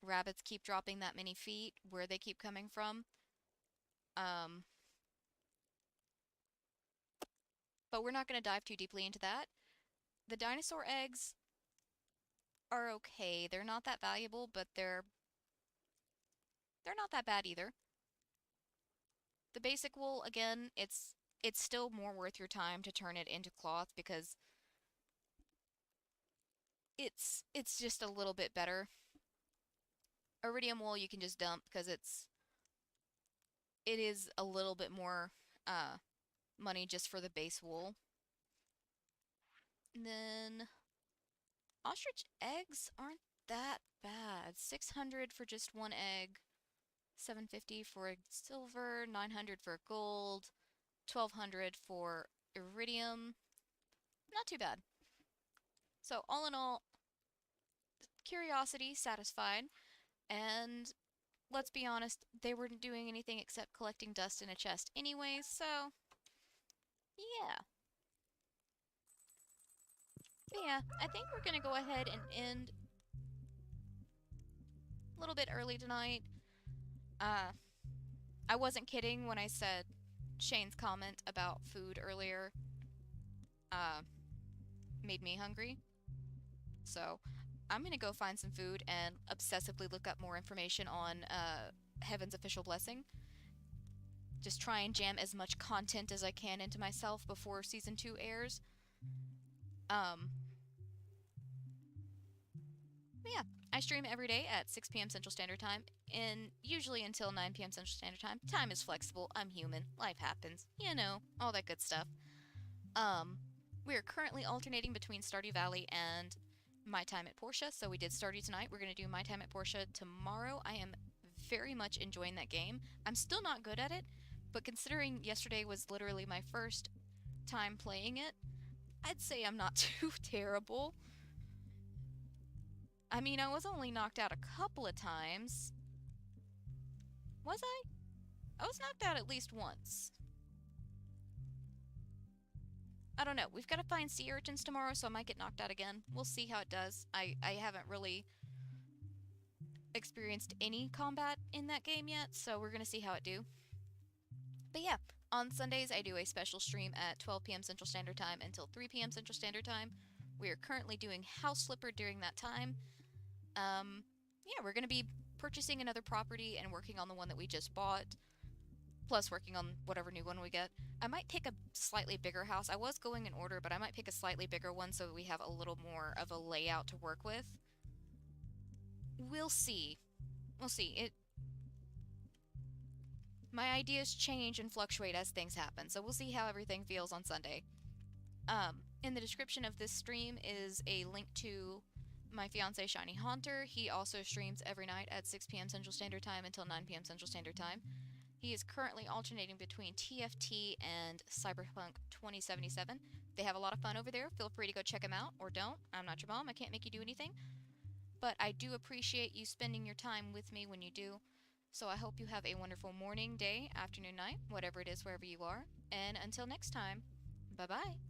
rabbits keep dropping that many feet, where they keep coming from. But we're not going to dive too deeply into that. The dinosaur eggs are okay. They're not that valuable, but they're not that bad either. The basic wool, again, it's still more worth your time to turn it into cloth, because it's just a little bit better. Iridium wool you can just dump, because it is a little bit more money just for the base wool. And then ostrich eggs aren't that bad. 600 for just one egg, 750 for silver, 900 for gold, 1,200 for iridium. Not too bad. So all in all, curiosity satisfied, and let's be honest, they weren't doing anything except collecting dust in a chest anyway, so yeah. But yeah, I think we're gonna go ahead and end a little bit early tonight. Uh, I wasn't kidding when I said Shane's comment about food earlier uh, made me hungry. So I'm gonna go find some food and obsessively look up more information on Heaven's official blessing. Just try and jam as much content as I can into myself before season 2 airs. Um, but yeah, I stream every day at 6 p.m. Central Standard Time, and usually until 9 p.m. Central Standard Time. Time is flexible. I'm human. Life happens. You know, all that good stuff. Um, we are currently alternating between Stardew Valley and My Time at Portia. So we did Stardew tonight. We're going to do My Time at Portia tomorrow. I am very much enjoying that game. I'm still not good at it, but considering yesterday was literally my first time playing it, I'd say I'm not too terrible. I mean, I was only knocked out a couple of times. Was I? I was knocked out at least once. I don't know. We've got to find sea urchins tomorrow, so I might get knocked out again. We'll see how it does. I haven't really experienced any combat in that game yet, so we're going to see how it do. But yeah, on Sundays I do a special stream at 12 p.m. Central Standard Time until 3 p.m. Central Standard Time. We are currently doing House Flipper during that time. Yeah, we're going to be purchasing another property and working on the one that we just bought, plus working on whatever new one we get. I might pick a slightly bigger house. I was going in order, but I might pick a slightly bigger one so we have a little more of a layout to work with. We'll see. We'll see. My ideas change and fluctuate as things happen, so we'll see how everything feels on Sunday. In the description of this stream is a link to my fiance Shiny Haunter. He also streams every night at 6 p.m. Central Standard Time until 9 p.m. Central Standard Time. He is currently alternating between TFT and Cyberpunk 2077. They have a lot of fun over there. Feel free to go check them out, or don't. I'm not your mom. I can't make you do anything. But I do appreciate you spending your time with me when you do. So I hope you have a wonderful morning, day, afternoon, night, whatever it is, wherever you are. And until next time, bye-bye.